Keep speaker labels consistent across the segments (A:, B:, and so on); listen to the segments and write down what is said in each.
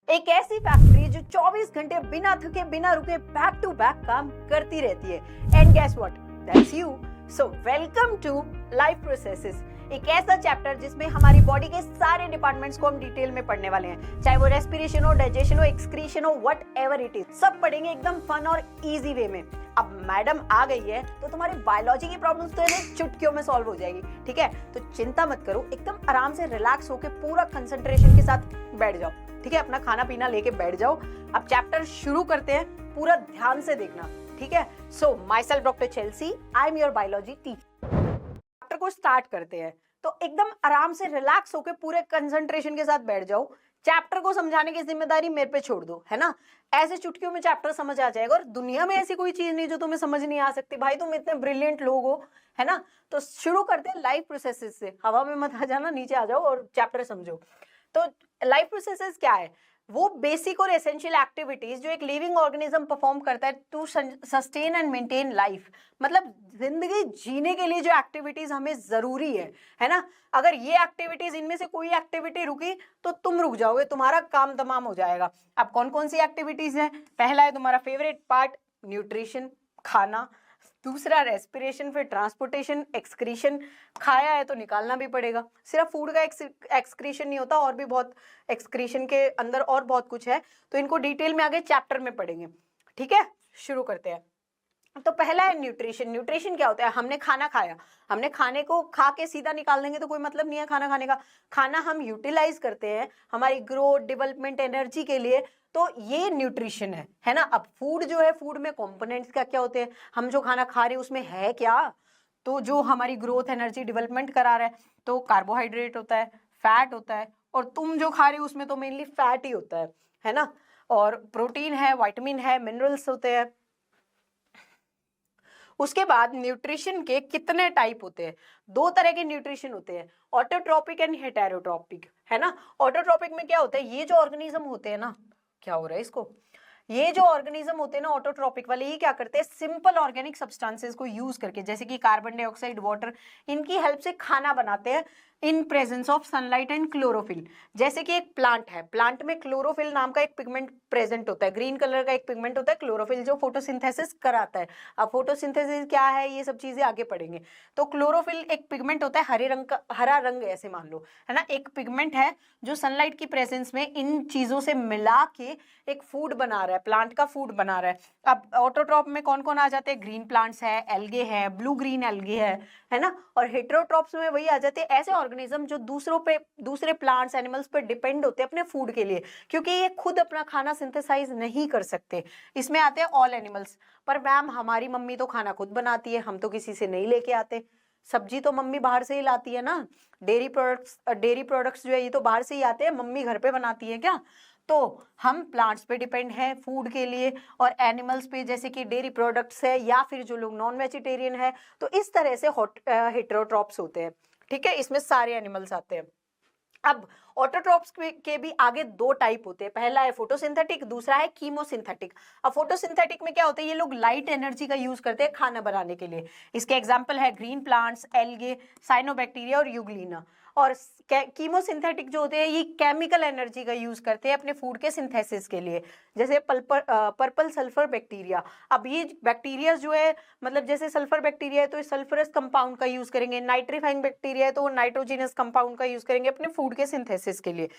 A: एक ऐसी फैक्ट्री जो 24 घंटे बिना थके बिना रुके बैक टू बैक काम करती रहती है। And guess what, that's you. So welcome to life processes, एक ऐसा चैप्टर जिसमें हमारी बॉडी के सारे डिपार्टमेंट्स को हम डिटेल में पढ़ने वाले हैं, चाहे वो रेस्पिरेशन हो, डाइजेशन हो, एक्सक्रीशन हो, व्हाट एवर इट इज, सब पढ़ेंगे एकदम फन और इजी वे में। अब मैडम आ गई है तो तुम्हारी बायोलॉजी की प्रॉब्लम्स तो है चुटकियों में सॉल्व हो जाएगी, ठीक है। तो चिंता मत करो, एकदम आराम से रिलैक्स होकर पूरा कंसंट्रेशन के साथ बैठ जाओ, ठीक है। अपना खाना पीना लेके बैठ जाओ। अब चैप्टर शुरू करते हैं, पूरा ध्यान से देखना, ठीक है। So myself doctor Chelsea, I am your biology teacher. Chapter को स्टार्ट करते हैं, तो एकदम आराम से रिलैक्स होकर पूरे कंसंट्रेशन के साथ बैठ जाओ। चैप्टर को समझाने की जिम्मेदारी मेरे पे छोड़ दो, है ना। ऐसे चुटकियों में चैप्टर समझ आ जाएगा और दुनिया में ऐसी कोई चीज नहीं जो तुम्हें समझ नहीं आ सकती। भाई तुम इतने ब्रिलियंट लोग हो, है ना। तो शुरू करते हैं लाइफ प्रोसेसेस से। हवा में मत आ जाना, नीचे आ जाओ और चैप्टर समझो। तो लाइफ प्रोसेसेस क्या है? वो बेसिक और एसेंशियल एक्टिविटीज जो एक लिविंग ऑर्गेनिज्म परफॉर्म करता है to sustain and maintain life. मतलब जिंदगी जीने के लिए जो एक्टिविटीज हमें जरूरी है ना। अगर ये एक्टिविटीज, इनमें से कोई एक्टिविटी रुकी तो तुम रुक जाओगे, तुम्हारा काम तमाम हो जाएगा। अब कौन कौन सी एक्टिविटीज है? पहला है तुम्हारा फेवरेट पार्ट, न्यूट्रिशन, खाना। दूसरा रेस्पिरेशन, फिर ट्रांसपोर्टेशन, एक्सक्रीशन। खाया है तो निकालना भी पड़ेगा। सिर्फ फूड का एक्सक्रीशन नहीं होता, और भी बहुत एक्सक्रीशन के अंदर और बहुत कुछ है, तो इनको डिटेल में आगे चैप्टर में पढ़ेंगे, ठीक है। शुरू करते हैं। तो पहला है न्यूट्रिशन। न्यूट्रिशन क्या होता है? हमने खाना खाया, हमने खाने को खा के सीधा निकाल देंगे तो कोई मतलब नहीं है खाना खाने का। खाना हम यूटिलाइज करते हैं हमारी ग्रोथ, डेवलपमेंट, एनर्जी के लिए, तो ये न्यूट्रिशन है ना। अब फूड जो है, फूड में कंपोनेंट्स क्या क्या होते हैं? हम जो खाना खा रहे हैं उसमें है क्या? तो जो हमारी ग्रोथ, एनर्जी, डेवलपमेंट करा रहा है, तो कार्बोहाइड्रेट होता है, फैट होता है, और तुम जो खा रहे हो उसमें तो मेनली फैट ही होता है ना। और प्रोटीन है, विटामिन है, मिनरल्स होते हैं। उसके बाद न्यूट्रिशन के कितने टाइप होते हैं? दो तरह के न्यूट्रिशन होते हैं, ऑटोट्रॉपिक एंड हेटेरोट्रॉपिक, है ना। ऑटोट्रॉपिक में क्या होता है? ये जो ऑर्गेनिज्म होते हैं ना, क्या हो रहा है इसको, ये जो ऑर्गेनिज्म होते हैं ना ऑटोट्रॉपिक वाले, ये क्या करते हैं? सिंपल ऑर्गेनिक सब्सटेंसेस को यूज करके, जैसे कि कार्बन डाइऑक्साइड, वाटर, इनकी हेल्प से खाना बनाते हैं in presence of sunlight and chlorophyll. जैसे कि एक प्लांट है, प्लांट में क्लोरोफिल नाम का एक पिगमेंट प्रेजेंट होता है, ग्रीन कलर का एक पिगमेंट होता है क्लोरोफिल, जो फोटोसिंथेसिस कराता है। अब फोटोसिंथेसिस क्या है, ये सब चीजें आगे पढ़ेंगे। तो क्लोरोफिल एक पिगमेंट होता है, हरे रंग का, हरा रंग ऐसे मान लो, है ना। एक पिगमेंट है जो सनलाइट की प्रेजेंस में इन चीजों से मिला के एक फूड बना रहा है, प्लांट का फूड बना रहा है। अब ऑटोट्रॉप में कौन कौन आ जाते हैं? ग्रीन प्लांट्स है, एल्गे है, ब्लू ग्रीन एल्गे है ना। और हेटेरोट्रॉप्स में वही आ जाते हैं ऐसे ऑर्गेनिज्म जो दूसरे प्लांट्स, एनिमल्स पर डिपेंड होते हैं अपने फूड के लिए, क्योंकि ये खुद अपना खाना सिंथेसाइज नहीं कर सकते। इसमें आते हैं ऑल एनिमल्स। पर मैम हमारी मम्मी तो खाना खुद बनाती है, हम तो किसी से नहीं लेके आते। सब्जी तो मम्मी बाहर से ही लाती है ना। डेयरी प्रोडक्ट्स जो है ये तो बाहर से ही आते हैं, मम्मी घर पे बनाती है क्या? तो हम प्लांट्स पे डिपेंड हैं फूड के लिए, और एनिमल्स पे जैसे कि डेयरी प्रोडक्ट्स है, या फिर जो लोग नॉन वेजिटेरियन है, तो इस तरह से हेटेरोट्रॉप्स होते हैं, ठीक है। इसमें सारे एनिमल्स आते हैं। अब ऑटोट्रॉप्स के भी आगे दो टाइप होते हैं, पहला है फोटोसिंथेटिक, दूसरा है कीमोसिंथेटिक। अब फोटोसिंथेटिक में क्या होता है? ये लोग लाइट एनर्जी का यूज करते हैं खाना बनाने के लिए। इसके एग्जांपल है ग्रीन प्लांट्स, एल्गे, साइनोबैक्टीरिया और यूग्लिना। और कीमोसिंथेटिक जो होते हैं ये केमिकल एनर्जी का यूज करते हैं अपने फूड के सिंथेसिस के लिए, जैसे पर्पल सल्फर बैक्टीरिया। अब ये बैक्टीरिया जो है, मतलब जैसे सल्फर बैक्टीरिया है तो सल्फरस कंपाउंड का यूज करेंगे, नाइट्रीफाइंग बैक्टीरिया है तो नाइट्रोजिनस कंपाउंड का यूज करेंगे अपने फूड के सिंथेसिस के लिए।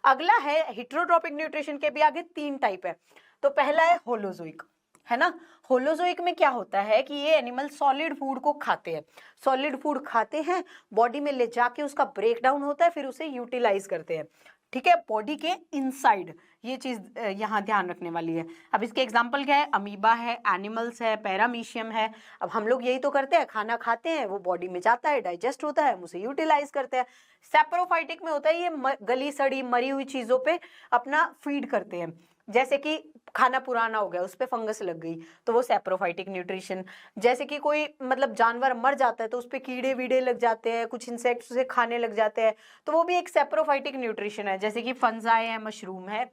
A: अगला है हेटेरोट्रॉपिक न्यूट्रिशन के भी आगे तीन टाइप है। तो पहला है होलोजोइक, है ना। होलोजोइक में क्या होता है कि ये एनिमल सॉलिड फूड को खाते हैं, सॉलिड फूड खाते हैं, बॉडी में ले जाके उसका ब्रेक डाउन होता है, फिर उसे यूटिलाइज करते हैं, ठीक है, बॉडी के इनसाइड। ये चीज यहाँ ध्यान रखने वाली है। अब इसके एग्जांपल क्या है? अमीबा है, एनिमल्स है, पैरामीशियम है। अब हम लोग यही तो करते हैं, खाना खाते हैं, वो बॉडी में जाता है, डाइजेस्ट होता है, हम उसे यूटिलाइज करते हैं। सेप्रोफाइटिक में होता है ये गली सड़ी मरी हुई चीजों पे अपना फीड करते हैं, जैसे कि खाना पुराना हो गया, उस पे फंगस लग गई, तो वो सेप्रोफाइटिक न्यूट्रिशन। जैसे कि कोई मतलब जानवर मर जाता है तो उस पे कीड़े वीड़े लग जाते हैं, कुछ इंसेक्ट्स उसे खाने लग जाते हैं, तो वो भी एक सेप्रोफाइटिक न्यूट्रिशन है, जैसे कि फंजाई है, मशरूम है,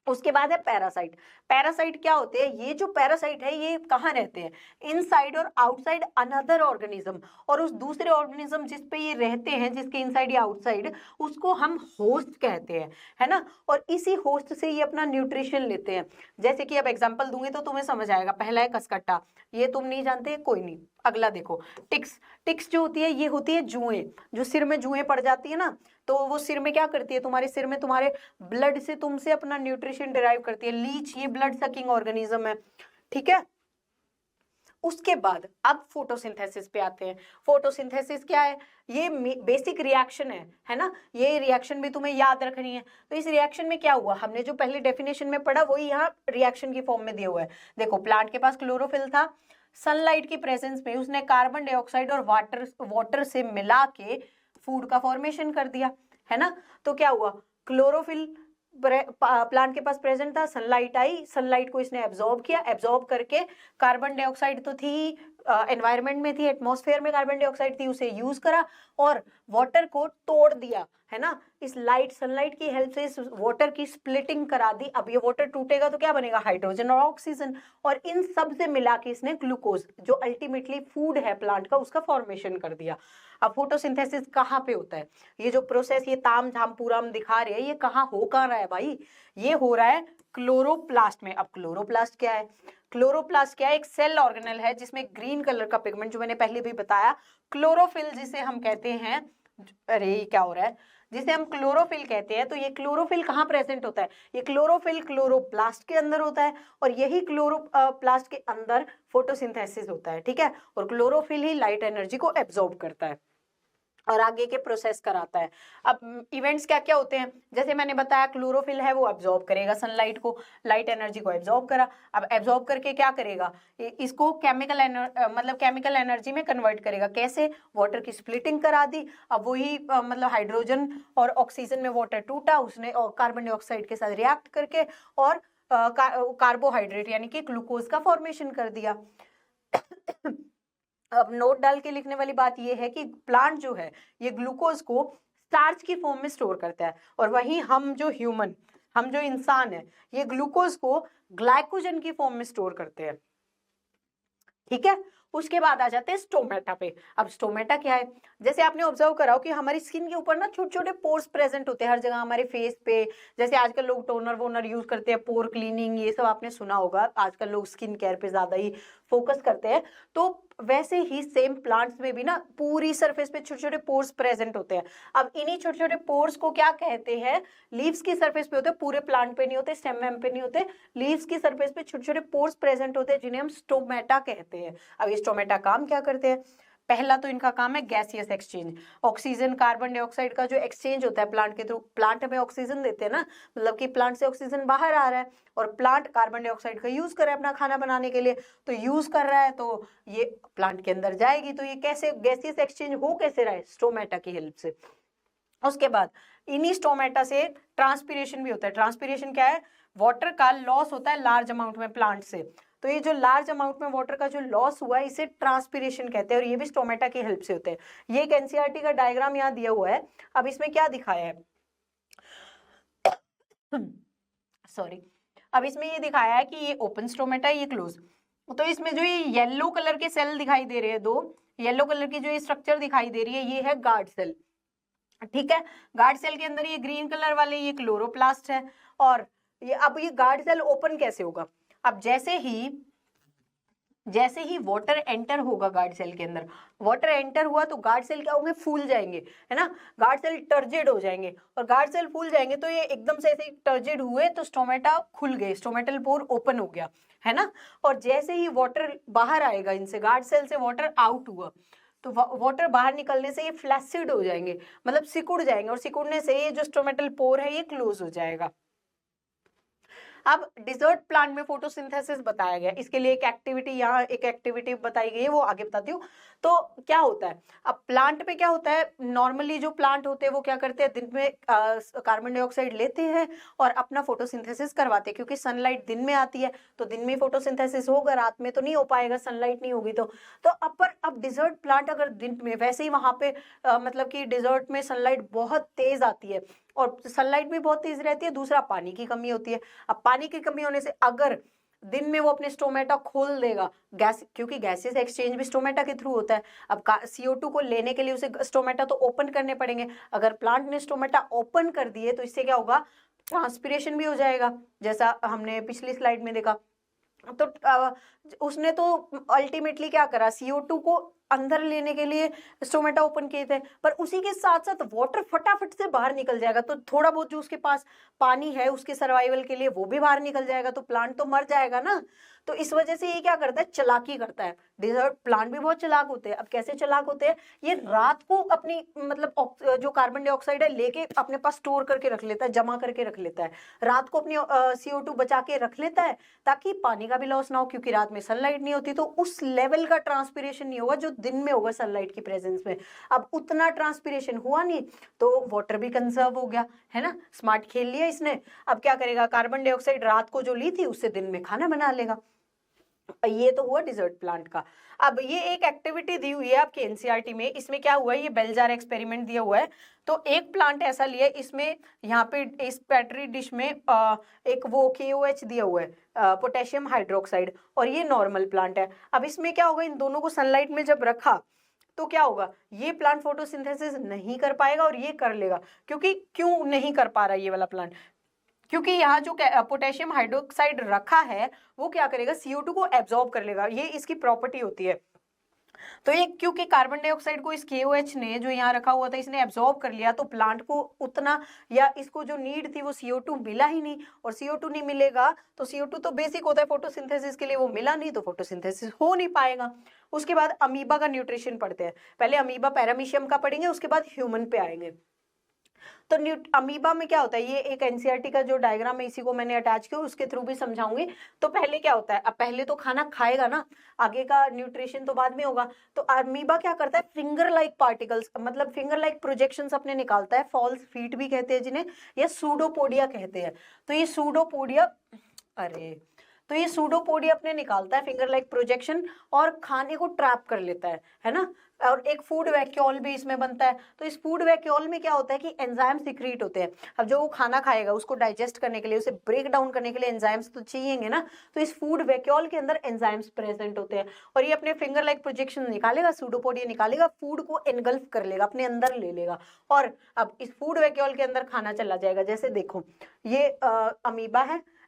A: उसके बाद है पैरासाइट। पैरासाइट क्या होते हैं? ये जो पैरासाइट है ये कहाँ रहते हैं? इनसाइड और आउटसाइड अनदर ऑर्गेनिज्म, और उस दूसरे ऑर्गेनिज्म जिस पे ये रहते हैं, जिसके इनसाइड या आउटसाइड, उसको हम होस्ट कहते हैं, है ना। और इसी होस्ट से ये अपना न्यूट्रिशन लेते हैं। जैसे कि अब एग्जांपल दूंगी तो तुम्हें समझ आएगा। पहला है कसकट्टा, ये तुम नहीं जानते, कोई नहीं। अगला देखो टिक्स। टिक्स जो होती है ये होती है जुएं, जो सिर में जुएं पड़ जाती है ना, तो वो सिर में क्या करती है, तुम्हारे सिर में तुम्हारे ब्लड से तुमसे अपना न्यूट्रिशन डिराइव करती है। लीच ये ब्लड सकिंग ऑर्गेनिज्म है, ठीक है। उसके बाद अब फोटोसिंथेसिस पे आते हैं। फोटोसिंथेसिस क्या है? ये बेसिक रिएक्शन है ना। ये रिएक्शन भी तुम्हें याद रखनी है। तो इस रिएक्शन में क्या हुआ, हमने जो पहले डेफिनेशन में पढ़ा वही यहाँ रिएक्शन की फॉर्म में दिया हुआ है। देखो प्लांट के पास क्लोरोफिल था, सनलाइट की प्रेजेंस में उसने कार्बन डाइऑक्साइड और वाटर से मिला के फूड का फॉर्मेशन कर दिया, है ना। तो क्या हुआ, क्लोरोफिल प्लांट के पास प्रेजेंट था, सनलाइट आई, सनलाइट को इसने एब्जॉर्ब किया, एब्जॉर्ब करके कार्बन डाइऑक्साइड तो थी एनवायरनमेंट में थी, एटमॉस्फेयर में कार्बन डाइऑक्साइड थी, उसे यूज करा और वाटर को तोड़ दिया, है ना। इस लाइट सनलाइट की हेल्प से इस वाटर की स्प्लिटिंग करा दी। अब ये वाटर टूटेगा तो क्या बनेगा, हाइड्रोजन और ऑक्सीजन, और इन सब से मिला के इसने ग्लूकोज, जो अल्टीमेटली फूड है प्लांट का, उसका फॉर्मेशन कर दिया। अब फोटोसिंथेसिस कहाँ पे होता है? ये जो प्रोसेस ये ताम झाम पूरा हम दिखा रहे हैं, ये कहाँ हो कहाँ रहा है भाई? ये हो रहा है क्लोरोप्लास्ट में। अब क्लोरोप्लास्ट क्या है? क्लोरोप्लास्ट क्या है? एक सेल ऑर्गेनल है जिसमें ग्रीन कलर का पिगमेंट, जो मैंने पहले भी बताया, क्लोरोफिल जिसे हम कहते हैं, अरे ये क्या हो रहा है, जिसे हम क्लोरोफिल कहते हैं। तो ये क्लोरोफिल कहाँ प्रेजेंट होता है? ये क्लोरोफिल क्लोरोप्लास्ट के अंदर होता है, और यही क्लोरोप्लास्ट के अंदर फोटोसिंथेसिस होता है, ठीक है। और क्लोरोफिल ही लाइट एनर्जी को एब्जॉर्ब करता है और आगे के प्रोसेस कराता है। अब इवेंट्स क्या क्या होते हैं, जैसे मैंने बताया क्लोरोफिल है वो एब्जॉर्ब करेगा सनलाइट को, लाइट एनर्जी को एब्जॉर्ब करा। अब एब्जॉर्ब करके क्या करेगा, इसको मतलब केमिकल एनर्जी में कन्वर्ट करेगा। कैसे? वाटर की स्प्लिटिंग करा दी। अब वही मतलब हाइड्रोजन और ऑक्सीजन में वाटर टूटा, उसने कार्बन डाइऑक्साइड के साथ रिएक्ट करके और कार्बोहाइड्रेट यानी कि ग्लूकोज का फॉर्मेशन कर दिया। अब नोट डाल के लिखने वाली बात यह है कि प्लांट जो है ये ग्लूकोज को स्टार्च की फॉर्म में स्टोर करता है, और वहीं हम जो इंसान है, ये ग्लूकोज को ग्लाइकोजन की फॉर्म में स्टोर करते हैं, ठीक है। उसके बाद आ जाते हैं स्टोमेटा पे। अब स्टोमेटा क्या है? जैसे आपने ऑब्जर्व करा हो कि हमारी स्किन के ऊपर ना छोटे छोटे पोर्स प्रेजेंट होते हैं हर जगह, हमारे फेस पे। जैसे आजकल लोग टोनर वोनर यूज करते हैं, पोर क्लीनिंग, ये सब आपने सुना होगा। आजकल लोग स्किन केयर पे ज्यादा ही फोकस करते हैं। तो वैसे ही सेम प्लांट्स में भी ना पूरी सरफेस पे छोटे छोटे पोर्स प्रेजेंट होते हैं। अब इन्हीं छोटे छोटे पोर्स को क्या कहते हैं? लीव्स की सरफेस पे होते हैं, पूरे प्लांट पे नहीं होते, स्टेम वेम पे नहीं होते। लीव्स की सरफेस पे छोटे छोटे पोर्स प्रेजेंट होते हैं जिन्हें हम स्टोमेटा कहते हैं। अब ये स्टोमेटा काम क्या करते हैं? पहला तो इनका काम है gaseous exchange. Oxygen carbon dioxide का जो एक्सचेंज होता है प्लांट के थ्रू, प्लांट हमें ऑक्सीजन देते हैं ना, मतलब कि प्लांट से ऑक्सीजन बाहर आ रहा है और प्लांट कार्बन डाइऑक्साइड का यूज कर रहा है अपना खाना बनाने के लिए, तो यूज कर रहा है तो ये प्लांट के अंदर जाएगी। तो ये कैसे गैसियस एक्सचेंज हो कैसे रहा है? स्टोमेटा की हेल्प से। उसके बाद इन्हीं स्टोमेटा से ट्रांसपीरेशन भी होता है। ट्रांसपीरेशन क्या है? वाटर का लॉस होता है लार्ज अमाउंट में प्लांट से। तो ये जो लार्ज अमाउंट में वाटर का जो लॉस हुआ है इसे ट्रांसपीरेशन कहते हैं, और ये भी स्टोमेटा की हेल्प से होते हैं। ये एक एनसीईआरटी का डायग्राम यहाँ दिया हुआ है। अब इसमें क्या दिखाया है, सॉरी, अब इसमें ये दिखाया है कि ये ओपन स्टोमेटा है, ये क्लोज। तो इसमें जो ये येलो कलर के सेल दिखाई दे रहे हैं, दो येलो कलर की जो ये स्ट्रक्चर दिखाई दे रही है, ये है गार्ड सेल, ठीक है। गार्ड सेल के अंदर ये ग्रीन कलर वाले ये क्लोरोप्लास्ट है। और ये अब ये गार्ड सेल ओपन कैसे होगा? अब जैसे ही वाटर एंटर होगा गार्ड सेल के अंदर, वाटर एंटर हुआ तो गार्ड सेल क्या होंगे? फूल जाएंगे, है ना। गार्ड सेल टर्जिड हो जाएंगे, और गार्ड सेल फूल जाएंगे तो ये एकदम से ऐसे टर्जिड हुए तो स्टोमेटा खुल गए, स्टोमेटल पोर ओपन हो गया, है ना। और जैसे ही वाटर बाहर आएगा इनसे, गार्ड सेल से वाटर आउट हुआ तो वाटर बाहर निकलने से ये फ्लैसिड हो जाएंगे, मतलब सिकुड़ जाएंगे, और सिकुड़ने से ये जो स्टोमेटल पोर है ये क्लोज हो जाएगा। अब डिजर्ट प्लांट में फोटोसिंथेसिस बताया गया, इसके लिए एक एक्टिविटी यहाँ एक एक्टिविटी बताई गई है, वो आगे बताती हूँ। तो क्या होता है, अब प्लांट पे क्या होता है, नॉर्मली जो प्लांट होते हैं वो क्या करते हैं, दिन में कार्बन डाइऑक्साइड लेते हैं और अपना फोटोसिंथेसिस करवाते हैं, क्योंकि सनलाइट दिन में आती है तो दिन में फोटोसिंथेसिस होगा, रात में तो नहीं हो पाएगा, सनलाइट नहीं होगी। तो अब डिजर्ट प्लांट अगर दिन में, वैसे ही वहां पे मतलब कि डिजर्ट में सनलाइट बहुत तेज आती है, और सनलाइट भी बहुत तेज रहती है, दूसरा पानी की कमी होती है। अब पानी की कमी होने से अगर दिन में वो अपने स्टोमेटा खोल देगा, गैस, क्योंकि गैसेस एक्सचेंज भी स्टोमेटा के थ्रू होता है। अब CO2 को लेने के लिए उसे स्टोमेटा तो ओपन करने पड़ेंगे। अगर प्लांट ने स्टोमेटा ओपन कर दिए तो इससे क्या होगा, ट्रांसपिरेशन भी हो जाएगा, जैसा हमने पिछली स्लाइड में देखा। तो उसने तो अल्टीमेटली क्या करा, CO2 को अंदर लेने के लिए स्टोमेटा ओपन किए थे, पर उसी के साथ साथ वाटर फटाफट से बाहर निकल जाएगा, तो थोड़ा बहुत जो उसके पास पानी है उसके सर्वाइवल के लिए वो भी बाहर निकल जाएगा, तो प्लांट तो मर जाएगा ना। तो इस वजह से ये क्या करता है, चालाकी करता है। डिजर्ट प्लांट भी बहुत चालाक होते हैं। अब कैसे चालाक होते हैं, ये रात को अपनी मतलब जो कार्बन डाइऑक्साइड है लेके अपने पास स्टोर करके रख लेता है, जमा करके रख लेता है, रात को अपनी CO2 बचा के रख लेता है, ताकि पानी का भी लॉस ना हो, क्योंकि रात में सनलाइट नहीं होती, तो उस लेवल का ट्रांसपिरेशन नहीं होगा जो दिन में होगा सनलाइट की प्रेजेंस में। अब उतना ट्रांसपिरेशन हुआ नहीं तो वाटर भी कंजर्व हो गया, है ना। स्मार्ट खेल लिया इसने। अब क्या करेगा, कार्बन डाइऑक्साइड रात को जो ली थी उससे दिन में खाना बना लेगा। ये तो हुआ डिजर्ट प्लांट का। अब ये एक एक्टिविटी दी हुई है आपके एनसीईआरटी में, इसमें क्या हुआ है, ये बेल जार एक्सपेरिमेंट दिया हुआ है। तो एक प्लांट ऐसा लिया, इसमें यहाँ पे इस बैटरी डिश में एक वो KOH दिया हुआ है, पोटेशियम हाइड्रोक्साइड, और ये नॉर्मल प्लांट है। अब इसमें क्या होगा, इन दोनों को सनलाइट में जब रखा तो क्या होगा, ये प्लांट फोटोसिंथेसिस नहीं कर पाएगा और ये कर लेगा। क्योंकि क्यों नहीं कर पा रहा ये वाला प्लांट, क्योंकि यहाँ जो पोटेशियम हाइड्रोक्साइड रखा है वो क्या करेगा, CO2 को एब्जॉर्ब कर लेगा, ये इसकी प्रॉपर्टी होती है। तो ये क्योंकि कार्बन डाइऑक्साइड को इस KOH ने जो यहाँ रखा हुआ था इसने एब्जॉर्ब कर लिया, तो प्लांट को उतना या इसको जो नीड थी वो CO2 मिला ही नहीं, और CO2 नहीं मिलेगा तो CO2 तो बेसिक होता है फोटोसिंथेसिस के लिए, वो मिला नहीं तो फोटोसिंथेसिस हो नहीं पाएगा। उसके बाद अमीबा का न्यूट्रिशन पढ़ते हैं, पहले अमीबा पैरामीशियम का पढ़ेंगे, उसके बाद ह्यूमन पे आएंगे। तो अमीबा में क्या होता है, ये एक एनसीईआरटी का जो डायग्राम है इसी को मैंने अटैच किया, उसके थ्रू भी समझाऊंगी। तो पहले क्या होता है, अब पहले तो खाना खाएगा ना, आगे का न्यूट्रिशन तो बाद में होगा। तो अमीबा क्या करता है, फिंगर लाइक पार्टिकल्स, मतलब फिंगर लाइक प्रोजेक्शंस अपने निकालता है, फॉल्स फीट भी कहते हैं जिन्हें, या सूडोपोडिया कहते हैं। तो ये सूडोपोडिया, अरे तो ये सूडोपोडिया अपने निकालता है फिंगर लाइक प्रोजेक्शन, और खाने को ट्रैप कर लेता है ना। और एक फूड वैक्यूल भी इसमें बनता है। तो इस फूड वैक्यूल में क्या होता है कि एंजाइम सिक्रीट होते हैं। अब जो वो खाना खाएगा उसको डाइजेस्ट करने के लिए, उसे ब्रेक डाउन करने के लिए एंजाइम्स तो चाहिए ना। तो इस फूड वैक्यूल के अंदर एंजाइम्स प्रेजेंट होते हैं, और ये अपने फिंगर लाइक प्रोजेक्शन निकालेगा, सूडोपोडिया निकालेगा, फूड को एनगल्फ कर लेगा, अपने अंदर ले लेगा, और अब इस फूड वैक्यूल के अंदर खाना चला जाएगा। जैसे देखो ये अमीबा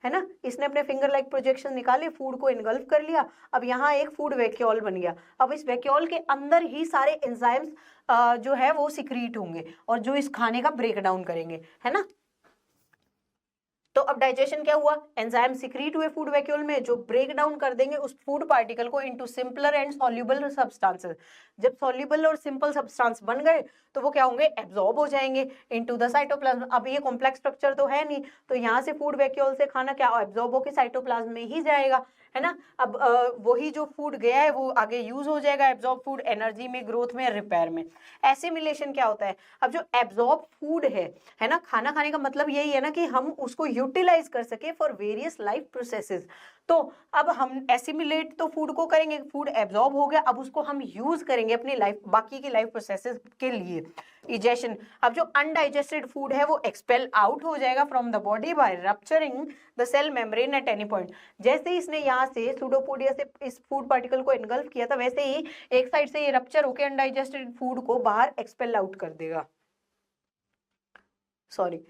A: है ना, इसने अपने फिंगर लाइक प्रोजेक्शन निकाले, फूड को इनगल्फ कर लिया। अब यहाँ एक फूड वैक्यूल बन गया। अब इस वैक्यूल के अंदर ही सारे एंजाइम्स जो है वो सिक्रीट होंगे, और जो इस खाने का ब्रेक डाउन करेंगे, है ना। तो अब डाइजेशन क्या हुआ, एंजाइम सिक्रीट हुए फूड वैक्यूल में, जो ब्रेक डाउन कर देंगे उस फूड पार्टिकल को into simpler and soluble substances. जब सॉल्युबल और सिंपल सब्सटेंस बन गए तो वो क्या होंगे, एब्जॉर्ब हो जाएंगे इनटू द साइटोप्लाज्म। अब ये कॉम्प्लेक्स स्ट्रक्चर तो है नहीं, तो यहाँ से फूड वैक्यूल से खाना क्या एब्जॉर्ब होकर साइटोप्लाज्म में ही जाएगा, है ना। अब वही जो फूड गया है वो आगे यूज हो जाएगा, एब्जॉर्ब फूड एनर्जी में, ग्रोथ में, रिपेयर में। एसिमिलेशन क्या होता है, अब जो एब्जॉर्ब फूड है ना, खाना खाने का मतलब यही है ना कि हम उसको यूटिलाइज कर सके फॉर वेरियस लाइफ प्रोसेसेस। तो अब हम एसिमिलेट तो फूड को करेंगे, फूड एब्जॉर्ब हो गया, अब उसको हम यूज करेंगे अपनी लाइफ, बाकी की लाइफ प्रोसेसेस के लिए। इजेशन, अब जो अनडाइजेस्टेड फूड है वो एक्सपेल आउट हो जाएगा from the body by rupturing the cell membrane at any point. जैसे ही इसने यहाँ से सूडोपोडिया से इस फूड पार्टिकल को एनगल्फ किया था, वैसे ही एक साइड से ये रप्चर होकर अनडाइजेस्टेड फूड को बाहर एक्सपेल आउट कर देगा। सॉरी,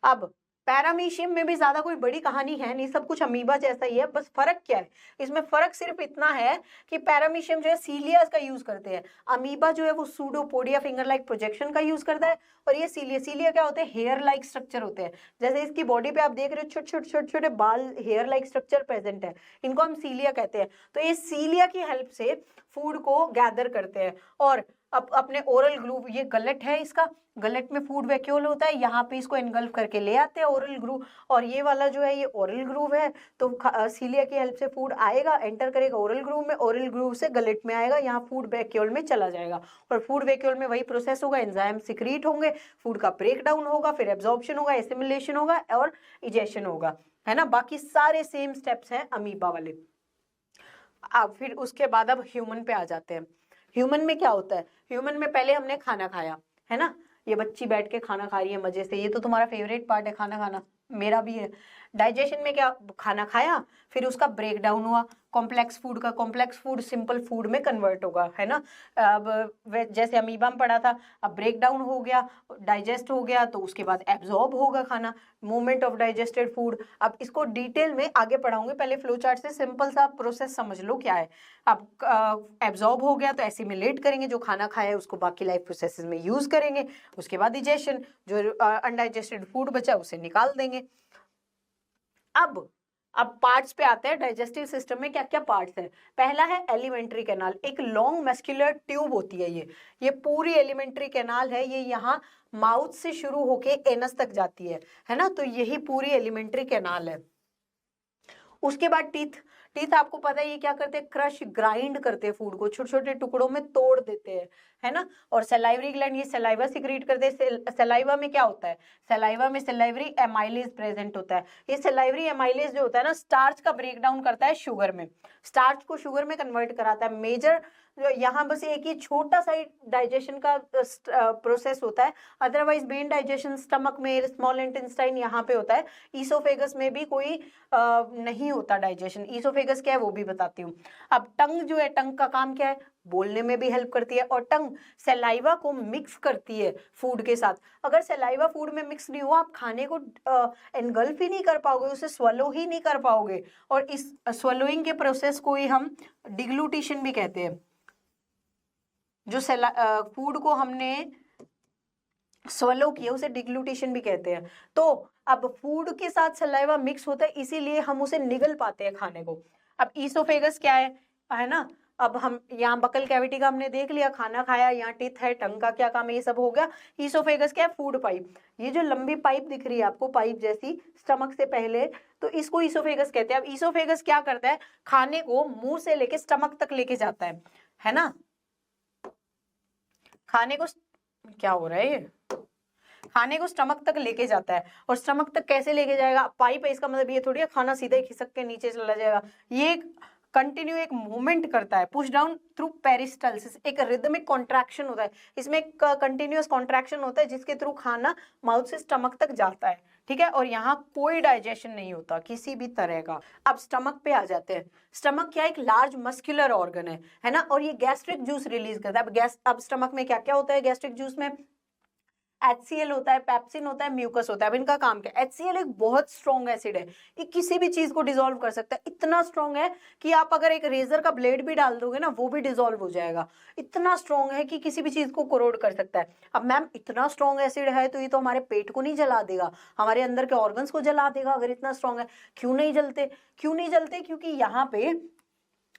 A: अब पैरामीशियम में भी ज्यादा कोई बड़ी कहानी है नहीं, सब कुछ अमीबा जैसा ही है। बस फर्क क्या है, इसमें फर्क सिर्फ इतना है कि पैरामीशियम जो है सीलियास का यूज करते हैं, अमीबा जो है वो सूडोपोडिया फिंगर लाइक प्रोजेक्शन का यूज करता है, और ये सीलिया क्या होते हैं, हेयर लाइक स्ट्रक्चर होते हैं। जैसे इसकी बॉडी पे आप देख रहे हो छोटे छोटे छोटे छोटे बाल, हेयर लाइक स्ट्रक्चर प्रेजेंट है, इनको हम सीलिया कहते हैं। तो ये सीलिया की हेल्प से फूड को गैदर करते हैं, और अपने ओरल ग्रूव, ये गलेट है इसका, गलेट में फूड वैक्यूल होता है, यहाँ पे इसको एनगल्फ करके ले आते हैं ओरल ग्रूव, और ये वाला जो है ये ओरल ग्रूव है। तो सीलिया की हेल्प से फूड आएगा, एंटर करेगा ओरल ग्रूव में, ओरल ग्रूव से गलेट में आएगा, यहाँ फूड वैक्यूल में चला जाएगा, और फूड वैक्यूल में वही प्रोसेस होगा, एंजाइम सिक्रीट होंगे, फूड का ब्रेक डाउन होगा, फिर एब्जॉर्प्शन होगा, एसिमिलेशन होगा और इजेशन होगा, है ना। बाकी सारे सेम स्टेप्स हैं अमीबा वाले। अब फिर उसके बाद अब ह्यूमन पे आ जाते हैं। ह्यूमन में क्या होता है, ह्यूमन में पहले हमने खाना खाया, है ना, ये बच्ची बैठ के खाना खा रही है मजे से, ये तो तुम्हारा फेवरेट पार्ट है खाना खाना, मेरा भी है। डाइजेशन में क्या, खाना खाया फिर उसका ब्रेक डाउन हुआ कॉम्प्लेक्स फूड का, कॉम्प्लेक्स फूड सिंपल फूड में कन्वर्ट होगा, है ना। अब जैसे अमीबा में पढ़ा था, अब ब्रेक डाउन हो गया, डाइजेस्ट हो गया, तो उसके बाद एब्जॉर्ब होगा खाना, मूवमेंट ऑफ डाइजेस्टेड फूड। अब इसको डिटेल में आगे पढ़ाऊंगे, पहले फ्लो चार्ट से सिंपल सा प्रोसेस समझ लो क्या है। अब एब्जॉर्ब हो गया तो एसिमिलेट करेंगे, जो खाना खाया है उसको बाकी लाइफ प्रोसेसेस में यूज करेंगे, उसके बाद डिजेशन, जो अनडाइजेस्टेड फूड बचा उसे निकाल देंगे। अब पार्ट्स पे आते हैं, डाइजेस्टिव सिस्टम में क्या क्या पार्ट्स हैं। पहला है एलिमेंट्री कैनाल, एक लॉन्ग मस्कुलर ट्यूब होती है ये पूरी एलिमेंट्री कैनाल है, ये यहाँ माउथ से शुरू होके एनस तक जाती है ना, तो यही पूरी एलिमेंट्री कैनाल है। उसके बाद टीथ आपको पता है ये क्या करते हैं, क्रश ग्राइंड करते हैं फूड को, छोटे छोटे टुकड़ों में तोड़ देते हैं, है ना। और सलाइवरी ग्लैंड ये सलाइवा सिक्रीट करते हैं। सलाइवा में क्या होता है, सलाइवा में सलाइवरी एमाइलेज प्रेजेंट होता है। ये सलाइवरी एमाइलेज जो होता है ना, स्टार्च का ब्रेक डाउन करता है शुगर में, स्टार्च को शुगर में कन्वर्ट कराता है। मेजर यहाँ बस एक ही छोटा सा डाइजेशन का प्रोसेस होता है, अदरवाइज मेन डाइजेशन स्टमक में, स्मॉल इंटेस्टाइन यहाँ पे होता है। ईसोफेगस में भी कोई नहीं होता डाइजेशन। ईसोफेगस क्या है वो भी बताती हूँ। अब टंग जो है, टंग का काम क्या है, बोलने में भी हेल्प करती है, और टंग सलाइवा को मिक्स करती है फूड के साथ। अगर सलाइवा फूड में मिक्स नहीं हुआ, आप खाने को एनगल्फ ही नहीं कर पाओगे, उसे स्वलो ही नहीं कर पाओगे, और इस स्वलोइंग के प्रोसेस को ही हम डिग्लूटिशन भी कहते हैं। जो फूड को हमने स्वलो किया उसे डिग्लूटिशन भी कहते हैं। तो अब फूड के साथ सलाइवा मिक्स होता है, इसीलिए हम उसे निगल पाते हैं खाने को। अब ईसोफेगस क्या है ना, अब हम यहाँ बकल कैविटी का हमने देख लिया, खाना खाया, यहाँ टीथ है, टंग का क्या काम है, ये सब हो गया। ईसोफेगस क्या है, फूड पाइप, ये जो लंबी पाइप दिख रही है आपको, पाइप जैसी स्टमक से पहले, तो इसको ईसोफेगस कहते हैं। अब ईसोफेगस क्या करता है, खाने को मुंह से लेके स्टमक तक लेके जाता है ना। खाने को क्या हो रहा है, ये खाने को स्टमक तक लेके जाता है, और स्टमक तक कैसे लेके जाएगा, पाइप है, इसका मतलब ये थोड़ी है खाना सीधा ही खिसक के नीचे चला जाएगा, ये कंटिन्यू एक मूवमेंट करता है, पुश डाउन थ्रू पेरिस्टल्सिस, एक रिदमिक कॉन्ट्रैक्शन होता है, इसमें एक कंटिन्यूअस कॉन्ट्रैक्शन होता है जिसके थ्रू खाना माउथ से स्टमक तक जाता है, ठीक है। और यहाँ कोई डाइजेशन नहीं होता किसी भी तरह का। अब स्टमक पे आ जाते हैं। स्टमक क्या, एक लार्ज मस्कुलर ऑर्गन है ना, और ये गैस्ट्रिक जूस रिलीज करता है। अब स्टमक में क्या क्या होता है, गैस्ट्रिक जूस में HCl होता है, पेप्सिन होता है, म्यूकस होता है। अब इनका काम क्या है, HCl एक बहुत स्ट्रॉन्ग एसिड है, ये किसी भी चीज को डिसॉल्व कर सकता है, इतना स्ट्रॉन्ग है कि आप अगर एक रेजर का ब्लेड भी डाल दोगे ना वो भी डिसॉल्व हो जाएगा, इतना स्ट्रॉन्ग है कि किसी भी चीज को कोरोड कर सकता है। अब मैम इतना स्ट्रॉन्ग एसिड है तो ये तो हमारे पेट को नहीं जला देगा, हमारे अंदर के ऑर्गन्स को जला देगा अगर इतना स्ट्रॉन्ग है। क्यों नहीं जलते, क्योंकि यहाँ पे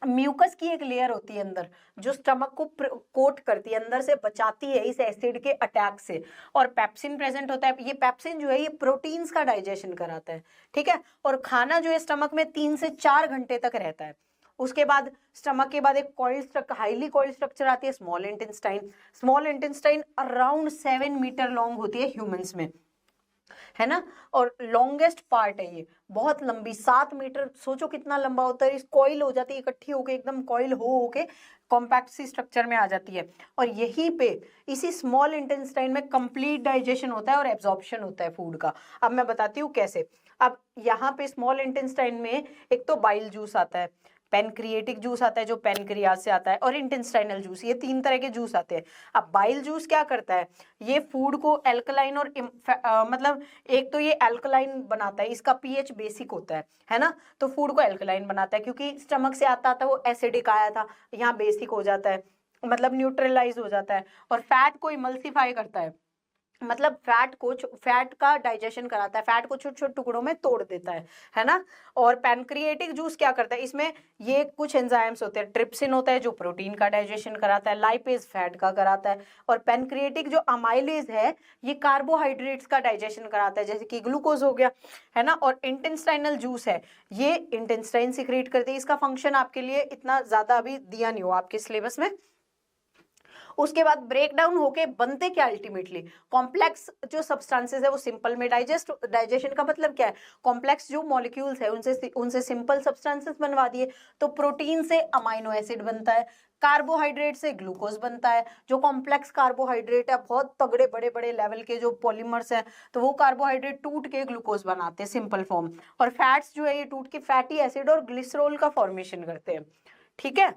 A: म्यूकस की एक लेयर होती है अंदर, जो स्टमक को कोट करती है, अंदर से बचाती है इस एसिड के अटैक से, और पेप्सिन प्रेजेंट होता है। ये पेप्सिन जो है ये प्रोटीन्स का डाइजेशन कराता है, ठीक है। और खाना जो है स्टमक में 3 से 4 घंटे तक रहता है। उसके बाद स्टमक के बाद एक हाईली कॉइल्ड स्ट्रक्चर आती है, small intestine. Small intestine around 7 metre long होती है ह्यूमंस में, है ना, और लॉन्गेस्ट पार्ट है ये, बहुत लंबी 7 मीटर, सोचो कितना लंबा होता है। इस कॉइल हो जाती है इकट्ठी होके, एकदम कॉइल होके कॉम्पैक्ट सी स्ट्रक्चर में आ जाती है, और यहीं पे इसी स्मॉल इंटेस्टाइन में कंप्लीट डाइजेशन होता है और एब्जॉर्प्शन होता है फूड का। अब मैं बताती हूँ कैसे। अब यहाँ पे स्मॉल इंटेस्टाइन में एक तो बाइल जूस आता है, पेनक्रिएटिक जूस आता है जो पेनक्रियाज से आता है, और इंटेस्टाइनल जूस, ये 3 तरह के जूस आते हैं। अब बाइल जूस क्या करता है, ये फूड को एल्कलाइन और मतलब एक तो ये एल्कलाइन बनाता है, इसका पीएच बेसिक होता है ना, तो फूड को एल्कलाइन बनाता है, क्योंकि स्टमक से आता था वो एसिडिक आया था, यहाँ बेसिक हो जाता है, मतलब न्यूट्रलाइज हो जाता है। और फैट को इमल्सिफाई करता है, मतलब फैट का डाइजेशन कराता है, फैट को छोटे छोटे टुकड़ों में तोड़ देता है ना। और पैनक्रिएटिक जूस क्या करता है, इसमें ये कुछ एंजाइम्स होते हैं, ट्रिप्सिन होता है जो प्रोटीन का डाइजेशन कराता है, लाइपेज फैट का कराता है, और पैनक्रिएटिक जो अमाइलेज है ये कार्बोहाइड्रेट्स का डाइजेशन कराता है, जैसे कि ग्लूकोज हो गया, है ना। और इंटेस्टाइनल जूस है, ये इंटेस्टाइन सिक्रीट करती है, इसका फंक्शन आपके लिए इतना ज्यादा अभी दिया नहीं हो आपके सिलेबस में। उसके बाद ब्रेक डाउन होके बनते क्या अल्टीमेटली, कॉम्प्लेक्स जो सब्सटेंसेस है वो सिंपल में डाइजेशन का मतलब क्या है, कॉम्प्लेक्स जो मॉलिक्यूल्स है उनसे सिंपल सब्सटेंसेस बनवा दिए। तो प्रोटीन से अमाइनो एसिड बनता है, कार्बोहाइड्रेट से ग्लूकोज बनता है। जो कॉम्प्लेक्स कार्बोहाइड्रेट है, बहुत तगड़े बड़े बड़े लेवल के जो पॉलीमर्स हैं, तो वो कार्बोहाइड्रेट टूट के ग्लूकोज बनाते हैं सिंपल फॉर्म। और फैट्स जो है ये टूट के फैटी एसिड और ग्लिसरॉल का फॉर्मेशन करते हैं। ठीक है,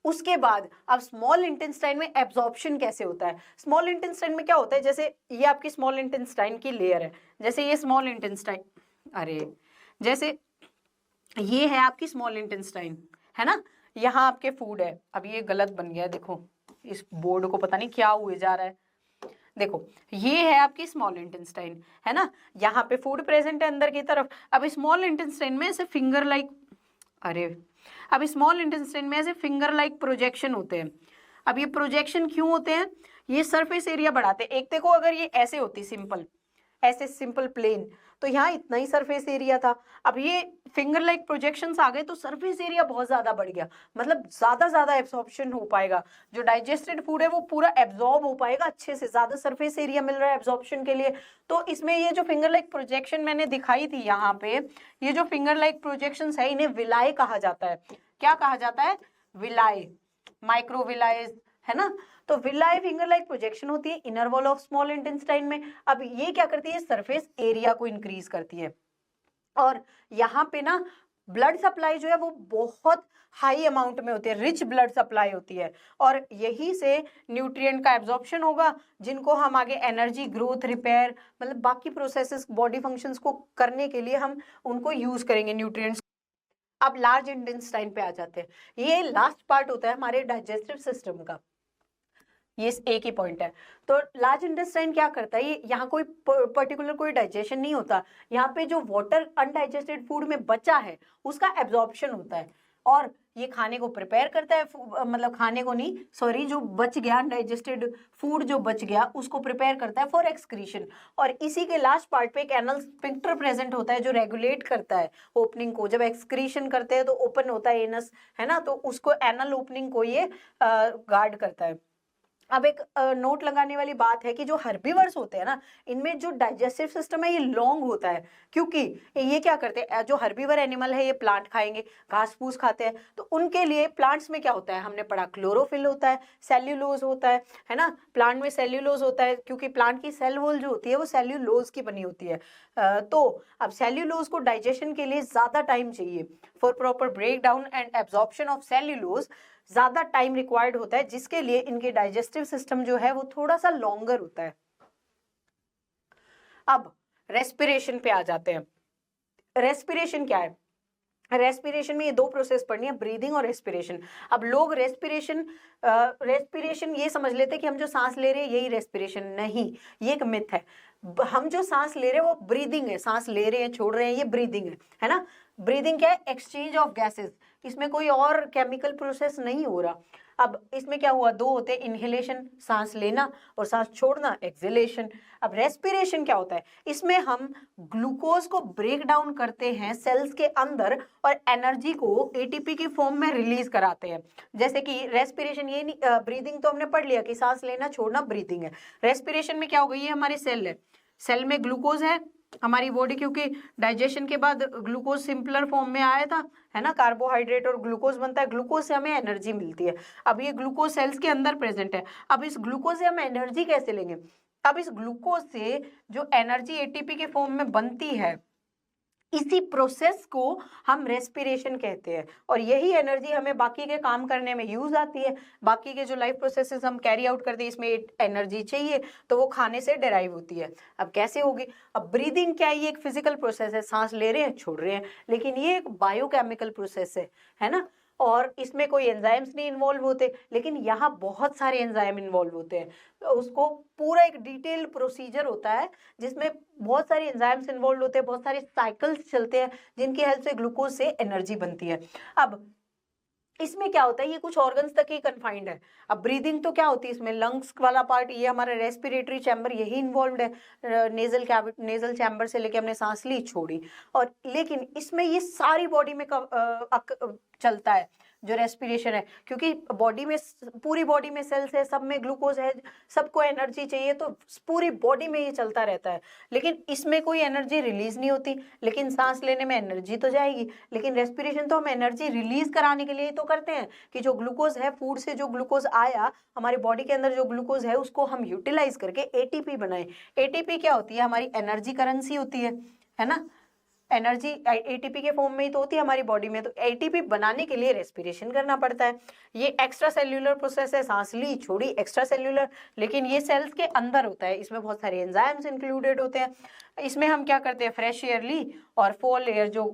A: उसके बाद अब स्मॉल इंटेस्टाइन में एब्जॉर्प्शन कैसे होता है। स्मॉल इंटेस्टाइन में क्या होता है, जैसे ये आपकी स्मॉल इंटेस्टाइन की लेयर है, जैसे ये स्मॉल इंटेस्टाइन, अरे जैसे ये है आपकी स्मॉल इंटेस्टाइन, है ना, यहाँ आपके फूड है। अब ये गलत बन गया, देखो इस बोर्ड को पता नहीं क्या हुए जा रहा है। देखो ये है आपकी स्मॉल इंटेस्टाइन, है ना, यहाँ पे फूड प्रेजेंट है अंदर की तरफ। अब स्मॉल इंटेस्टाइन में ऐसे फिंगर लाइक, अरे अब स्मॉल इंटेस्टाइन में ऐसे फिंगर लाइक प्रोजेक्शन होते हैं। अब ये प्रोजेक्शन क्यों होते हैं, ये सरफेस एरिया बढ़ाते हैं। एक देखो अगर ये ऐसे होती सिंपल, ऐसे सिंपल प्लेन, तो यहाँ इतना ही सरफेस एरिया था। अब ये फिंगर लाइक प्रोजेक्शंस आ गए तो सरफेस एरिया बहुत ज्यादा बढ़ गया, मतलब ज्यादा एब्सॉर्प्शन हो पाएगा, जो डाइजेस्टेड फूड है वो पूरा एब्जॉर्ब हो पाएगा अच्छे से, ज्यादा सरफेस एरिया मिल रहा है एब्जॉर्प्शन के लिए। तो इसमें ये जो फिंगर लाइक प्रोजेक्शन मैंने दिखाई थी यहाँ पे, ये जो फिंगर लाइक प्रोजेक्शंस है इन्हें विलाय कहा जाता है। क्या कहा जाता है, विलाय, माइक्रोविलाय, है ना। तो विलाय फिंगर लाइक प्रोजेक्शन होती है inner wall of small intestine में। अब ये क्या करती है, सरफेस एरिया को इंक्रीज करती है। और यहाँ पे ना ब्लड सप्लाई जो है वो बहुत हाई अमाउंट में होती है, रिच ब्लड सप्लाई होती है, और यही से न्यूट्रिएंट का एब्जॉर्प्शन होगा, जिनको हम आगे एनर्जी, ग्रोथ, रिपेयर, मतलब बाकी प्रोसेसेस, बॉडी फंक्शंस को करने के लिए हम उनको यूज करेंगे न्यूट्रिएंट्स। अब लार्ज इंटेस्टाइन पे आ जाते हैं। ये लास्ट पार्ट होता है हमारे डाइजेस्टिव सिस्टम का, ये एक ही पॉइंट है। तो लार्ज इंटेस्टाइन क्या करता है, ये यहाँ कोई पर्टिकुलर कोई डाइजेशन नहीं होता, यहाँ पे जो वाटर अनडाइजेस्टेड फूड में बचा है उसका एब्जॉर्प्शन होता है, और ये खाने को प्रिपेयर करता है, मतलब खाने को नहीं, सॉरी, जो बच गया अनडाइजेस्टेड फूड जो बच गया उसको प्रिपेयर करता है फॉर एक्सक्रीशन। और इसी के लास्ट पार्ट पे एक एनल स्फिंक्टर प्रेजेंट होता है जो रेगुलेट करता है ओपनिंग को। जब एक्सक्रीशन करते हैं तो ओपन होता है एनस, है ना, तो उसको एनल ओपनिंग को ये गार्ड करता है। अब एक नोट लगाने वाली बात है कि जो हर्बीवर्स होते हैं ना, इनमें जो डाइजेस्टिव सिस्टम है ये लॉन्ग होता है, क्योंकि ये क्या करते हैं, जो हर्बीवर एनिमल है ये प्लांट खाएंगे, घास फूस खाते हैं, तो उनके लिए प्लांट्स में क्या होता है, हमने पढ़ा क्लोरोफिल होता है, सेल्यूलोज होता है ना, प्लांट में सेल्यूलोज होता है, क्योंकि प्लांट की सेल वॉल जो होती है वो सेल्यूलोज की बनी होती है। तो अब सेल्यूलोज को डाइजेशन के लिए ज्यादा टाइम चाहिए, for proper break down and absorption of cellulose ज्यादा टाइम रिक्वायर्ड होता है, जिसके लिए इनके डाइजेस्टिव सिस्टम जो है वो थोड़ा सा लॉन्गर होता है। अब रेस्पिरेशन पे आ जाते हैं। रेस्पिरेशन क्या है, रेस्पिरेशन में ये दो प्रोसेस पढ़नी है, ब्रीदिंग और रेस्पिरेशन। अब लोग रेस्पिरेशन ये समझ लेते हैं कि हम जो सांस ले रहे हैं यही रेस्पिरेशन, नहीं, ये एक मिथ है। हम जो सांस ले रहे हैं वो ब्रीदिंग है, सांस ले रहे हैं छोड़ रहे हैं ये ब्रीदिंग है ना। ब्रीदिंग क्या है, एक्सचेंज ऑफ गैसेस, इसमें कोई और केमिकल प्रोसेस नहीं हो रहा। अब इसमें क्या हुआ, दो होते हैं, इनहेलेशन सांस लेना और सांस छोड़ना एक्सहेलेशन। अब रेस्पिरेशन क्या होता है, इसमें हम ग्लूकोज को ब्रेक डाउन करते हैं सेल्स के अंदर और एनर्जी को एटीपी की फॉर्म में रिलीज कराते हैं। जैसे कि रेस्पिरेशन, ये नहीं, ब्रीदिंग तो हमने पढ़ लिया कि सांस लेना छोड़ना ब्रीदिंग है। रेस्पिरेशन में क्या हो गई, ये हमारी सेल है, सेल में ग्लूकोज है, हमारी बॉडी क्योंकि डाइजेशन के बाद ग्लूकोज सिंपलर फॉर्म में आया था, है ना, कार्बोहाइड्रेट और ग्लूकोज बनता है, ग्लूकोज से हमें एनर्जी मिलती है। अब ये ग्लूकोज सेल्स के अंदर प्रेजेंट है। अब इस ग्लूकोज से हम एनर्जी कैसे लेंगे, अब इस ग्लूकोज से जो एनर्जी एटीपी के फॉर्म में बनती है, इसी प्रोसेस को हम रेस्पिरेशन कहते हैं, और यही एनर्जी हमें बाकी के काम करने में यूज आती है। बाकी के जो लाइफ प्रोसेसेस हम कैरी आउट करते हैं इसमें एनर्जी चाहिए, तो वो खाने से डेराइव होती है। अब कैसे होगी, अब ब्रीदिंग क्या है, ये एक फिजिकल प्रोसेस है, सांस ले रहे हैं छोड़ रहे हैं, लेकिन ये एक बायोकेमिकल प्रोसेस है ना, और इसमें कोई एंजाइम्स नहीं इन्वॉल्व होते, लेकिन यहाँ बहुत सारे एंजाइम इन्वॉल्व होते हैं। तो उसको पूरा एक डिटेल प्रोसीजर होता है जिसमें बहुत सारे एंजाइम्स इन्वॉल्व होते हैं, बहुत सारे साइकिल्स चलते हैं जिनकी हेल्प से ग्लूकोज से एनर्जी बनती है। अब इसमें क्या होता है, ये कुछ ऑर्गन्स तक ही कन्फाइंड है। अब ब्रीदिंग तो क्या होती है, इसमें लंग्स वाला पार्ट, ये हमारा रेस्पिरेटरी चैम्बर यही इन्वॉल्व है, नेजल चैम्बर से लेके हमने सांस ली छोड़ी, और लेकिन इसमें ये सारी बॉडी में चलता है। जो रेस्पिरेशन है, क्योंकि बॉडी में पूरी बॉडी में सेल्स है, सब में ग्लूकोज है, सबको एनर्जी चाहिए, तो पूरी बॉडी में ये चलता रहता है। लेकिन इसमें कोई एनर्जी रिलीज नहीं होती, लेकिन सांस लेने में एनर्जी तो जाएगी। लेकिन रेस्पिरेशन तो हम एनर्जी रिलीज कराने के लिए तो करते हैं कि जो ग्लूकोज है, फूड से जो ग्लूकोज आया हमारी बॉडी के अंदर, जो ग्लूकोज है उसको हम यूटिलाइज करके एटीपी बनाए। एटीपी क्या होती है? हमारी एनर्जी करेंसी होती है ना। एनर्जी एटीपी के फॉर्म में ही तो होती है हमारी बॉडी में। तो एटीपी बनाने के लिए रेस्पिरेशन करना पड़ता है। ये एक्स्ट्रा सेल्यूलर प्रोसेस है, सांस ली छोड़ी, एक्स्ट्रा सेल्यूलर, लेकिन ये सेल्स के अंदर होता है। इसमें बहुत सारे एंजाइम्स इंक्लूडेड होते हैं। इसमें हम क्या करते हैं, फ्रेश एयर ली और फॉल एयर, जो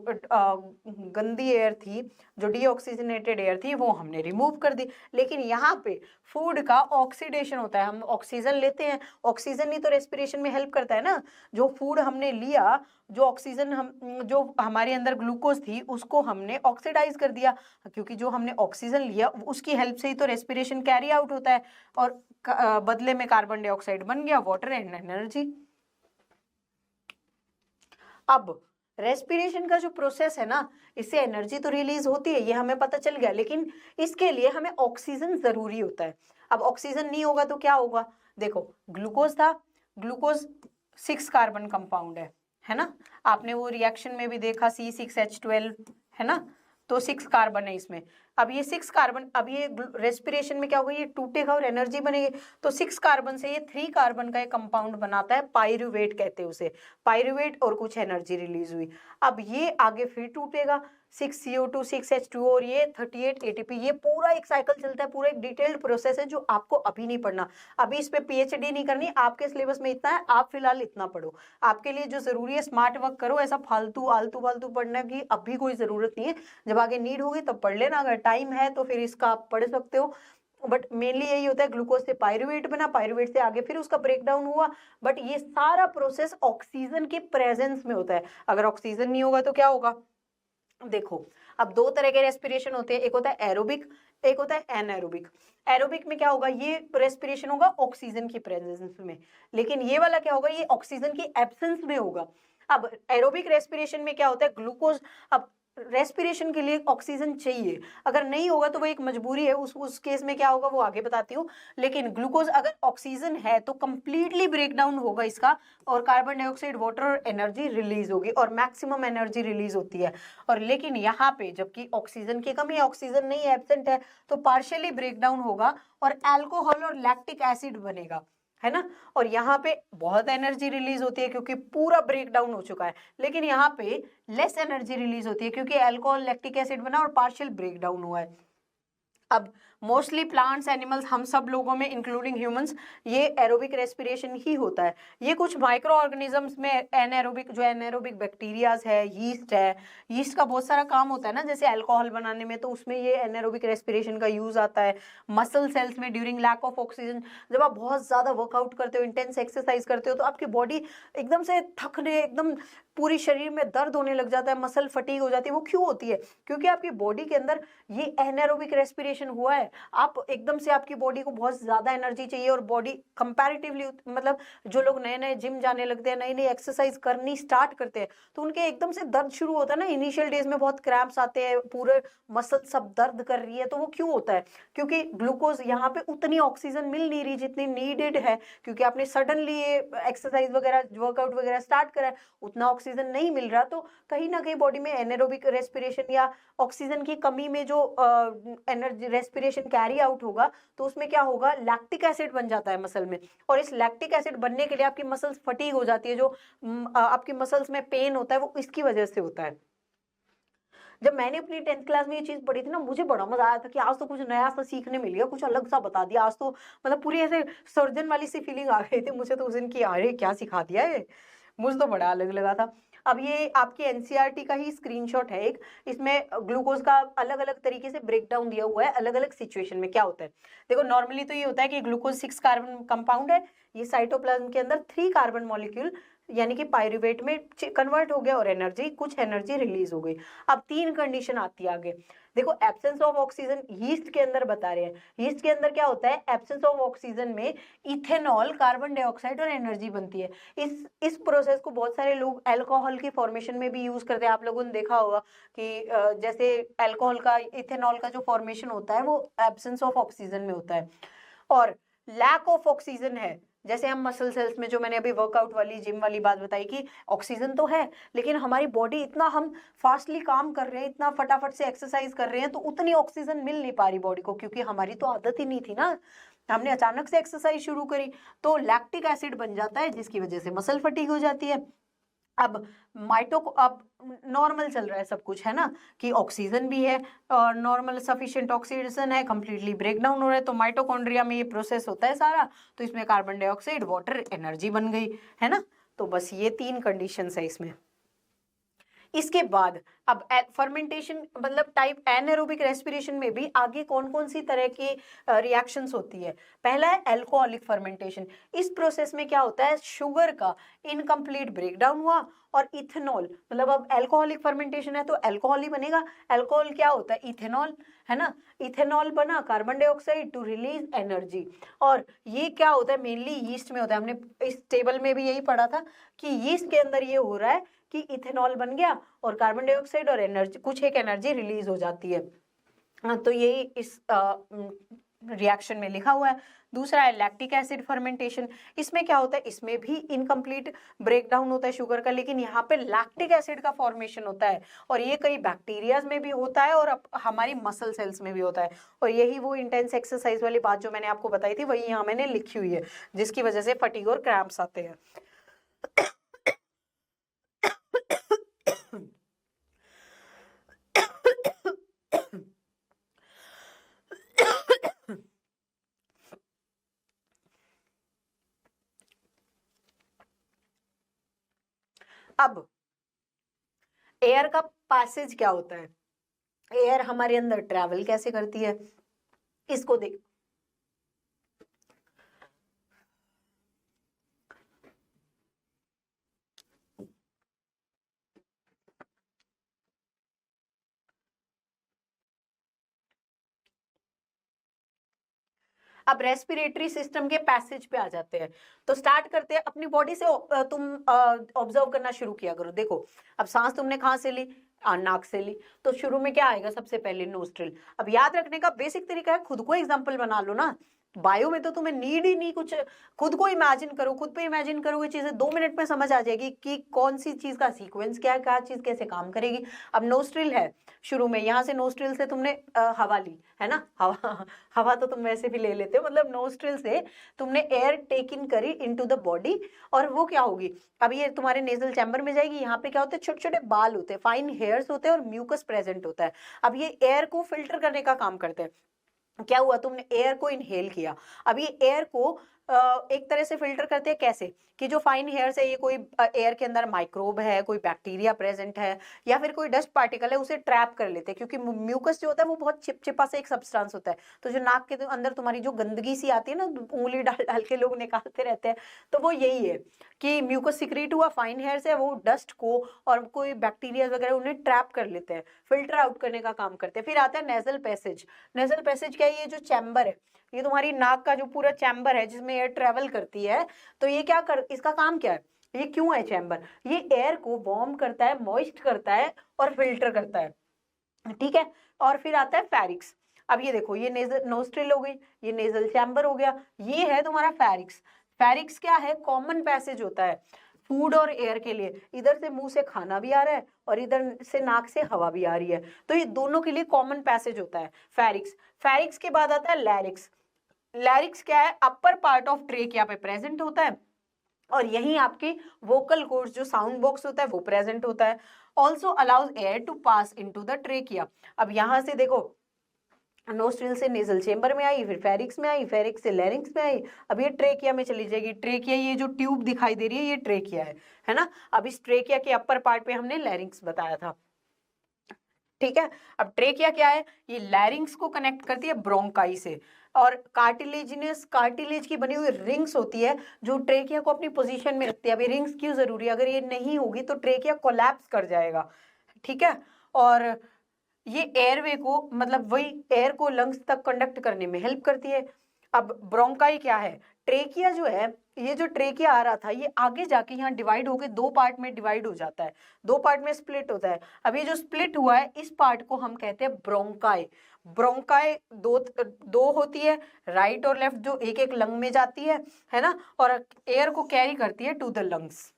A: गंदी एयर थी, जो डीऑक्सीजनेटेड एयर थी, वो हमने रिमूव कर दी। लेकिन यहाँ पे फूड का ऑक्सीडेशन होता है, हम ऑक्सीजन लेते हैं, ऑक्सीजन ही तो रेस्पिरेशन में हेल्प करता है ना। जो फूड हमने लिया, जो ऑक्सीजन जो हमारे अंदर ग्लूकोज थी उसको हमने ऑक्सीडाइज कर दिया, क्योंकि जो हमने ऑक्सीजन लिया उसकी हेल्प से ही तो रेस्पिरेशन कैरी आउट होता है, और बदले में कार्बन डाइऑक्साइड बन गया वाटर एंड एनर्जी। अब रेस्पिरेशन का जो प्रोसेस है ना, इससे एनर्जी तो रिलीज होती है, ये हमें पता चल गया, लेकिन इसके लिए हमें ऑक्सीजन जरूरी होता है। अब ऑक्सीजन नहीं होगा तो क्या होगा? देखो, ग्लूकोज था, ग्लूकोज 6 कार्बन कंपाउंड है ना। आपने वो रिएक्शन में भी देखा, C6H12 है ना, तो 6 कार्बन है इसमें। अब ये 6 कार्बन, अब ये रेस्पिरेशन में क्या होगा, ये टूटेगा और एनर्जी बनेगी। तो 6 कार्बन से ये 3 कार्बन का एक कंपाउंड बनाता है, पाइरुवेट कहते हैं उसे, पाइरुवेट, और कुछ एनर्जी रिलीज हुई। अब ये आगे फिर टूटेगा, 6CO2 6H2O और ये 38 ATP। ये पूरा एक साइकिल चलता है, पूरा एक डिटेल्ड प्रोसेस है जो आपको अभी नहीं पढ़ना, अभी इस पे PhD नहीं करनी। आपके सिलेबस में इतना है, आप फिलहाल इतना पढ़ो। आपके लिए जो जरूरी है स्मार्ट वर्क करो, ऐसा फालतू आलतू फालतू पढ़ने की अभी कोई जरूरत नहीं है। जब आगे नीड होगी तब पढ़ लेना, अगर टाइम है तो फिर इसका आप पढ़ सकते हो। बट मेनली यही होता है, ग्लूकोज से पाइरुवेट बना, पाइरुवेट से आगे फिर उसका ब्रेकडाउन हुआ। बट ये सारा प्रोसेस ऑक्सीजन के प्रेजेंस में होता है। अगर ऑक्सीजन नहीं होगा तो क्या होगा? देखो, अब 2 तरह के रेस्पिरेशन होते हैं, एक होता है एरोबिक, एक होता है एनएरोबिक। एरोबिक में क्या होगा, ये रेस्पिरेशन होगा ऑक्सीजन की प्रेजेंस में, लेकिन ये वाला क्या होगा, ये ऑक्सीजन की एब्सेंस में होगा। अब एरोबिक रेस्पिरेशन में क्या होता है, ग्लूकोज, अब रेस्पिरेशन के लिए ऑक्सीजन चाहिए, अगर नहीं होगा तो वो एक मजबूरी है, उस केस में क्या होगा वो आगे बताती हूँ। लेकिन ग्लूकोज अगर ऑक्सीजन है तो कंप्लीटली ब्रेकडाउन होगा इसका, और कार्बन डाइऑक्साइड, वाटर और एनर्जी रिलीज होगी, और मैक्सिमम एनर्जी रिलीज होती है। और लेकिन यहाँ पे जबकि ऑक्सीजन की कमी है, ऑक्सीजन नहीं है, एब्सेंट है, तो पार्शियली ब्रेकडाउन होगा और अल्कोहल और लैक्टिक एसिड बनेगा, है ना। और यहाँ पे बहुत एनर्जी रिलीज होती है क्योंकि पूरा ब्रेक डाउन हो चुका है, लेकिन यहाँ पे लेस एनर्जी रिलीज होती है क्योंकि अल्कोहल लैक्टिक एसिड बना और पार्शियल ब्रेक डाउन हुआ है। अब मोस्टली प्लांट्स, एनिमल्स, हम सब लोगों में इंक्लूडिंग ह्यूमंस, ये एरोबिक रेस्पिरेशन ही होता है। ये कुछ माइक्रो ऑर्गेनिजम्स में एनएरोबिक, जो एनएरोबिक बैक्टीरियाज है, यीस्ट है, यीस्ट का बहुत सारा काम होता है ना, जैसे अल्कोहल बनाने में, तो उसमें ये एनएरोबिक रेस्पिरेशन का यूज आता है। मसल सेल्स में ड्यूरिंग लैक ऑफ ऑक्सीजन, जब आप बहुत ज्यादा वर्कआउट करते हो, इंटेंस एक्सरसाइज करते हो, तो आपकी बॉडी एकदम से थकने, एकदम पूरी शरीर में दर्द होने लग जाता है, मसल फटीग हो जाती है। वो क्यों होती है? क्योंकि आपकी बॉडी के अंदर ये एनएरोबिक रेस्पिरेशन हुआ है। आप एकदम से, आपकी बॉडी को बहुत ज्यादा एनर्जी चाहिए, और बॉडी कंपैरेटिवली, मतलब जो लोग नए नए जिम जाने लगते हैं, नई नई एक्सरसाइज करनी स्टार्ट करते हैं, तो उनके एकदम से दर्द शुरू होता है ना, इनिशियल डेज में बहुत क्रैम्प्स आते हैं, पूरे मसल सब दर्द कर रही है। तो वो क्यों होता है? क्योंकि ग्लूकोज यहाँ पे उतनी ऑक्सीजन मिल नहीं रही जितनी नीडेड है, क्योंकि आपने सडनली ये एक्सरसाइज वगैरह, वर्कआउट वगैरह स्टार्ट करा है, उतना ऑक्सीजन नहीं मिल रहा, तो कहीं ना कहीं बॉडी में एनएरोबिक रेस्पिरेशन या ऑक्सीजन की कमी में जो एनर्जी रेस्पिरेशन कैरी आउट होगा, तो उसमें क्या होगा, लैक्टिक एसिड बन जाता है मसल में, और इस लैक्टिक एसिड बनने के लिए आपकी मसल्स फटीग हो जाती है, जो आपकी मसल्स में पेन होता है वो इसकी वजह से होता है। जब मैंने अपनी 10th क्लास में ये चीज पढ़ी थी ना, मुझे बड़ा मजा आया था कि आज तो कुछ नया सा सीखने मिल गया, कुछ अलग सा बता दिया आज तो, मतलब पूरी ऐसे सर्जन वाली सी फीलिंग आ गई थी मुझे तो उस दिन की, अरे क्या सिखा दिया है, मुझे तो बड़ा अलग लगा था। अब ये आपकी एनसीईआरटी का ही स्क्रीनशॉट है एक, इसमें ग्लूकोज का अलग अलग तरीके से ब्रेक डाउन दिया हुआ है, अलग अलग सिचुएशन में क्या होता है। देखो, नॉर्मली तो ये होता है कि ग्लूकोज 6 कार्बन कंपाउंड है, ये साइटोप्लाज्म के अंदर 3 कार्बन मॉलिक्यूल यानी कि पायरुवेट में कन्वर्ट हो गया और कुछ एनर्जी रिलीज हो गई। अब 3 कंडीशन आती है आगे। देखो एब्सेंस ऑफ ऑक्सीजन यीस्ट के अंदर बता रहे हैं, यीस्ट के अंदर क्या होता है, एब्सेंस ऑफ ऑक्सीजन में इथेनॉल, कार्बन डाइऑक्साइड और एनर्जी बनती है। इस प्रोसेस को बहुत सारे लोग अल्कोहल की फॉर्मेशन में भी यूज करते हैं। आप लोगों ने देखा होगा कि जैसे अल्कोहल का, इथेनॉल का जो फॉर्मेशन होता है वो एब्सेंस ऑफ ऑक्सीजन में होता है। और लैक ऑफ ऑक्सीजन है, जैसे हम मसल सेल्स में, जो मैंने अभी वर्कआउट वाली जिम वाली बात बताई कि ऑक्सीजन तो है लेकिन हमारी बॉडी इतना, हम फास्टली काम कर रहे हैं, इतना फटाफट से एक्सरसाइज कर रहे हैं, तो उतनी ऑक्सीजन मिल नहीं पा रही बॉडी को, क्योंकि हमारी तो आदत ही नहीं थी ना, हमने अचानक से एक्सरसाइज शुरू करी, तो लैक्टिक एसिड बन जाता है जिसकी वजह से मसल फटीग हो जाती है। अब अब नॉर्मल चल रहा है सब कुछ, है ना, कि ऑक्सीजन भी है और नॉर्मल सफिशिएंट ऑक्सीडेशन है, कंप्लीटली ब्रेक डाउन हो रहा है, तो माइटोकॉन्ड्रिया में ये प्रोसेस होता है सारा, तो इसमें कार्बन डाइऑक्साइड, वाटर, एनर्जी बन गई, है ना। तो बस ये 3 कंडीशंस है इसमें। इसके बाद अब फर्मेंटेशन मतलब टाइप एनारोबिक रेस्पिरेशन में भी आगे कौन कौन सी तरह की रिएक्शंस होती है। पहला है अल्कोहलिक फर्मेंटेशन। इस प्रोसेस में क्या होता है, शुगर का इनकम्प्लीट ब्रेकडाउन हुआ और इथेनॉल, मतलब अब अल्कोहलिक फर्मेंटेशन है तो अल्कोहल ही बनेगा। अल्कोहल क्या होता है, इथेनॉल, है ना, इथेनॉल बना, carbon dioxide to release energy. और ये क्या होता है, मेनली यीस्ट में होता है। हमने इस टेबल में भी यही पढ़ा था कि यीस्ट के अंदर ये हो रहा है कि इथेनॉल बन गया और कार्बन डाइऑक्साइड और एनर्जी, कुछ एक एनर्जी रिलीज हो जाती है। तो यही इस रिएक्शन में लिखा हुआ है। दूसरा है लैक्टिक एसिड फर्मेंटेशन। इसमें क्या होता है, इसमें भी इनकम्प्लीट ब्रेकडाउन होता है शुगर का, लेकिन यहाँ पे लैक्टिक एसिड का फॉर्मेशन होता है और ये कई बैक्टीरियाज में भी होता है और हमारी मसल सेल्स में भी होता है। और यही वो इंटेंस एक्सरसाइज वाली बात जो मैंने आपको बताई थी वही यहाँ मैंने लिखी हुई है, जिसकी वजह से फटीग और क्रैम्प्स आते हैं। अब एयर का पैसेज क्या होता है, एयर हमारे अंदर ट्रैवल कैसे करती है, इसको देख। अब रेस्पिरेटरी सिस्टम के पैसेज पे आ जाते हैं, तो स्टार्ट करते हैं अपनी बॉडी से। तुम ऑब्जर्व करना शुरू किया करो। देखो अब सांस तुमने कहाँ से ली, नाक से ली, तो शुरू में क्या आएगा, सबसे पहले नोस्ट्रिल। अब याद रखने का बेसिक तरीका है, खुद को एग्जाम्पल बना लो ना, बायो में तो तुम्हें नीड ही नहीं कुछ, खुद को इमेजिन करो, खुद पे इमेजिन करोगे चीजें 2 मिनट में समझ आ जाएगी कि कौन सी चीज का सीक्वेंस क्या है, क्या चीज कैसे काम करेगी। अब नोस्ट्रिल है शुरू में, यहाँ से नोस्ट्रिल से तुमने हवा ली, है ना, हवा हवा तो तुम वैसे भी ले लेते हो, मतलब नोस्ट्रिल से तुमने एयर टेक इन करी इनटू द बॉडी, और वो क्या होगी, अब ये तुम्हारे नेजल चैम्बर में जाएगी। यहाँ पे क्या होते हैं, छोटे छोटे बाल होते हैं, फाइन हेयर्स होते हैं और म्यूकस प्रेजेंट होता है। अब ये एयर को फिल्टर करने का काम करते हैं। क्या हुआ, तुमने एयर को इनहेल किया, अब ये एयर को एक तरह से फिल्टर करते हैं, कैसे कि जो फाइन हेयर्स है, ये कोई एयर के अंदर माइक्रोब है, कोई बैक्टीरिया प्रेजेंट है या फिर कोई डस्ट पार्टिकल है, उसे ट्रैप कर लेते हैं, क्योंकि म्यूकस जो होता है वो बहुत चिपचिपा से एक सब्सटेंस होता है। तो जो नाक के अंदर तुम्हारी जो गंदगी सी आती है ना, उंगली डाल डाल के लोग निकालते रहते हैं, तो वो यही है कि म्यूकस सिक्रीट हुआ, फाइन हेयर्स है, वो डस्ट को और कोई बैक्टीरिया वगैरह उन्हें ट्रैप कर लेते हैं, फिल्टर आउट करने का काम करते हैं। फिर आता है नेजल पैसेज। नेजल पैसेज क्या है, ये जो चैम्बर है, ये तुम्हारी नाक का जो पूरा चैम्बर है जिसमें एयर ट्रेवल करती है, तो ये क्या कर, इसका काम क्या है, ये क्यों है चैम्बर, ये एयर को वार्म करता है, मॉइस्ट करता है और फिल्टर करता है, ठीक है। और फिर आता है फेरिक्स। अब ये देखो, ये नेजल नोस्ट्रिल हो गई, ये नेजल चैम्बर हो गया, ये है तुम्हारा फेरिक्स। फेरिक्स क्या है, कॉमन पैसेज होता है फूड और एयर के लिए, इधर से मुंह से खाना भी आ रहा है और इधर से नाक से हवा भी आ रही है, तो ये दोनों के लिए कॉमन पैसेज होता है फेरिक्स। फेरिक्स के बाद आता है लैरिक्स। लैरिक्स क्या है, अपर पार्ट ऑफ ट्रेकिया पे प्रेजेंट होता है और यही आपके वोकल कोर्ड्स जो साउंड बॉक्स होता है वो प्रेजेंट होता है। Also allows air to pass into the trachea. अब यहां से देखो, नोस्ट्रिल से नेजल चेंबर में आई, फिर फेरिक्स में आई, फेरिक्स से लैरिंक्स में आई, अब ये ट्रेकिया में चली जाएगी। ट्रेकिया, ये जो ट्यूब दिखाई दे रही है ये ट्रेकिया है ना। अब इस ट्रेकिया के अपर पार्ट पे हमने लैरिंक्स बताया था, ठीक है। अब ट्रेकिया क्या है, ये लैरिंक्स को कनेक्ट करती है ब्रोंकाई से। और कार्टिलेजिनस, कार्टिलेज की बनी हुई रिंग्स होती है जो ट्रेकिया को अपनी पोजीशन में रखती है। अभी रिंग्स क्यों जरूरी है, अगर ये नहीं होगी तो ट्रेकिया कोलैप्स कर जाएगा, ठीक है। और ये एयरवे को, मतलब वही एयर को लंग्स तक कंडक्ट करने में हेल्प करती है। अब ब्रोंकाई क्या है, ट्रेकिया जो है, ये जो ट्रेकिया आ रहा था ये आगे जाके यहाँ डिवाइड होके दो पार्ट में डिवाइड हो जाता है, दो पार्ट में स्प्लिट होता है। अब ये जो स्प्लिट हुआ है इस पार्ट को हम कहते हैं ब्रोंकाई। ब्रोंकाई दो होती है, राइट और लेफ्ट, जो एक एक लंग में जाती है ना, और एयर को कैरी करती है टू द लंग्स।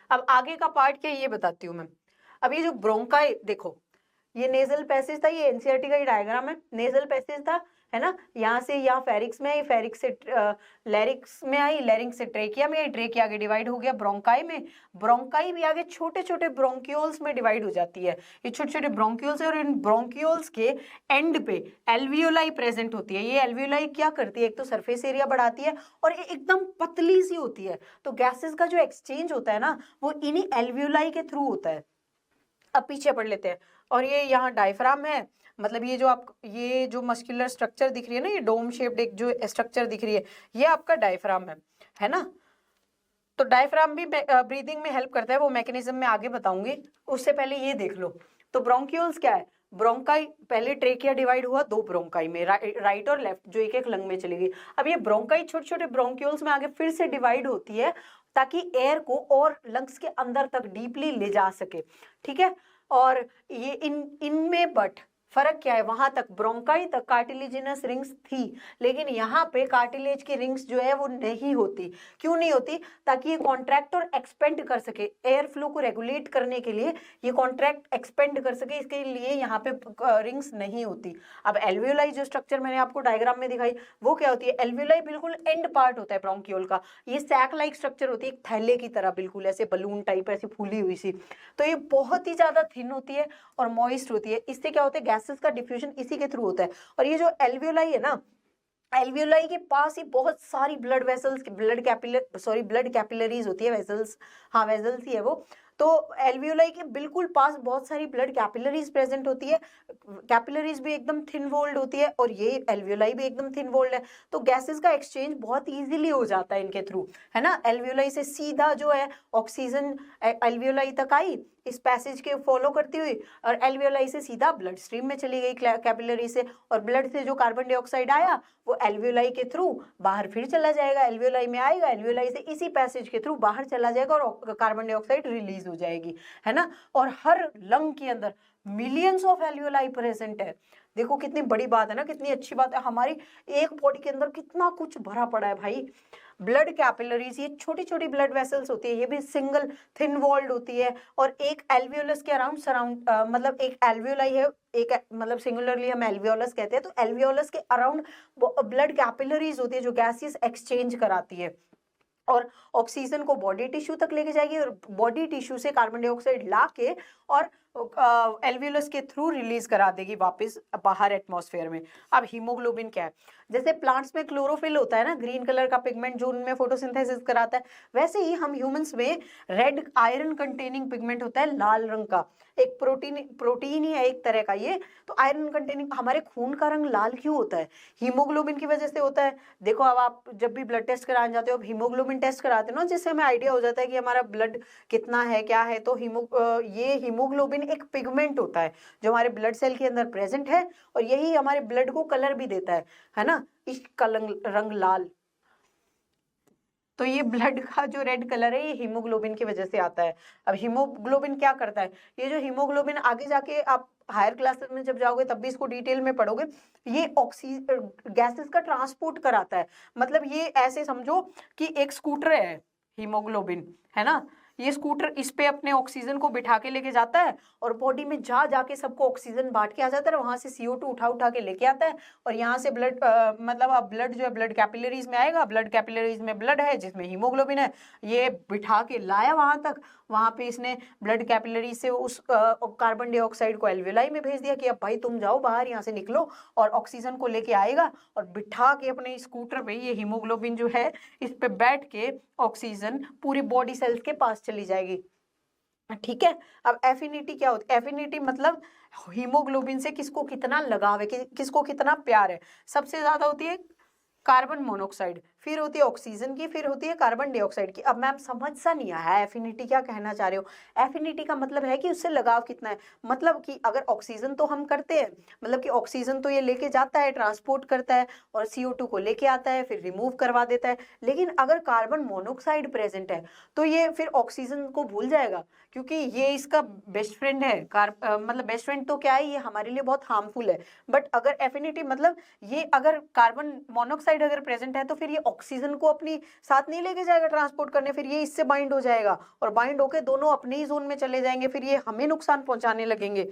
A: अब आगे का पार्ट क्या ये बताती हूँ मैं। अब ये जो ब्रोंकाई देखो, ये नेजल पैसेज था, ये एनसीईआरटी का ही डायग्राम है, नेजल पैसेज था, है ना, यहाँ से यहाँ फेरिक्स में आई, फेरिक्स से लैरिक्स में आई, लैरिंक्स से ट्रेकिया में आई, ट्रेकिया आगे डिवाइड हो गया ब्रोंकाई में, ब्रोंकाई भी आगे छोटे छोटे ब्रोंक्यूल्स में डिवाइड हो जाती है। ये छोटे छोटे ब्रोंक्यूल्स है और इन ब्रोंक्यूल्स के एंड पे एल्वियोलाई प्रेजेंट होती है। ये एल्वियोलाई क्या करती है, एक तो सरफेस एरिया बढ़ाती है और ये एकदम पतली सी होती है, तो गैसेस का जो एक्सचेंज होता है ना वो इन्हीं एल्वियोलाई के थ्रू होता है। अब पीछे पढ़ लेते हैं, और ये यहाँ डायफ्राम है, मतलब ये जो आप ये जो मस्कुलर स्ट्रक्चर दिख रही है ना, ये डोम शेप्ड एक जो स्ट्रक्चर दिख रही है, ये आपका डायफ्राम है ना। तो डायफ्राम भी ब्रीदिंग में हेल्प करता है, वो मैकेनिज्म में आगे बताऊंगी, उससे पहले ये देख लो। तो ब्रोंक्यूल्स क्या है, ब्रोंकाई, पहले ट्रेकिया डिवाइड हुआ दो ब्रोंकाई में, राइट और लेफ्ट, जो एक एक लंग में चली गई। अब ये ब्रोंकाई छोटे छोटे ब्रोंक्यूल्स में आगे फिर से डिवाइड होती है ताकि एयर को और लंग्स के अंदर तक डीपली ले जा सके, ठीक है। और ये इनमें बट फर्क क्या है, वहां तक ब्रोंकाई तक कार्टिलेजिनस रिंग्स थी, लेकिन यहाँ पे कार्टिलेज की रिंग्स जो है वो नहीं होती। क्यों नहीं होती, ताकि ये कॉन्ट्रैक्ट और एक्सपेंड कर सके, एयर फ्लो को रेगुलेट करने के लिए ये कॉन्ट्रैक्ट एक्सपेंड कर सके, इसके लिए यहाँ पे रिंग्स नहीं होती। अब एल्वियोलाई जो स्ट्रक्चर मैंने आपको डायग्राम में दिखाई वो क्या होती है, एल्वियोलाई बिल्कुल एंड पार्ट होता है ब्रोंक्यूल का, ये सैक लाइक स्ट्रक्चर होती है, एक थैले की तरह बिल्कुल ऐसे बलून टाइप ऐसी फूली हुई सी। तो ये बहुत ही ज्यादा थिन होती है और मॉइस्ट होती है, इससे क्या होता है गैसेस का डिफ्यूजन इसी के थ्रू होता है। और ये जो एल्वियोलाई है ना, एल्वियोलाई के पास ही बहुत सारी ब्लड वेसल्स, ब्लड कैपिलरीज होती है, वेसल्स, हाँ वेसल्स ही है वो। तो एल्वियोलाई के बिल्कुल पास बहुत सारी ब्लड कैपिलरीज प्रेजेंट होती है, कैपिलरीज भी एकदम थिन वॉल्ड होती है और ये एल्वियोलाई भी एकदम थिन वॉल्ड है, तो गैसेस का एक्सचेंज बहुत इजीली हो जाता है इनके थ्रू, है ना। एल्वियोलाई से सीधा जो है ऑक्सीजन एल्वियोलाई तक आई इस पैसेज के फॉलो करती हुई, और एल्वियोलाई से सीधा ब्लड स्ट्रीम में चली गई कैपिलरी से, और ब्लड से जो कार्बन डाइऑक्साइड आया वो एल्वियोलाई के थ्रू बाहर फिर चला जाएगा, एल्वियोलाई में आएगा, एल्वियोलाई से इसी पैसेज के थ्रू बाहर चला जाएगा और कार्बन डाइऑक्साइड रिलीज हो जाएगी, है ना। और हर लंग के अंदर मिलियंस ऑफ एल्वियोलाई प्रेजेंट है। देखो कितनी बड़ी बात है ना, कितनी अच्छी बात है, हमारी एक बॉडी के अंदर कितना कुछ भरा पड़ा है भाई। ब्लड कैपिलरीज, ये छोटी छोटी ब्लड वेसल्स होती है, ये भी सिंगल थिन वॉल्ड होती है, और एक एल्वियोलस के अराउंड मतलब एक एल्वियोलाई है, एक मतलब सिंगुलरली हम एल्वियोलस कहते हैं, तो एल्वियोलस के अराउंड ब्लड कैपिलरीज होती है जो गैसेस एक्सचेंज कराती है और ऑक्सीजन को बॉडी टिश्यू तक लेके जाएगी, और बॉडी टिश्यू से कार्बन डाइऑक्साइड ला के और एल्वियोलस के थ्रू रिलीज करा देगी वापस बाहर एटमॉस्फेयर में। अब हीमोग्लोबिन क्या है, जैसे प्लांट्स में क्लोरोफिल होता है ना, ग्रीन कलर का पिगमेंट जो उनमें फोटोसिंथेसिस कराता है, वैसे ही हम ह्यूमंस में रेड आयरन कंटेनिंग पिगमेंट होता है लाल रंग का, एक प्रोटीन ही है एक तरह का ये। तो आयरन कंटेनिंग, हमारे खून का रंग लाल क्यों होता है, हीमोग्लोबिन की वजह से होता है। देखो अब आप जब भी ब्लड टेस्ट कराने जाते हो, अब हीमोग्लोबिन टेस्ट कराते हो ना, जिससे हमें आइडिया हो जाता है कि हमारा ब्लड कितना है क्या है, तो ये हीमोग्लोबिन एक पिगमेंट होता है जो हमारे ब्लड सेल के अंदर प्रेजेंट है, और यही हमारे ब्लड को कलर भी देता है ना, इसका रंग लाल। तो ये ब्लड का जो रेड कलर है ये हीमोग्लोबिन की वजह से आता है। अब हीमोग्लोबिन क्या करता है, ये जो हीमोग्लोबिन आगे जाके आप हायर क्लासेस में जब जाओगे तब भी इसको डिटेल में पढ़ोगे, ये गैसेस का ट्रांसपोर्ट कराता है। मतलब ये ऐसे समझो कि एक स्कूटर है हीमोग्लोबिन, है ना, ये स्कूटर इस पे अपने ऑक्सीजन को बिठा के लेके जाता है और बॉडी में जा जाके सबको ऑक्सीजन बांट के आ जाता है, वहां से CO2 उठा उठा के लेके आता है, और यहाँ से ब्लड मतलब अब ब्लड जो है ब्लड कैपिलरीज में आएगा, ब्लड कैपिलरीज में ब्लड है जिसमें हीमोग्लोबिन है, ये बिठा के लाया वहां तक, वहां पे इसने ब्लड कैपिलरी से उस कार्बन डाइऑक्साइड को एल्वियोलाई में भेज दिया कि अब भाई तुम जाओ बाहर यहाँ से निकलो, और ऑक्सीजन को लेके आएगा और बिठा के अपने स्कूटर पे ये हीमोग्लोबिन जो है इस पे बैठ के ऑक्सीजन पूरी बॉडी सेल्स के पास चली जाएगी। ठीक है। अब एफिनिटी क्या होती है? एफिनिटी मतलब हीमोग्लोबिन से किसको कितना लगाव है, किसको कितना प्यार है। सबसे ज्यादा होती है कार्बन मोनोऑक्साइड, फिर होती है ऑक्सीजन की, फिर होती है कार्बन डाइऑक्साइड की। अब मैम समझ सा नहीं आया एफिनिटी क्या कहना चाह रहे हो। एफिनिटी का मतलब है कि उससे लगाव कितना है, मतलब कि अगर ऑक्सीजन तो हम करते हैं, मतलब कि ऑक्सीजन तो ये लेके जाता है, ट्रांसपोर्ट करता है और CO2 को लेके आता है, फिर रिमूव करवा देता है। लेकिन अगर कार्बन मोनोऑक्साइड प्रेजेंट है तो ये फिर ऑक्सीजन को भूल जाएगा, क्योंकि ये इसका बेस्ट फ्रेंड है। मतलब बेस्ट फ्रेंड तो क्या है, ये हमारे लिए बहुत हार्मफुल है। बट अगर एफिनिटी मतलब ये अगर कार्बन मोनोऑक्साइड अगर प्रेजेंट है तो फिर ये ऑक्सीजन को अपनी साथ नहीं लेके जाएगा ट्रांसपोर्ट करने, फिर ये इससे बाइंड हो जाएगा और बाइंड होके दोनों अपने ही जोन में चले जाएंगे, फिर ये हमें नुकसान पहुंचाने लगेंगे।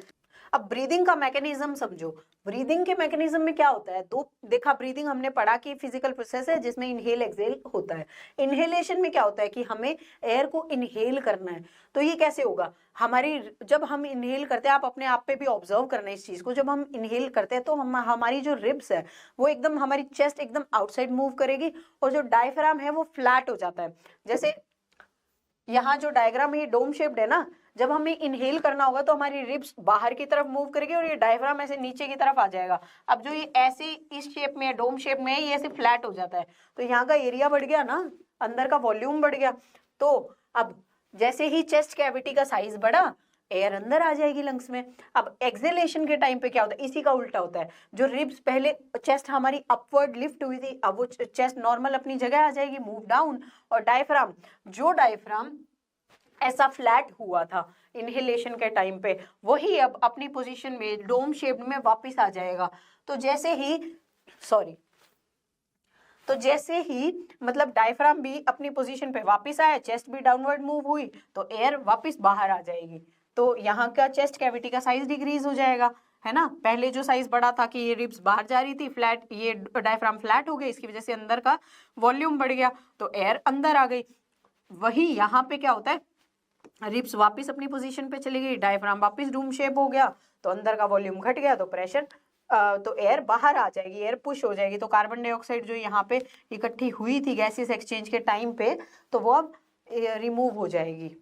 A: अब ब्रीदिंग का मैकेनिज्म समझो। ब्रीदिंग के मैकेनिज्म में क्या होता है, दो देखा, ब्रीदिंग हमने पढ़ा कि फिजिकल प्रोसेस है जिसमें इनहेल एक्सेल होता है। इनहेलेशन में क्या होता है कि हमें एयर को इनहेल करना है। तो ये कैसे होगा, हमारी जब हम इनहेल करते हैं, आप अपने आप पे भी ऑब्जर्व करना है इस चीज को, जब हम इनहेल करते हैं तो हमारी जो रिब्स है वो एकदम, हमारी चेस्ट एकदम आउटसाइड मूव करेगी और जो डायफ्राम है वो फ्लैट हो जाता है। जैसे यहाँ जो डायग्राम है ये डोम शेप्ड है ना, जब हमें इनहेल करना होगा तो हमारी रिब्स बाहर की तरफ मूव करेगी और ये डायफ्राम ऐसे नीचे की तरफ आ जाएगा। अब जो ये ऐसे इस शेप में है, डोम शेप में है, ये ऐसे फ्लैट हो जाता है, तो यहाँ का एरिया बढ़ गया ना, अंदर का वॉल्यूम बढ़ गया। तो अब जैसे ही चेस्ट कैविटी का साइज बढ़ा, एयर अंदर आ जाएगी लंग्स में। अब एक्सेलेशन के टाइम पे क्या होता है, इसी का उल्टा होता है। जो रिब्स पहले चेस्ट हमारी अपवर्ड लिफ्ट हुई थी, अब वो चेस्ट नॉर्मल अपनी जगह आ जाएगी, मूव डाउन। और डायफ्राम, जो डायफ्राम ऐसा फ्लैट हुआ था इनहेलेशन के टाइम पे, वही अब अपनी पोजीशन में डोम शेप में वापस आ जाएगा। तो जैसे ही जैसे ही मतलब डायफ्राम भी अपनी पोजीशन पे वापस आया, चेस्ट भी डाउनवर्ड मूव हुई, तो एयर वापस बाहर आ जाएगी। तो यहाँ का चेस्ट कैविटी का साइज डिक्रीज हो जाएगा, है ना। पहले जो साइज बड़ा था कि ये रिब्स बाहर जा रही थी, फ्लैट, ये डायफ्राम फ्लैट हो गई, इसकी वजह से अंदर का वॉल्यूम बढ़ गया, तो एयर अंदर आ गई। वही यहाँ पे क्या होता है, रिब्स वापस अपनी पोजीशन पे चली गई, डायफ्राम वापस डूम शेप हो गया, तो अंदर का वॉल्यूम घट गया, तो प्रेशर तो एयर बाहर आ जाएगी, एयर पुश हो जाएगी। तो कार्बन डाइऑक्साइड जो यहाँ पे इकट्ठी हुई थी गैसेस एक्सचेंज के टाइम पे, तो वो अब रिमूव हो जाएगी।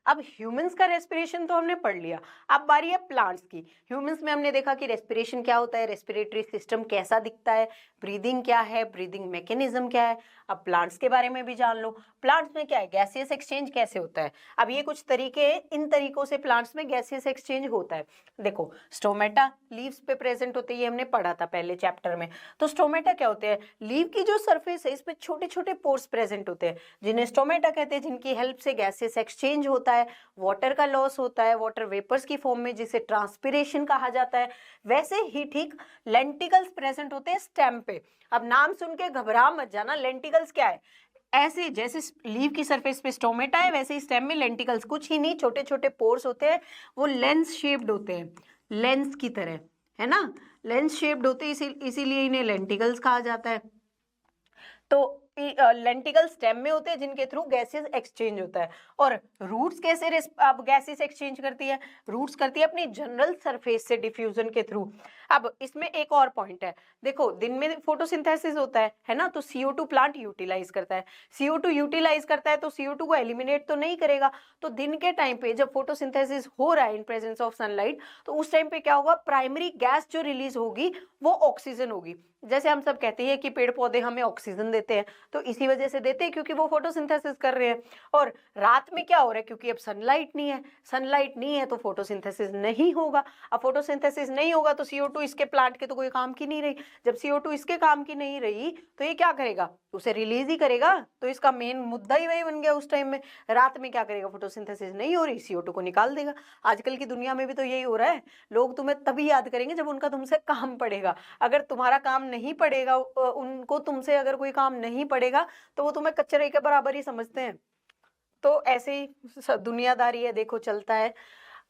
A: अब ह्यूमंस का रेस्पिरेशन तो हमने पढ़ लिया, अब बारी है प्लांट्स की। ह्यूमंस में हमने देखा कि रेस्पिरेशन क्या होता है, रेस्पिरेटरी सिस्टम कैसा दिखता है, ब्रीदिंग क्या है, ब्रीदिंग मैकेनिज्म क्या है। अब प्लांट्स के बारे में भी जान लो। प्लांट्स में क्या है, गैसियस एक्सचेंज कैसे होता है। अब ये कुछ तरीके हैं, इन तरीकों से प्लांट्स में गैसियस एक्सचेंज होता है। देखो, स्टोमेटा लीव्स पे प्रेजेंट होते हैं, ये हमने पढ़ा था पहले चैप्टर में। तो स्टोमेटा क्या होते हैं, लीव की जो सरफेस है इसमें छोटे छोटे पोर्स प्रेजेंट होते हैं, जिन्हें स्टोमेटा कहते हैं, जिनकी हेल्प से गैसियस एक्सचेंज होता है, वाटर का लॉस होता है, वाटर वेपर्स की फॉर्म में, जिसे ट्रांसपिरेशन कहा जाता है। वैसे ही ठीक लेंटिकल्स प्रेजेंट होते हैं स्टेम पे। अब नाम सुन के घबरा मत जाना, लेंटिकल्स क्या है, ऐसे जैसे लीव की सरफेस पे स्टोमेटा है, वैसे ही स्टेम में लेंटिकल्स, कुछ ही नहीं, छोटे छोटे पोर्स होते हैं, वो लेंस शेप्ड होते हैं, लेंस की तरह, है ना, लेंस शेप्ड होते हैं, इसीलिए इन्हें लेंटिकल्स कहा जाता है। तो लेंटिकल स्टेम में होते हैं जिनके थ्रू गैसेस एक्सचेंज होता है। और रूट्स कैसे अब गैसेस एक्सचेंज करती है, रूट्स करती है अपनी जनरल सरफेस से डिफ्यूजन के थ्रू। अब इसमें एक और पॉइंट है, देखो दिन में फोटोसिंथेसिस होता है ना, तो CO2 प्लांट यूटिलाइज करता है। CO2 यूटिलाइज करता है तो CO2 को एलिमिनेट तो नहीं करेगा, तो दिन के टाइम पे जब फोटोसिंथेसिस हो रहा है इन प्रेजेंस ऑफ सनलाइट, तो उस टाइम पे क्या होगा, प्राइमरी गैस जो रिलीज होगी वो ऑक्सीजन होगी। जैसे हम सब कहते हैं कि पेड़ पौधे हमें ऑक्सीजन देते हैं, तो इसी वजह से देते हैं क्योंकि वो फोटोसिंथेसिस कर रहे हैं। और रात में क्या हो रहा है, क्योंकि अब सनलाइट नहीं है तो फोटोसिंथेसिस नहीं होगा। अब फोटोसिंथेसिस नहीं होगा तो CO2 इसके प्लांट के तो कोई काम की नहीं रही। जब CO2 इसके काम की नहीं रही तो ये क्या करेगा, उसे रिलीज ही करेगा। तो इसका मेन मुद्दा ही वही बन गया उस टाइम में। रात में क्या करेगा, फोटोसिंथेसिस नहीं हो रही, CO2 को निकाल देगा। आजकल की दुनिया में भी तो यही हो रहा है, लोग तुम्हें तभी याद करेंगे जब उनका तुमसे काम पड़ेगा। अगर तुम्हारा काम नहीं पड़ेगा, उनको तुमसे अगर कोई काम नहीं पड़ेगा तो वो तुम्हें कचरे के बराबर ही समझते हैं। तो ऐसे ही दुनियादारी है, देखो चलता है।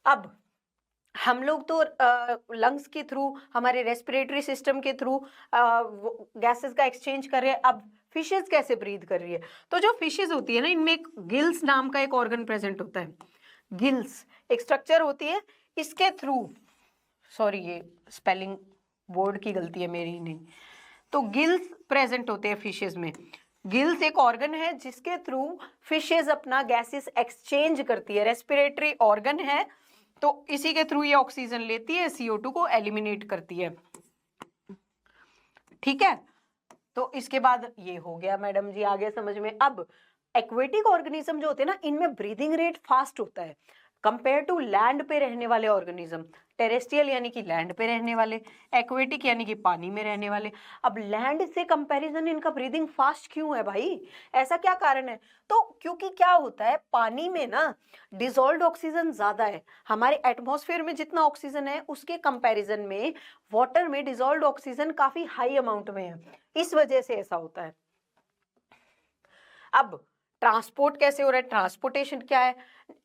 A: अब हम लोग तो लंग्स के थ्रू, हमारे रेस्पिरेटरी सिस्टम के थ्रू गैसेस का एक्सचेंज कर रहे हैं। अब फिशेस कैसे ब्रीथ कर रही है, तो जो फिशेस होती है ना, इनमें एक गिल्स नाम का एक ऑर्गन प्रेजेंट होता है। गिल्स एक स्ट्रक्चर होती है, इसके थ्रू, सॉरी ये स्पेलिंग बोर्ड की गलती है मेरी, नहीं, तो गिल्स प्रेजेंट होते हैं फिशेस में। गिल्स एक ऑर्गन है जिसके थ्रू फिशेज अपना गैसेस एक्सचेंज करती है, रेस्पिरेटरी ऑर्गन है, तो इसी के थ्रू ये ऑक्सीजन लेती है, CO2 को एलिमिनेट करती है। ठीक है, तो इसके बाद ये हो गया मैडम जी, आगे समझ में। अब एक्वेटिक ऑर्गेनिज्म जो होते हैं ना, इनमें ब्रीदिंग रेट फास्ट होता है कंपेयर टू लैंड पे रहने वाले ऑर्गेनिज्म। टेरेस्ट्रियल यानी कि लैंड पे रहने वाले, एक्वेटिक यानी कि पानी में रहने वाले। अब लैंड से कंपैरिजन इनका ब्रीदिंग फास्ट क्यों है भाई, ऐसा क्या कारण है? तो क्योंकि क्या होता है, पानी में ना डिसॉल्व्ड ऑक्सीजन ज्यादा है, हमारे एटमॉस्फेयर में जितना ऑक्सीजन है उसके कंपैरिजन में वाटर में डिसॉल्व्ड ऑक्सीजन काफी हाई अमाउंट में है, इस वजह से ऐसा होता है। अब ट्रांसपोर्ट कैसे हो रहा है, ट्रांसपोर्टेशन क्या है?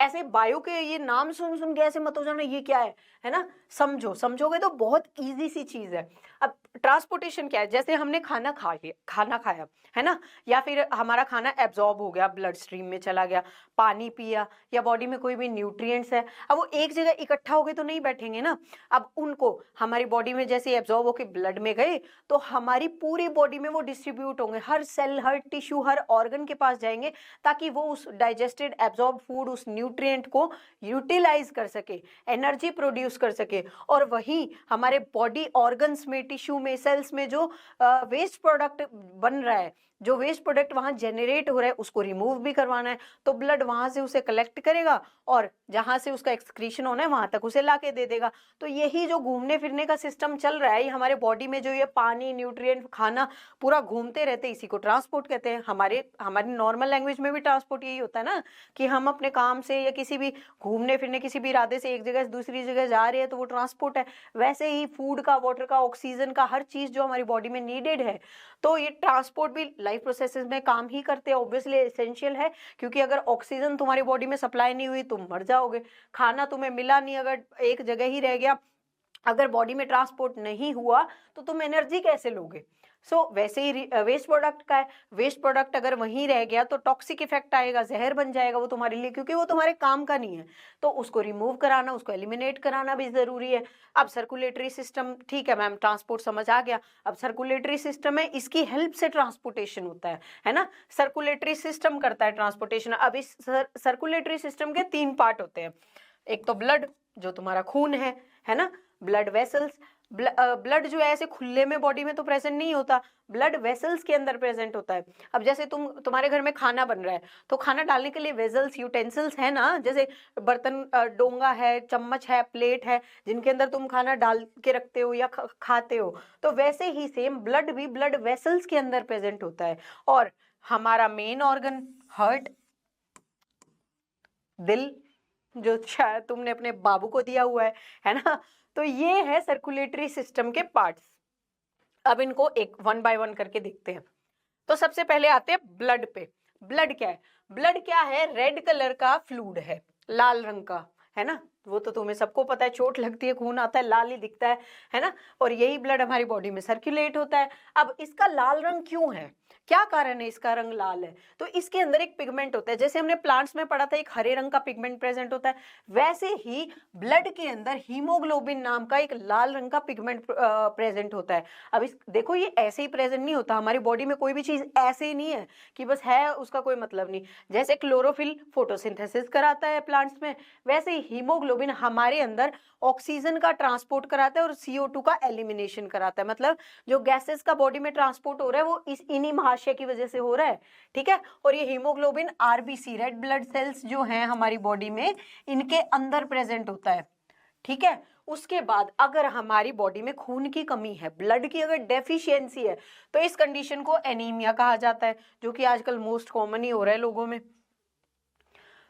A: ऐसे बायो के ये नाम सुन सुन के ऐसे मत हो जाना ये क्या है ना, समझो, समझोगे तो बहुत इजी सी चीज है। अब ट्रांसपोर्टेशन क्या है, जैसे हमने खाना खाया है ना, या फिर हमारा खाना एब्जॉर्ब हो गया, ब्लड स्ट्रीम में चला गया, पानी पिया, या बॉडी में कोई भी न्यूट्रिएंट्स है, अब वो एक जगह इकट्ठा हो गए तो नहीं बैठेंगे ना, अब उनको हमारी बॉडी में जैसे एब्जॉर्ब होकर ब्लड में गए तो हमारी पूरी बॉडी में वो डिस्ट्रीब्यूट होंगे, हर सेल, हर टिश्यू, हर ऑर्गन के पास जाएंगे, ताकि वो उस डाइजेस्टेड एब्जॉर्ब फूड, उस न्यूट्रिएंट को यूटिलाइज कर सके, एनर्जी प्रोड्यूस कर सके। और वही हमारे बॉडी ऑर्गन्स में, टिश्यू में, सेल्स में जो वेस्ट प्रोडक्ट बन रहा है, जो वेस्ट प्रोडक्ट वहां जेनरेट हो रहा है, उसको रिमूव भी करवाना है, तो ब्लड वहां से उसे कलेक्ट करेगा और जहां से उसका एक्सक्रीशन होना है वहां तक उसे लाके दे देगा। तो यही जो घूमने फिरने का सिस्टम चल रहा है, ये हमारे बॉडी में जो ये पानी, न्यूट्रिएंट, खाना पूरा घूमते रहते, इसी को ट्रांसपोर्ट कहते हैं। हमारी नॉर्मल लैंग्वेज में भी ट्रांसपोर्ट यही होता है ना, कि हम अपने काम से या किसी भी घूमने फिरने, किसी भी इरादे से एक जगह से दूसरी जगह जा रहे हैं, तो वो ट्रांसपोर्ट है। वैसे ही फूड का, वाटर का, ऑक्सीजन का, हर चीज जो हमारी बॉडी में नीडेड है, तो ये ट्रांसपोर्ट भी लाइफ प्रोसेसेस में काम ही करते हैं, ऑब्वियसली एसेंशियल है, क्योंकि अगर ऑक्सीजन तुम्हारी बॉडी में सप्लाई नहीं हुई तुम मर जाओगे, खाना तुम्हें मिला नहीं, अगर एक जगह ही रह गया, अगर बॉडी में ट्रांसपोर्ट नहीं हुआ तो तुम एनर्जी कैसे लोगे? वैसे ही वेस्ट प्रोडक्ट का है, वेस्ट प्रोडक्ट अगर वहीं रह गया तो टॉक्सिक इफेक्ट आएगा, जहर बन जाएगा वो तुम्हारे लिए, क्योंकि वो तुम्हारे काम का नहीं है, तो उसको रिमूव कराना, उसको एलिमिनेट कराना भी जरूरी है। अब सर्कुलेटरी सिस्टम, ठीक है मैम, ट्रांसपोर्ट समझ आ गया। अब सर्कुलेटरी सिस्टम है, इसकी हेल्प से ट्रांसपोर्टेशन होता है ना, सर्कुलेटरी सिस्टम करता है ट्रांसपोर्टेशन। अब इस सर्कुलेटरी सिस्टम के 3 पार्ट होते हैं, एक तो ब्लड, जो तुम्हारा खून है ना, ब्लड वेसल्स, ब्लड जो है ऐसे खुले में बॉडी में तो प्रेजेंट नहीं होता, ब्लड वेसल्स के अंदर प्रेजेंट होता है। अब जैसे तुम्हारे घर में खाना बन रहा है, तो खाना डालने के लिए वेसल्स, यूटेंसिल्स है ना, जैसे बर्तन, डोंगा है, चम्मच है, प्लेट है, जिनके अंदर तुम खाना डाल के रखते हो या खाते हो, तो वैसे ही सेम ब्लड भी ब्लड वेसल्स के अंदर प्रेजेंट होता है। और हमारा मेन ऑर्गन हार्ट, दिल, जो शायद तुमने अपने बाबू को दिया हुआ है ना, तो ये है सर्कुलेटरी सिस्टम के पार्ट्स। अब इनको एक 1 बाय 1 करके देखते हैं। तो सबसे पहले आते हैं ब्लड पे। ब्लड क्या है? ब्लड क्या है? रेड कलर का फ्लूइड है, लाल रंग का, है ना, वो तो तुम्हें सबको पता है, चोट लगती है खून आता है लाल ही दिखता है ना, और यही ब्लड हमारी बॉडी में सर्कुलेट होता है। अब इसका लाल रंग क्यों है, क्या कारण है इसका रंग लाल है? तो इसके अंदर एक पिगमेंट होता है, जैसे हमने प्लांट्स में पढ़ा था एक हरे रंग का पिगमेंट प्रेजेंट होता है, वैसे ही ब्लड के अंदर हीमोग्लोबिन नाम का एक लाल रंग का पिगमेंट प्रेजेंट होता है। अब इस देखो, ये ऐसे ही प्रेजेंट नहीं होता, हमारी बॉडी में कोई भी चीज ऐसे ही नहीं है कि बस है उसका कोई मतलब नहीं। जैसे क्लोरोफिल फोटोसिंथेसिस कराता है प्लांट्स में, वैसे ही हीमोग्लोबिन हमारे अंदर ऑक्सीजन का ट्रांसपोर्ट कराता है और CO2 का एलिमिनेशन कराता है। मतलब जो गैसेस का बॉडी में ट्रांसपोर्ट हो रहा है वो इन्हीं महाशय की वजह से हो रहा है, ठीक है। और ये haemoglobin RBC, red blood cells जो हैं हमारी बॉडी में, इनके अंदर प्रेजेंट होता है, ठीक है। उसके बाद अगर हमारी बॉडी में खून की कमी है, ब्लड की अगर डेफिशिएंसी है, तो इस कंडीशन को एनीमिया कहा जाता है, जो कि आजकल मोस्ट कॉमन ही हो रहा है लोगों में।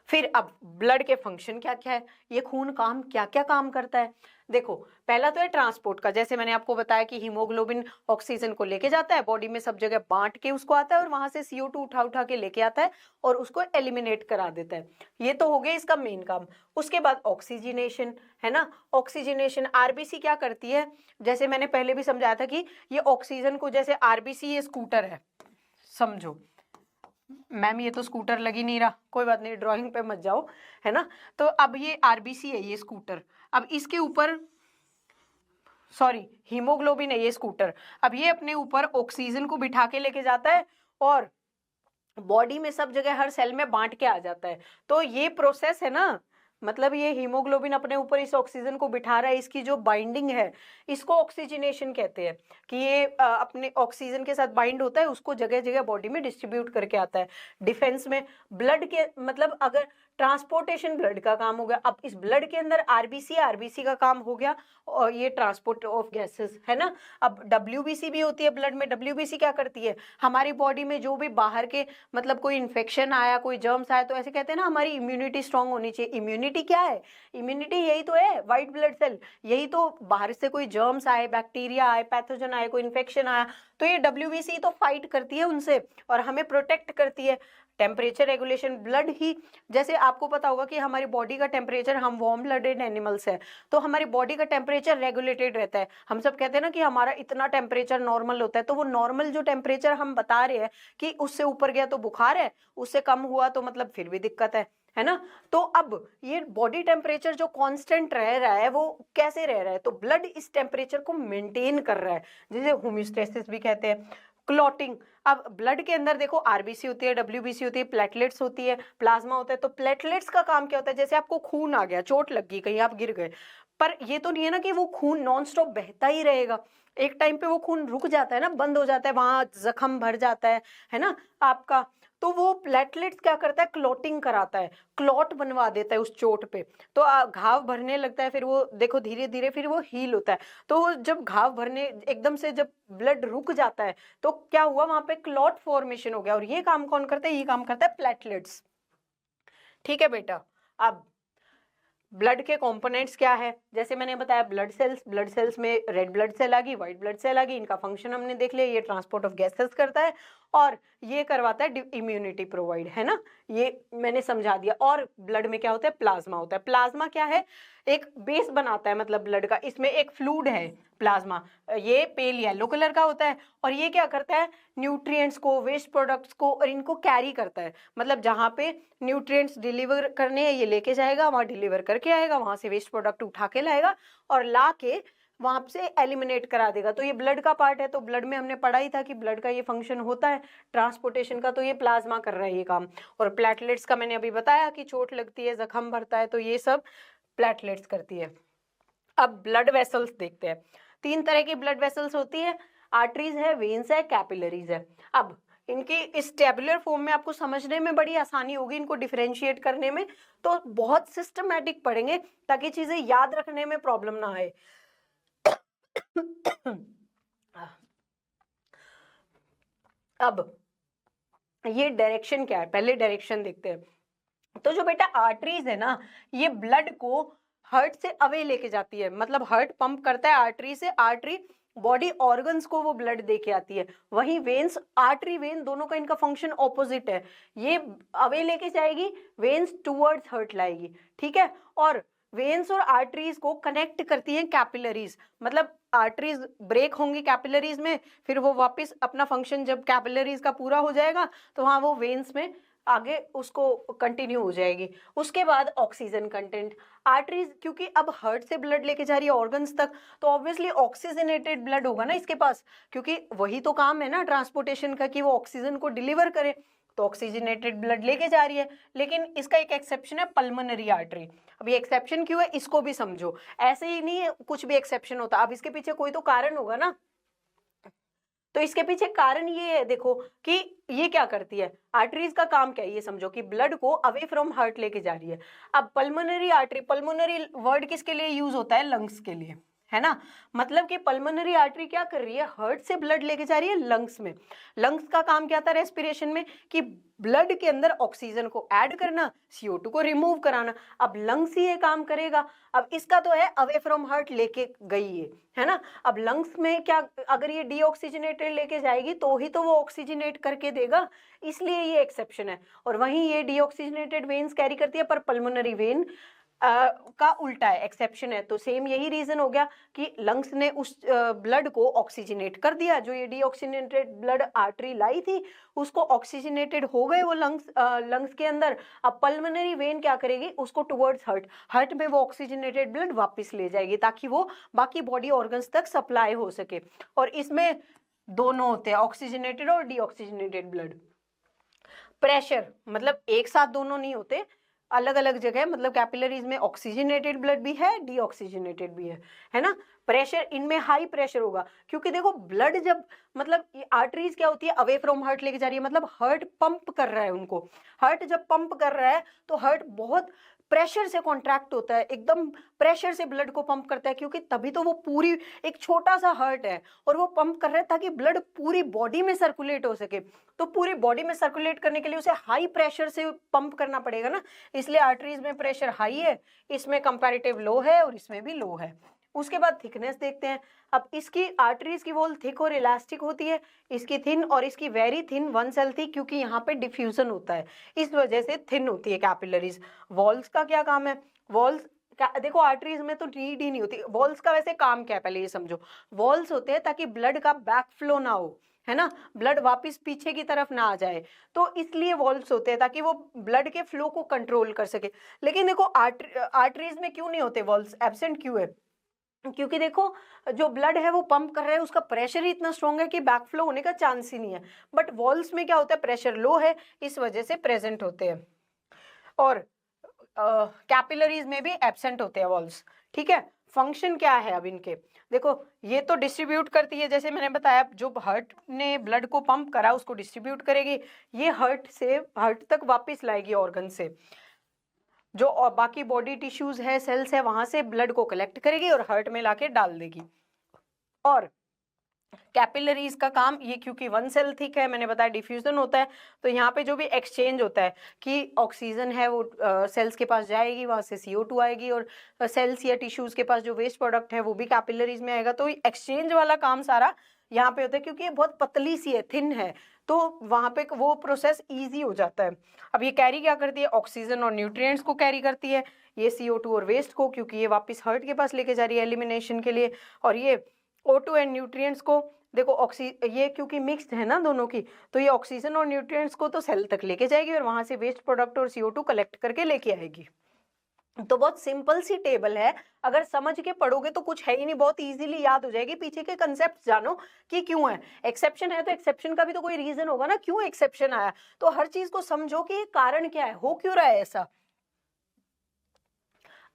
A: फिर अब ब्लड के फंक्शन क्या क्या है, ये खून काम क्या क्या काम करता है? देखो, पहला तो है ट्रांसपोर्ट का, जैसे मैंने आपको बताया कि हीमोग्लोबिन ऑक्सीजन को लेके जाता है, बॉडी में सब जगह बांट के उसको आता है, और वहां से CO2 उठा उठा के लेके आता है और उसको एलिमिनेट करा देता है। ये तो हो गया इसका मेन काम। उसके बाद ऑक्सीजनेशन, है ना, ऑक्सीजनेशन RBC क्या करती है, जैसे मैंने पहले भी समझाया था कि ये ऑक्सीजन को, जैसे RBC ये स्कूटर है, समझो मैम ये तो स्कूटर लग ही नहीं रहा, कोई बात नहीं, ड्राइंग पे मत जाओ, है ना। तो अब ये RBC है, ये स्कूटर, अब इसके ऊपर, सॉरी, हीमोग्लोबिन है ये स्कूटर, अब ये अपने ऊपर ऑक्सीजन को बिठा के लेके जाता है और बॉडी में सब जगह हर सेल में बांट के आ जाता है। तो ये प्रोसेस है ना, मतलब ये हीमोग्लोबिन अपने ऊपर इस ऑक्सीजन को बिठा रहा है, इसकी जो बाइंडिंग है इसको ऑक्सीजनेशन कहते हैं, कि ये अपने ऑक्सीजन के साथ बाइंड होता है, उसको जगह जगह बॉडी में डिस्ट्रीब्यूट करके आता है। डिफेंस में ब्लड के मतलब अगर ट्रांसपोर्टेशन ब्लड का काम हो गया, अब इस ब्लड के अंदर आरबीसी का काम हो गया, और ये ट्रांसपोर्ट ऑफ गैसेस है ना। अब डब्ल्यूबीसी भी होती है ब्लड में। डब्ल्यूबीसी क्या करती है, हमारी बॉडी में जो भी बाहर के मतलब कोई इन्फेक्शन आया, कोई जर्म्स आया, तो ऐसे कहते हैं ना हमारी इम्यूनिटी स्ट्रांग होनी चाहिए। इम्यूनिटी क्या है, इम्यूनिटी यही तो है, व्हाइट ब्लड सेल, यही तो बाहर से कोई जर्म्स आए, बैक्टीरिया आए, पैथोजन आए, कोई इन्फेक्शन आया, तो ये डब्ल्यूबीसी तो फाइट करती है उनसे और हमें प्रोटेक्ट करती है। टेम्परेचर रेगुलेशन, ब्लड ही, जैसे आपको पता होगा कि हमारी बॉडी का टेम्परेचर, हम वार्म ब्लडेड एनिमल्स है, तो हमारी बॉडी का टेम्परेचर रेगुलेटेड रहता है। हम सब कहते हैं ना कि हमारा इतना टेम्परेचर नॉर्मल होता है, तो वो नॉर्मल जो टेम्परेचर हम बता रहे हैं कि उससे ऊपर गया तो बुखार है, उससे कम हुआ तो मतलब फिर भी दिक्कत है ना। तो अब ये बॉडी टेम्परेचर जो कांस्टेंट रह रहा है वो कैसे रह रहा है, तो ब्लड इस टेम्परेचर को मेंटेन कर रहा है, जिसे होम्योस्टेसिस भी कहते हैं। क्लॉटिंग, अब ब्लड के अंदर देखो आरबीसी होती है, डब्ल्यूबीसी होती है, प्लेटलेट्स होती है, प्लाज्मा होता है। तो प्लेटलेट्स का काम क्या होता है, जैसे आपको खून आ गया, चोट लग गई, कहीं आप गिर गए, पर ये तो नहीं है ना कि वो खून नॉन स्टॉप बहता ही रहेगा। एक टाइम पे वो खून रुक जाता है ना, बंद हो जाता है, वहां जख्म भर जाता है ना आपका। तो वो प्लेटलेट्स क्या करता है, क्लॉटिंग कराता है, क्लॉट बनवा देता है उस चोट पे, तो घाव भरने लगता है, फिर वो देखो धीरे धीरे फिर वो हील होता है। तो जब घाव भरने एकदम से जब ब्लड रुक जाता है तो क्या हुआ, वहां पे क्लॉट फॉर्मेशन हो गया, और ये काम कौन करता है, ये काम करता है प्लेटलेट्स। ठीक है बेटा। अब ब्लड के कंपोनेंट्स क्या है, जैसे मैंने बताया ब्लड सेल्स में रेड ब्लड सेल आ गई, व्हाइट ब्लड सेल आ गई, इनका फंक्शन हमने देख लिया, ये ट्रांसपोर्ट ऑफ गैसेस करता है और ये करवाता है इम्यूनिटी प्रोवाइड, है ना, ये मैंने समझा दिया। और ब्लड में क्या होता है, प्लाज्मा होता है। प्लाज्मा क्या है, एक बेस बनाता है मतलब ब्लड का, इसमें एक फ्लूइड है प्लाज्मा, ये पेल येलो कलर का होता है, और ये क्या करता है, न्यूट्रिएंट्स को, वेस्ट प्रोडक्ट्स को और इनको कैरी करता है, मतलब जहाँ पे न्यूट्रिएंट्स डिलीवर करने हैं ये लेके जाएगा, वहां डिलीवर करके आएगा, वहां से वेस्ट प्रोडक्ट उठा के लाएगा और ला के वहां से एलिमिनेट करा देगा। तो ये ब्लड का पार्ट है, तो ब्लड में हमने पढ़ा ही था कि ब्लड का ये फंक्शन होता है ट्रांसपोर्टेशन का, तो ये प्लाज्मा कर रहा है ये काम। और प्लेटलेट्स का मैंने अभी बताया कि चोट लगती है, जख्म भरता है, तो ये सब प्लेटलेट्स करती है। अब ब्लड वेसल्स देखते हैं। 3 तरह की ब्लड वेसल्स होती है, आर्टरीज है, वेन्स है, कैपिलरीज है। अब इनकी इस टेबुलर फॉर्म में आपको समझने में बड़ी आसानी होगी, इनको डिफरेंशिएट करने में, तो बहुत सिस्टमैटिक पढ़ेंगे ताकि चीजें याद रखने में प्रॉब्लम ना आए। अब ये डायरेक्शन क्या है, पहले डायरेक्शन देखते हैं। तो जो बेटा आर्टरीज है ना, ये ब्लड को हार्ट से अवे लेके जाती है, मतलब हार्ट पंप करता है आर्टरी से, आर्टरी बॉडी ऑर्गन्स को वो ब्लड देके आती है। वहीं वेन्स, आर्टरी वेन दोनों का इनका फंक्शन ऑपोजिट है, ये अवे लेके जाएगी, वेन्स टूवर्ड्स हार्ट लाएगी, ठीक है। और वेन्स और आर्टरीज को कनेक्ट करती हैं कैपिलरीज, मतलब आर्टरीज ब्रेक होंगी कैपिलरीज में, फिर वो वापस अपना फंक्शन जब कैपिलरीज का पूरा हो जाएगा तो वहां वो वेन्स में आगे उसको कंटिन्यू हो जाएगी। उसके बाद ऑक्सीजन कंटेंट, आर्टरीज क्योंकि अब हार्ट से ब्लड लेके जा रही है ऑर्गन्स तक, तो ऑब्वियसली ऑक्सीजनेटेड ब्लड होगा ना इसके पास, क्योंकि वही तो काम है ना ट्रांसपोर्टेशन का कि वो ऑक्सीजन को डिलीवर करे, तो ऑक्सीजनेटेड ब्लड लेके जा रही है। लेकिन इसका एक एक्सेप्शन है, पल्मोनरी आर्टरी। अब ये एक्सेप्शन क्यों है इसको भी समझो, ऐसे ही नहीं है कुछ भी एक्सेप्शन होता, अब इसके पीछे कोई तो कारण होगा ना। तो इसके पीछे कारण ये है देखो कि ये क्या करती है, आर्टरीज का काम क्या है ये समझो, कि ब्लड को अवे फ्रॉम हार्ट लेके जा रही है। अब पल्मोनरी आर्टरी, पल्मोनरी वर्ड किसके लिए यूज होता है, लंग्स के लिए, है ना, मतलब कि पल्मोनरी आर्टरी क्या कर रही है, हार्ट से ब्लड लेके जा रही है लंग्स में। लंग्स का काम क्या था रेस्पिरेशन में, कि ब्लड के अंदर ऑक्सीजन को ऐड करना, CO2 को रिमूव कराना। अब लंग्स ही ये काम करेगा। अब इसका तो है अवे फ्रॉम हार्ट लेके गई है ना। अब लंग्स में क्या, अगर ये डीऑक्सीजनेटेड लेके जाएगी तो ही तो वो ऑक्सीजनेट करके देगा, इसलिए ये एक्सेप्शन है। और वहीं ये डीऑक्सीजनेटेड वेन्स कैरी करती है, पर पल्मोनरी वेन का उल्टा है, एक्सेप्शन है। तो सेम यही रीजन हो गया कि लंग्स ने उस ब्लड को ऑक्सीजनेट कर दिया, जो ये डीऑक्सीजनेटेड ब्लड आर्टरी लाई थी उसको ऑक्सीजनेटेड हो गए वो लंग्स के अंदर। अब पल्मोनरी वेन क्या करेगी, उसको टुवर्ड्स हार्ट, हार्ट में वो ऑक्सीजनेटेड ब्लड वापस ले जाएगी ताकि वो बाकी बॉडी ऑर्गन्स तक सप्लाई हो सके। और इसमें दोनों होते हैं, ऑक्सीजनेटेड और डीऑक्सीजनेटेड ब्लड। प्रेशर मतलब एक साथ दोनों नहीं होते, अलग अलग जगह, मतलब कैपिलरीज में ऑक्सीजनेटेड ब्लड भी है, डीऑक्सीजनेटेड भी है ना। प्रेशर इनमें हाई प्रेशर होगा, क्योंकि देखो ब्लड जब, मतलब आर्टरीज क्या होती है, अवे फ्रॉम हार्ट लेके जा रही है, मतलब हार्ट पंप कर रहा है उनको। हार्ट जब पंप कर रहा है तो हार्ट बहुत प्रेशर से कॉन्ट्रैक्ट होता है, एकदम प्रेशर से ब्लड को पंप करता है, क्योंकि तभी तो वो पूरी, एक छोटा सा हार्ट है और वो पंप कर रहा है ताकि ब्लड पूरी बॉडी में सर्कुलेट हो सके। तो पूरी बॉडी में सर्कुलेट करने के लिए उसे हाई प्रेशर से पंप करना पड़ेगा ना, इसलिए आर्टरीज में प्रेशर हाई है, इसमें कंपैरेटिव लो है और इसमें भी लो है। उसके बाद थिकनेस देखते हैं। अब इसकी आर्टरीज की वॉल थिक और इलास्टिक होती है, इसकी थिन और इसकी वेरी थिन वन सेल थी, क्योंकि यहाँ पे डिफ्यूजन होता है, इस वजह से थिन होती है कैपिलरीज। वॉल्स का क्या काम है, वॉल्स देखो आर्टरीज में तो नीड ही नहीं होती, वॉल्स का वैसे काम क्या है पहले ये समझो। वॉल्स होते हैं ताकि ब्लड का बैक फ्लो ना हो, है ना, ब्लड वापस पीछे की तरफ ना आ जाए, तो इसलिए वॉल्व्स होते हैं ताकि वो ब्लड के फ्लो को कंट्रोल कर सके। लेकिन देखो आर्टरीज में क्यों नहीं होते वॉल्व्स, एब्सेंट क्यों है, क्योंकि देखो जो ब्लड है वो पंप कर रहा है, उसका प्रेशर ही इतना स्ट्रॉन्ग है कि बैक फ्लो होने का चांस ही नहीं है। बट वॉल्व्स में क्या होता है, प्रेशर लो है, इस वजह से प्रेजेंट होते हैं, और कैपिलरीज में भी एब्सेंट होते हैं वॉल्व्स। ठीक है, फंक्शन क्या है अब इनके, देखो ये तो डिस्ट्रीब्यूट करती है, जैसे मैंने बताया जो हार्ट ने ब्लड को पंप करा उसको डिस्ट्रीब्यूट करेगी, ये हार्ट से हार्ट तक वापस लाएगी ऑर्गन से, जो बाकी बॉडी टिश्यूज है, सेल्स है, वहां से ब्लड को कलेक्ट करेगी और हार्ट में लाके डाल देगी। और कैपिलरीज का काम ये, क्योंकि वन सेल थिक है, मैंने बताया डिफ्यूजन होता है, तो यहाँ पे जो भी एक्सचेंज होता है कि ऑक्सीजन है वो सेल्स के पास जाएगी, वहां से CO2 आएगी, और सेल्स या टिश्यूज के पास जो वेस्ट प्रोडक्ट है वो भी कैपिलरीज में आएगा, तो एक्सचेंज वाला काम सारा यहाँ पे होता है, क्योंकि ये बहुत पतली सी है, थिन है, तो वहां पे वो प्रोसेस ईजी हो जाता है। अब ये कैरी क्या करती है, ऑक्सीजन और न्यूट्रिएंट्स को कैरी करती है, ये CO2 और वेस्ट को, क्योंकि ये वापस हार्ट के पास लेके जा रही है एलिमिनेशन के लिए, और ये O2 एंड न्यूट्रिएंट्स को, देखो ये क्योंकि मिक्स्ड है ना दोनों की, तो ये ऑक्सीजन और न्यूट्रिएंट्स को तो सेल तक लेके जाएगी और वहां से वेस्ट प्रोडक्ट और CO2 कलेक्ट करके लेके आएगी। तो बहुत सिंपल सी टेबल है, अगर समझ के पढ़ोगे तो कुछ है ही नहीं, बहुत इजीली याद हो जाएगी, पीछे के कंसेप्ट जानो कि क्यों है। एक्सेप्शन है तो एक्सेप्शन का भी तो कोई रीजन होगा ना, क्यों एक्सेप्शन आया, तो हर चीज को समझो कि कारण क्या है, हो क्यों रहा है ऐसा।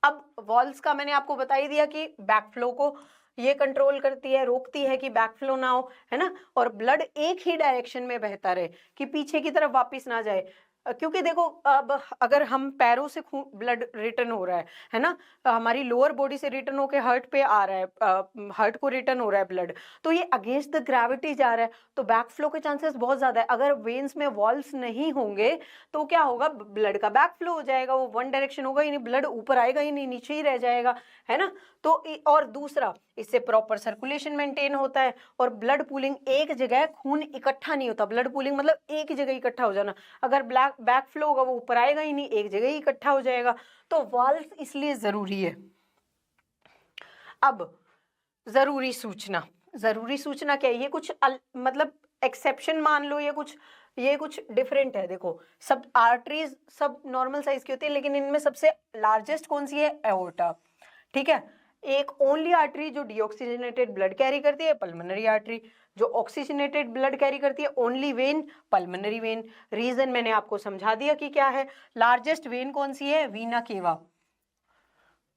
A: अब वॉल्स का मैंने आपको बता ही दिया कि बैक फ्लो को ये कंट्रोल करती है, रोकती है कि बैक फ्लो ना हो, है ना, और ब्लड एक ही डायरेक्शन में बहता रहे कि पीछे की तरफ वापस ना जाए, क्योंकि देखो अब अगर हम पैरों से ब्लड रिटर्न हो रहा है ना, हमारी लोअर बॉडी से रिटर्न होके हार्ट पे आ रहा है, हार्ट को रिटर्न हो रहा है ब्लड, तो ये अगेंस्ट द ग्रेविटी जा रहा है, तो बैक फ्लो के चांसेस बहुत ज्यादा है। अगर वेन्स में वॉल्व्स नहीं होंगे तो क्या होगा, ब्लड का बैक फ्लो हो जाएगा, वो वन डायरेक्शन होगा ही नहीं, ब्लड ऊपर आएगा ही नहीं, नीचे ही रह जाएगा, है ना। तो और दूसरा, इससे प्रॉपर सर्कुलेशन मेंटेन होता है, और ब्लड पूलिंग, एक जगह खून इकट्ठा नहीं होता, ब्लड पूलिंग मतलब एक ही जगह इकट्ठा हो जाना, अगर बैक फ्लो होगा वो ऊपर आएगा ही नहीं, एक जगह ही इकट्ठा हो जाएगा, तो वाल्व इसलिए जरूरी है। अब जरूरी सूचना क्या है, ये कुछ मतलब एक्सेप्शन मान लो, ये कुछ डिफरेंट है। देखो सब आर्टरीज सब नॉर्मल साइज की होती है, लेकिन इनमें सबसे लार्जेस्ट कौन सी है, एओर्टा। ठीक है, एक ओनली आर्टरी जो डीऑक्सीजनेटेड ब्लड कैरी करती है, पल्मोनरी आर्टरी, जो ऑक्सीजनेटेड ब्लड कैरी करती है, only vein, pulmonary vein. Reason मैंने आपको समझा दिया कि क्या है, लार्जेस्ट वेन कौन सी है, वीना केवा,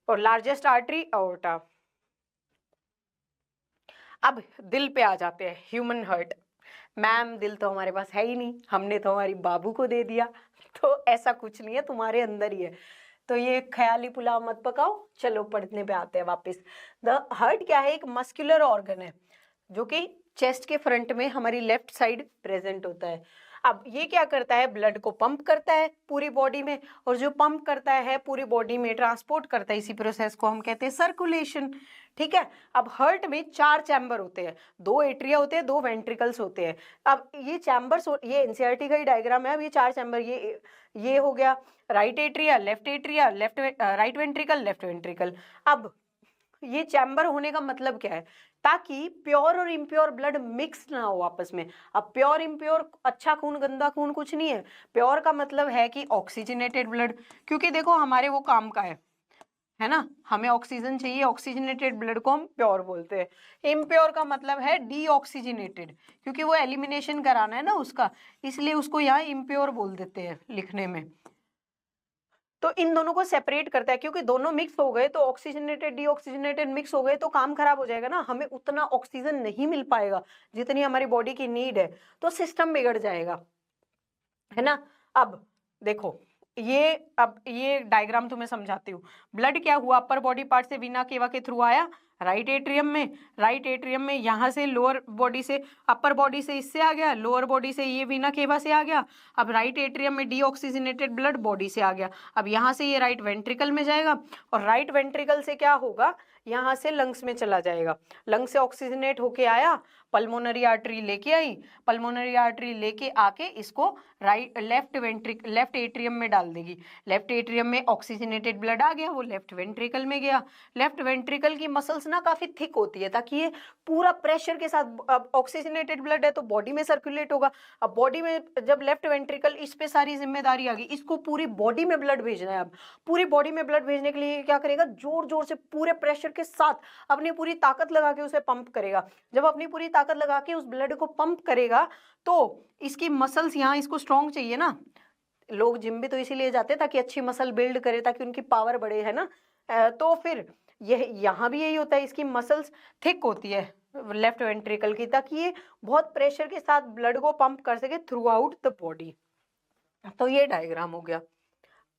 A: और लार्जेस्ट आर्टरी एओर्टा। अब दिल पे आ जाते हैं, ह्यूमन हार्ट। मैम दिल तो हमारे पास है ही नहीं, हमने तो हमारी बाबू को दे दिया, तो ऐसा कुछ नहीं है, तुम्हारे अंदर ही है, तो ये ख्याली पुलाव मत पकाओ। चलो पढ़ने पे आते हैं वापस। द हार्ट क्या है, एक मस्कुलर ऑर्गन है जो कि चेस्ट के फ्रंट में हमारी लेफ्ट साइड प्रेजेंट होता है। अब ये क्या करता है, ब्लड को पंप करता है पूरी बॉडी में, और जो पंप करता है पूरी बॉडी में ट्रांसपोर्ट करता है, इसी प्रोसेस को हम कहते हैं सर्कुलेशन। ठीक है, अब हार्ट में 4 चैम्बर होते हैं, 2 एट्रिया होते हैं, 2 वेंट्रिकल्स होते हैं। अब ये चैम्बर्स, ये एनसीईआरटी का ही डायग्राम है। अब ये 4 चैम्बर, ये हो गया right atria, left right ventricle, left ventricle. अब ये चैम्बर होने का मतलब क्या है, ताकि प्योर और इम्प्योर ब्लड मिक्स ना हो आपस में। अब प्योर इम्प्योर, अच्छा खून गंदा खून कुछ नहीं है, प्योर का मतलब है कि ऑक्सीजनेटेड ब्लड, क्योंकि देखो हमारे वो काम का है है ना, हमें ऑक्सीजन चाहिए, ऑक्सीजनेटेड ब्लड को हम प्योर बोलते हैं। इम्प्योर का मतलब है डीऑक्सीजनेटेड, क्योंकि वो एलिमिनेशन कराना है ना उसका, इसलिए उसको यहाँ इम्प्योर बोल देते हैं लिखने में। तो इन दोनों को सेपरेट करता है, क्योंकि दोनों मिक्स हो गए तो ऑक्सीजनेटेड डीऑक्सीजनेटेड मिक्स हो गए तो काम खराब हो जाएगा ना, हमें उतना ऑक्सीजन नहीं मिल पाएगा जितनी हमारी बॉडी की नीड है, तो सिस्टम बिगड़ जाएगा, है ना। अब देखो अब ये डायग्राम तुम्हें समझाती हूँ। ब्लड क्या हुआ, अपर बॉडी पार्ट से वीना केवा के थ्रू आया राइट एट्रियम में, राइट एट्रियम में यहाँ से लोअर बॉडी से, अपर बॉडी से इससे आ गया, लोअर बॉडी से ये वीना केवा से आ गया, अब राइट एट्रियम में डीऑक्सीजनेटेड ब्लड बॉडी से आ गया, अब यहाँ से ये राइट वेंट्रिकल में जाएगा, और राइट वेंट्रिकल से क्या होगा, यहाँ से लंग्स में चला जाएगा, लंग्स से ऑक्सीजनेट होके आया, पल्मोनरी आर्टरी लेके आई, पल्मोनरी आर्टरी लेके आके इसको लेफ्ट एट्रियम में डाल देगी, लेफ्ट एट्रियम में ऑक्सीजनेटेड ब्लड आ गया, वो लेफ्ट वेंट्रिकल में गया। लेफ्ट वेंट्रिकल की मसल्स ना काफी थिक होती है ताकि ये पूरा प्रेशर के साथ, अब ऑक्सीजनेटेड ब्लड है तो बॉडी में सर्कुलेट होगा, अब बॉडी में जब लेफ्ट वेंट्रिकल, इस पे सारी जिम्मेदारी आ गई, इसको पूरी बॉडी में ब्लड भेजना है। अब पूरी बॉडी में ब्लड भेजने के लिए क्या करेगा, जोर जोर से पूरे प्रेशर के साथ अपनी पूरी ताकत लगा के उसे पंप करेगा। जब अपनी पूरी ताकत लगा के उस ब्लड को पंप करेगा तो इसकी मसल्स, यहाँ इसको स्ट्रॉन्ग चाहिए ना, लोग जिम भी तो इसीलिए जाते हैं ताकि अच्छी मसल बिल्ड करे, ताकि उनकी पावर बढ़े, है ना। तो फिर यह यहाँ भी यही होता है, इसकी मसल्स थिक होती है लेफ्ट वेंट्रिकल की, ताकि ये बहुत प्रेशर के साथ ब्लड को पंप कर सके थ्रू आउट द बॉडी। तो ये डायग्राम हो गया।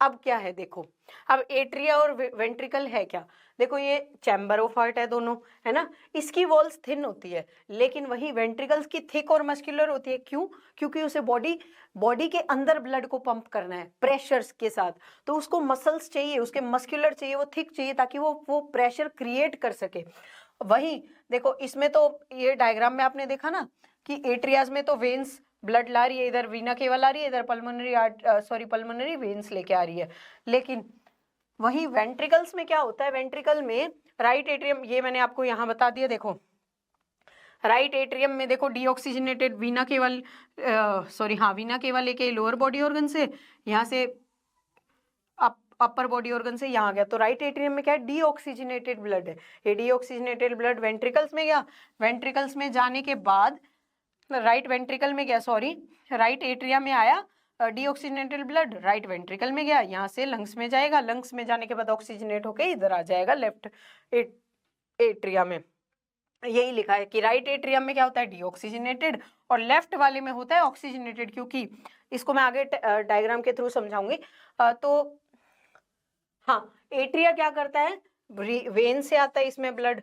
A: अब क्या है देखो, अब एट्रिया और वेंट्रिकल है क्या, देखो ये चैम्बर ऑफ हार्ट है दोनों, है ना, इसकी वॉल्स थिन होती है, लेकिन वही वेंट्रिकल्स की थिक और मस्कुलर होती है। क्यों, क्योंकि उसे बॉडी के अंदर ब्लड को पंप करना है प्रेशर्स के साथ, तो उसको मसल्स चाहिए, उसके मस्कुलर चाहिए, वो थिक चाहिए ताकि वो प्रेशर क्रिएट कर सके। वही देखो इसमें तो ये डायग्राम में आपने देखा ना कि एट्रियाज में तो वेन्स ब्लड ला रही है, इधर वीना केवा ला रही है, इधर पल्मोनरी वेन्स लेके आ रही है, लेकिन वही वेंट्रिकल्स में क्या होता है, वेंट्रिकल में राइट एट्रियम, ये मैंने आपको यहाँ बता दिया, देखो राइट एट्रियम में देखो डीऑक्सीजनेटेड वीना केवा लेके लोअर बॉडी ऑर्गन से, यहाँ से अपर बॉडी ऑर्गन से यहाँ गया, तो राइट एट्रियम में क्या है, डीऑक्सीजनेटेड ब्लड है, ये डीऑक्सीजनेटेड ब्लड वेंट्रिकल्स में गया, वेंट्रिकल्स में जाने के बाद राइट वेंट्रिकल में गया, सॉरी राइट एट्रिया में आया डीऑक्सीजनेटेड ब्लड, राइट वेंट्रिकल में गया, यहाँ से लंग्स में जाएगा, लंग्स में जाने के बाद ऑक्सीजनेट होके इधर आ जाएगा लेफ्ट एट्रिया में। यही लिखा है कि राइट एट्रियम में क्या होता है, डीऑक्सीजनेटेड, और लेफ्ट वाले में होता है ऑक्सीजनेटेड, क्योंकि इसको मैं आगे डायग्राम के थ्रू समझाऊंगी। तो हाँ, एट्रिया क्या करता है, वेन से आता है इसमें ब्लड,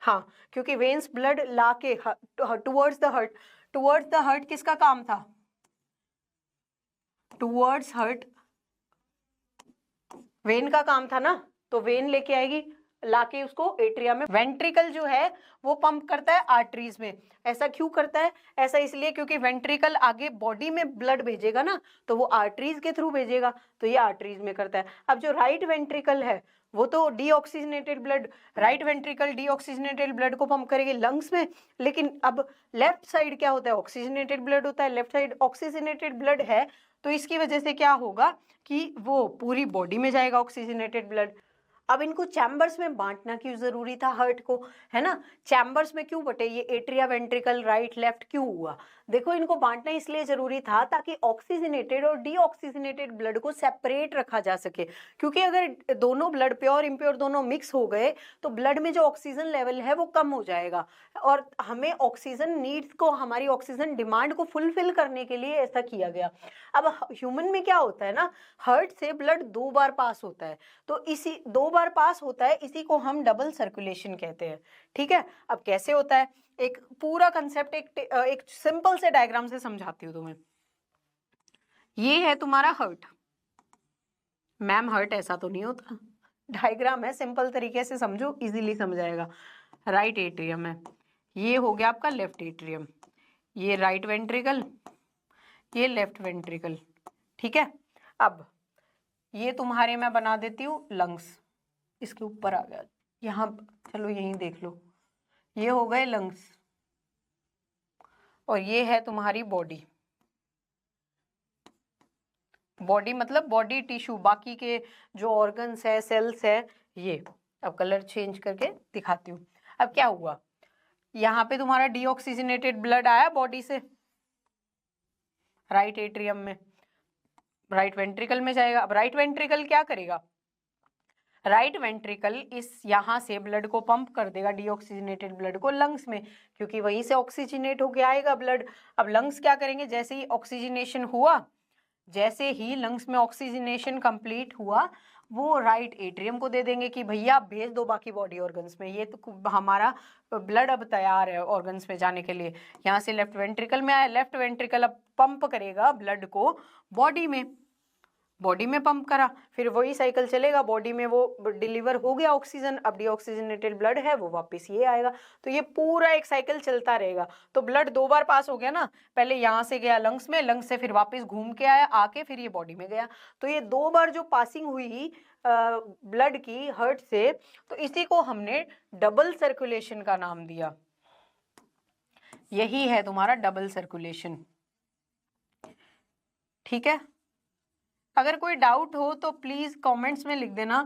A: हाँ, क्योंकि वेन्स ब्लड लाके टुवर्ड्स द हार्ट किसका काम था, टुवर्ड्स हार्ट वेन का काम था ना, तो वेन लेके आएगी लाके उसको एट्रिया में। वेंट्रिकल जो है वो पंप करता है आर्टरीज में। ऐसा क्यों करता है, ऐसा इसलिए क्योंकि वेंट्रिकल आगे बॉडी में ब्लड भेजेगा ना, तो वो आर्टरीज के थ्रू भेजेगा, तो ये आर्टरीज में करता है। अब जो राइट वेंट्रिकल है वो तो deoxygenated blood, right ventricle deoxygenated blood को पंप करेगी लंग्स में, लेकिन अब लेफ्ट साइड क्या होता है, ऑक्सीजनेटेड ब्लड होता है, लेफ्ट साइड ऑक्सीजनेटेड ब्लड है, तो इसकी वजह से क्या होगा कि वो पूरी बॉडी में जाएगा ऑक्सीजनेटेड ब्लड। अब इनको चैम्बर्स में बांटना क्यों जरूरी था हार्ट को, है ना, चैम्बर्स में क्यों बटे, ये एट्रिया वेंट्रिकल राइट लेफ्ट क्यों हुआ, देखो इनको बांटना इसलिए जरूरी था ताकि ऑक्सीजनेटेड और डीऑक्सीजनेटेड ब्लड को सेपरेट रखा जा सके, क्योंकि अगर दोनों ब्लड प्योर इम्प्योर दोनों मिक्स हो गए तो ब्लड में जो ऑक्सीजन लेवल है वो कम हो जाएगा, और हमें ऑक्सीजन नीड्स को, हमारी ऑक्सीजन डिमांड को फुलफिल करने के लिए ऐसा किया गया। अब ह्यूमन में क्या होता है ना, हार्ट से ब्लड 2 बार पास होता है, तो इसी 2 बार पास होता है, इसी को हम डबल सर्कुलेशन कहते हैं, ठीक है। अब कैसे होता है, एक पूरा कंसेप्ट एक सिंपल से डायग्राम से समझाती हूँ तुम्हें। ये है तुम्हारा हार्ट, मैम हार्ट ऐसा तो नहीं होता, डायग्राम है, सिंपल तरीके से समझो, इजीली समझ आएगा। राइट एट्रियम है, ये हो गया आपका लेफ्ट एट्रियम, ये राइट वेंट्रिकल, ये लेफ्ट वेंट्रिकल, ठीक है। अब ये तुम्हारे मैं बना देती हूँ लंग्स, इसके ऊपर आ गया यहाँ, चलो यहीं देख लो, ये हो गए लंग्स, और ये है तुम्हारी बॉडी, बॉडी मतलब बॉडी टिश्यू, बाकी के जो ऑर्गन्स है, सेल्स है, ये। अब कलर चेंज करके दिखाती हूँ। अब क्या हुआ, यहाँ पे तुम्हारा डीऑक्सीजनेटेड ब्लड आया बॉडी से, राइट एट्रियम में, राइट वेंट्रिकल में जाएगा। अब राइट वेंट्रिकल क्या करेगा, राइट वेंट्रिकल इस यहाँ से ब्लड को पंप कर देगा, डीऑक्सीजनेटेड ब्लड को लंग्स में, क्योंकि वहीं से ऑक्सीजनेट होके आएगा ब्लड। अब लंग्स क्या करेंगे, जैसे ही ऑक्सीजनेशन हुआ, जैसे ही लंग्स में ऑक्सीजनेशन कंप्लीट हुआ, वो राइट एट्रियम को दे देंगे कि भैया भेज दो बाकी बॉडी ऑर्गन्स में, ये तो हमारा ब्लड अब तैयार है ऑर्गन्स में जाने के लिए। यहाँ से लेफ्ट वेंट्रिकल में आया, लेफ्ट वेंट्रिकल अब पंप करेगा ब्लड को बॉडी में, बॉडी में पंप करा, फिर वही साइकिल चलेगा, बॉडी में वो डिलीवर हो गया ऑक्सीजन, अब डीऑक्सीजनेटेड ब्लड है वो वापस ये आएगा, तो ये पूरा एक साइकिल चलता रहेगा। तो ब्लड 2 बार पास हो गया ना, पहले यहाँ से गया लंग्स में, लंग्स से फिर वापस घूम के आया, आके फिर ये बॉडी में गया। तो ये 2 बार जो पासिंग हुई ब्लड की हार्ट से, तो इसी को हमने डबल सर्कुलेशन का नाम दिया। यही है तुम्हारा डबल सर्कुलेशन, ठीक है। अगर कोई डाउट हो तो प्लीज कमेंट्स में लिख देना,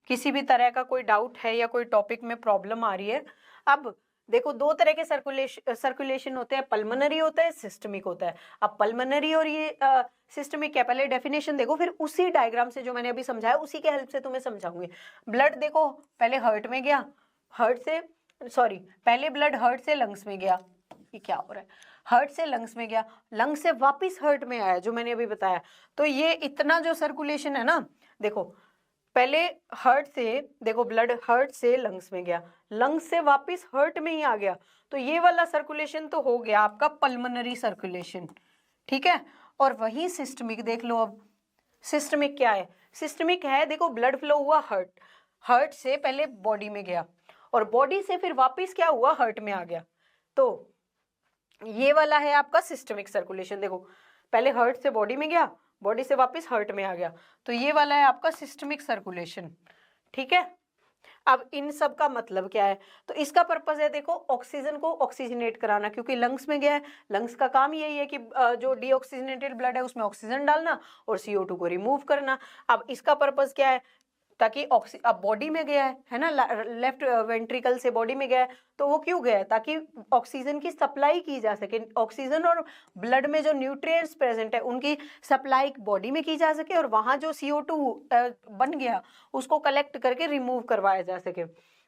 A: किसी भी तरह का कोई डाउट है या कोई टॉपिक में प्रॉब्लम आ रही है। अब देखो 2 तरह के सर्कुलेशन होते हैं, पल्मोनरी होता है, सिस्टमिक होता है। अब पल्मोनरी और ये सिस्टमिक क्या, पहले डेफिनेशन देखो, फिर उसी डायग्राम से जो मैंने अभी समझाया उसी के हेल्प से तुम्हें समझाऊंगी। ब्लड देखो पहले हार्ट में गया, हार्ट से सॉरी पहले ब्लड हार्ट से लंग्स में गया, ये क्या हो रहा है, हार्ट से लंग्स में गया, लंग्स से वापस हार्ट में आया, जो मैंने अभी बताया। तो ये इतना जो सर्कुलेशन है ना, देखो पहले हार्ट से, देखो ब्लड हार्ट से लंग्स में गया, लंग्स से वापस हार्ट में ही आ गया, तो ये वाला सर्कुलेशन तो हो गया आपका पल्मोनरी सर्कुलेशन, ठीक है। और वही सिस्टमिक देख लो। अब सिस्टमिक क्या है, सिस्टमिक है देखो ब्लड फ्लो हुआ हार्ट, हार्ट से पहले बॉडी में गया और बॉडी से फिर वापस क्या हुआ, हार्ट में आ गया, तो ये वाला है आपका सिस्टमिक सर्कुलेशन। देखो पहले हार्ट से बॉडी में गया, बॉडी से वापस हार्ट में आ गया, तो ये वाला है आपका सिस्टमिक सर्कुलेशन, ठीक है। अब इन सब का मतलब क्या है, तो इसका पर्पस है देखो ऑक्सीजन को ऑक्सीजनेट कराना, क्योंकि लंग्स में गया है, लंग्स का काम यही है कि जो डीऑक्सीजनेटेड ब्लड है उसमें ऑक्सीजन डालना और CO2 को रिमूव करना। अब इसका पर्पस क्या है, ताकि अब बॉडी में गया है ना, लेफ्ट वेंट्रिकल से बॉडी में गया है, तो वो क्यों गया है, ताकि ऑक्सीजन की सप्लाई की जा सके, ऑक्सीजन और ब्लड में जो न्यूट्रिएंट्स प्रेजेंट है उनकी सप्लाई बॉडी में की जा सके, और वहां जो CO2 बन गया उसको कलेक्ट करके रिमूव करवाया जा सके।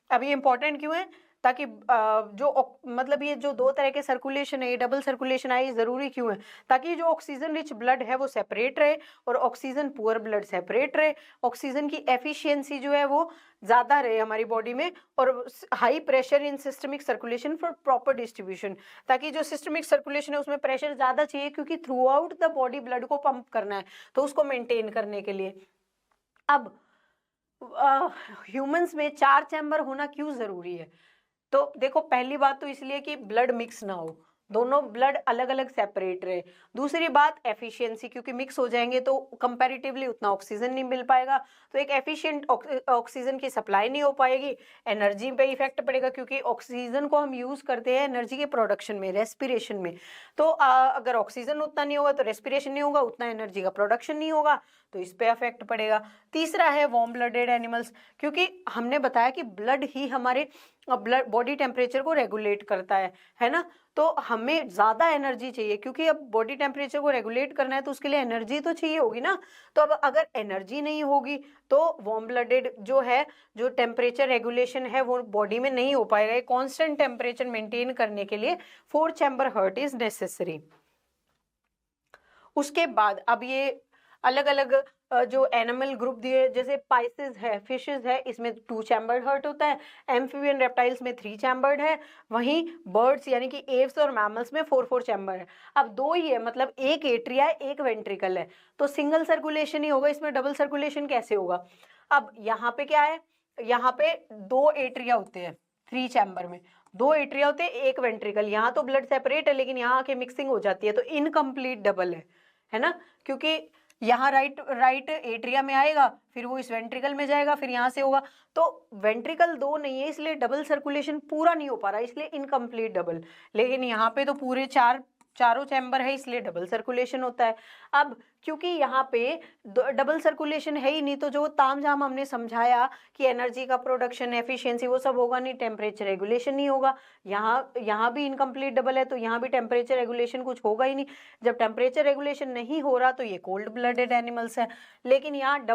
A: अब ये इंपॉर्टेंट क्यों है, ताकि जो मतलब ये जो 2 तरह के सर्कुलेशन है, ये डबल सर्कुलेशन है, ये जरूरी क्यों है, ताकि जो ऑक्सीजन रिच ब्लड है वो सेपरेट रहे और ऑक्सीजन पुअर ब्लड सेपरेट रहे, ऑक्सीजन की एफिशिएंसी जो है वो ज्यादा रहे हमारी बॉडी में, और high pressure in systemic circulation for proper distribution, ताकि जो सिस्टमिक सर्कुलेशन है उसमें प्रेशर ज्यादा चाहिए, क्योंकि through out the body blood को पंप करना है, तो उसको मेंटेन करने के लिए। अब ह्यूमंस में 4 चैम्बर होना क्यों जरूरी है, तो देखो पहली बात तो इसलिए कि ब्लड मिक्स ना हो, दोनों ब्लड अलग अलग सेपरेट रहे। दूसरी बात एफिशिएंसी, क्योंकि मिक्स हो जाएंगे तो कंपैरेटिवली उतना ऑक्सीजन नहीं मिल पाएगा, तो एक एफिशिएंट ऑक्सीजन की सप्लाई नहीं हो पाएगी, एनर्जी पे इफेक्ट पड़ेगा, क्योंकि ऑक्सीजन को हम यूज करते हैं एनर्जी के प्रोडक्शन में, रेस्पिरेशन में, तो अगर ऑक्सीजन उतना नहीं होगा तो रेस्पिरेशन नहीं होगा, उतना एनर्जी का प्रोडक्शन नहीं होगा, तो इस पे इफेक्ट पड़ेगा। तीसरा है वार्म ब्लडेड एनिमल्स, क्योंकि हमने बताया कि ब्लड ही हमारे ब्लड बॉडी टेम्परेचर को रेगुलेट करता है ना, तो हमें ज्यादा एनर्जी चाहिए, क्योंकि अब बॉडी टेम्परेचर को रेगुलेट करना है तो उसके लिए एनर्जी तो चाहिए होगी ना, तो अब अगर एनर्जी नहीं होगी तो वार्म ब्लडेड जो है, जो टेम्परेचर रेगुलेशन है वो बॉडी में नहीं हो पाएगा। कांस्टेंट टेम्परेचर मेंटेन करने के लिए 4 चैम्बर हार्ट इज नेसेसरी। उसके बाद अब ये अलग अलग जो एनिमल ग्रुप दिए, जैसे पाइसेस है, फिशेस है, इसमें 2 चैम्बर्ड हार्ट होता है, एम्फीबियन रेप्टाइल्स में 3 चैम्बर्ड है, वहीं बर्ड्स यानी कि एव्स और मैमल्स में 4 चैम्बर है। अब 2 ही है, मतलब एक एट्रिया है एक वेंट्रिकल है, तो सिंगल सर्कुलेशन ही होगा, इसमें डबल सर्कुलेशन कैसे होगा। अब यहाँ पे क्या है, यहाँ पे 2 एट्रिया होते हैं 3 चैम्बर में, 2 एट्रिया होते हैं एक वेंट्रिकल, यहाँ तो ब्लड सेपरेट है लेकिन यहाँ आके मिक्सिंग हो जाती है, तो इनकम्प्लीट डबल है ना, क्योंकि यहाँ राइट एट्रिया में आएगा, फिर वो इस वेंट्रिकल में जाएगा, फिर यहाँ से होगा, तो वेंट्रिकल 2 नहीं है, इसलिए डबल सर्कुलेशन पूरा नहीं हो पा रहा, इसलिए इनकम्प्लीट डबल। लेकिन यहाँ पे तो पूरे 4 चारों चैम्बर है इसलिए डबल सर्कुलेशन होता है। अब क्योंकि यहाँ पे डबल सर्कुलेशन है ही नहीं, तो जो तामझाम हमने समझाया कि एनर्जी का प्रोडक्शन, एफिशिएंसी, वो सब होगा नहीं, टेम्परेचर रेगुलेशन नहीं होगा। यहाँ भी इनकम्प्लीट डबल है तो यहाँ भी टेम्परेचर रेगुलेशन कुछ होगा ही नहीं। जब टेम्परेचर रेगुलेशन नहीं हो रहा तो ये कोल्ड ब्लडेड एनिमल्स है। लेकिन यहाँ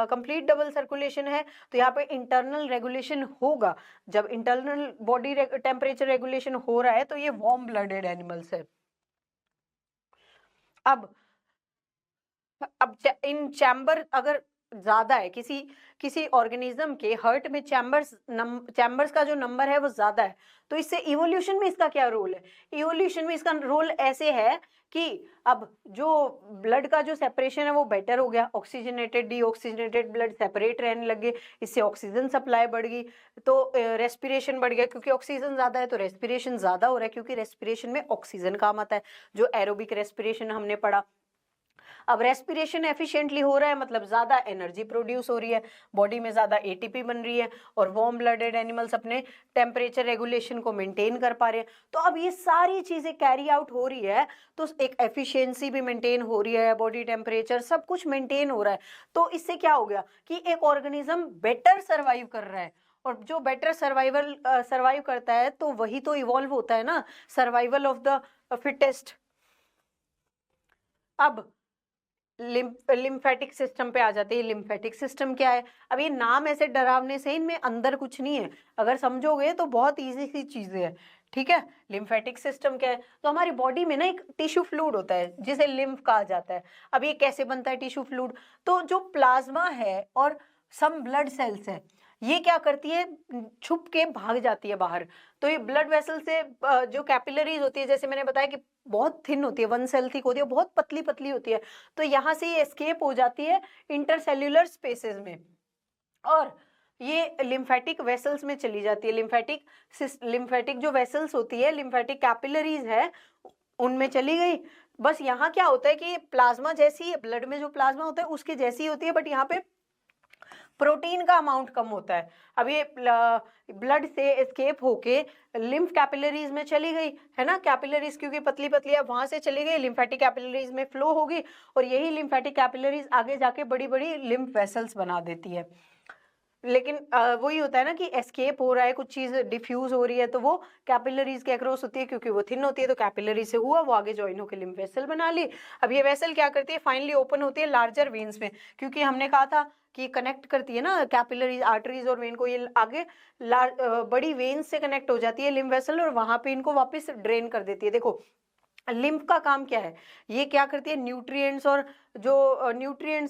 A: कंप्लीट डबल सर्कुलेशन है तो यहाँ पे इंटरनल रेगुलेशन होगा। जब इंटरनल बॉडी टेम्परेचर रेगुलेशन हो रहा है तो ये वार्म ब्लडेड एनिमल्स है। अब इन चैम्बर अगर ज्यादा है, किसी ऑर्गेनिज्म के हर्ट में चैम्बर्स का जो नंबर है वो ज्यादा है, तो इससे इवोल्यूशन में इसका क्या रोल है? इवोल्यूशन में इसका रोल ऐसे है कि अब जो ब्लड का जो सेपरेशन है वो बेटर हो गया, ऑक्सीजनेटेड डीऑक्सीजनेटेड ब्लड सेपरेट रहने लगे, इससे ऑक्सीजन सप्लाई बढ़ गई, तो रेस्पिरेशन बढ़ गया, क्योंकि ऑक्सीजन ज्यादा है तो रेस्पिरेशन ज्यादा हो रहा है, क्योंकि रेस्पिरेशन में ऑक्सीजन काम आता है, जो एरोबिक रेस्पिरेशन हमने पढ़ा। अब रेस्पिरेशन एफिशिएंटली हो रहा है मतलब ज्यादा एनर्जी प्रोड्यूस हो रही है, बॉडी में ज्यादा एटीपी बन रही है, और वार्म ब्लडेड एनिमल्स अपने टेम्परेचर रेगुलेशन को मेंटेन कर पा रहे हैं। तो अब ये सारी चीजें कैरी आउट हो रही है तो एक एफिशिएंसी भी मेंटेन हो रही है, बॉडी टेम्परेचर सब कुछ मेंटेन हो रहा है। तो इससे क्या हो गया कि एक ऑर्गेनिज्म बेटर सर्वाइव कर रहा है, और जो बेटर सर्वाइव करता है तो वही तो इवॉल्व होता है ना, सर्वाइवल ऑफ द फिटेस्ट। अब लिम्फेटिक सिस्टम पे आ जाते हैं। लिम्फेटिक सिस्टम क्या है? अब ये नाम ऐसे डरावने से, इनमें अंदर कुछ नहीं है, अगर समझोगे तो बहुत इजी सी चीजें हैं, ठीक है। लिम्फेटिक सिस्टम क्या है? तो हमारी बॉडी में ना एक टिश्यू फ्लूइड होता है जिसे लिम्फ कहा जाता है। अब ये कैसे बनता है टिश्यू फ्लूइड? तो जो प्लाज्मा है और सम ब्लड सेल्स है, ये क्या करती है, छुप के भाग जाती है बाहर। तो ये ब्लड वेसल से जो कैपिलरीज होती है, जैसे मैंने बताया कि बहुत थिन होती है, वन सेल थिक होती है, बहुत पतली पतली होती है, तो यहाँ से ये एस्केप हो जाती है इंटरसेल्यूलर स्पेसेस में, और ये लिम्फेटिक वेसल्स में चली जाती है। लिम्फेटिक जो वेसल्स होती है, लिम्फेटिक कैपिलरीज है, उनमें चली गई। बस यहाँ क्या होता है कि प्लाज्मा जैसी, ब्लड में जो प्लाज्मा होता है उसके जैसी होती है, बट यहाँ पे प्रोटीन का अमाउंट कम होता है। अब ये ब्लड से एस्केप होके लिम्फ कैपिलरीज में चली गई, है ना, कैपिलरीज क्योंकि पतली पतली है, वहां से चली गई, लिम्फेटिक कैपिलरीज में फ्लो होगी, और यही लिम्फेटिक कैपिलरीज आगे जाके बड़ी बड़ी लिम्फ वेसल्स बना देती है। लेकिन वही होता है ना कि एस्केप हो रहा है, कुछ चीज डिफ्यूज हो रही है, तो वो कैपिलरीज के अक्रॉस होती है, क्योंकि वो थिन होती है, तो कैपिलरी से हुआ वो आगे ज्वाइन होकर लिम्फ वेसल बना ली। अब ये वेसल क्या करती है, फाइनली ओपन होती है लार्जर वेन्स में, क्योंकि हमने कहा था कि कनेक्ट करती है ना कैपिलरीज, आर्टरीज और वेन को, ये आगे बड़ी वेन्स से कनेक्ट हो जाती है लिम्फ वेसल, और वहां पे इनको वापस ड्रेन कर देती है। देखो लिम्फ का काम क्या है, ये क्या करती है, न्यूट्रिएंट्स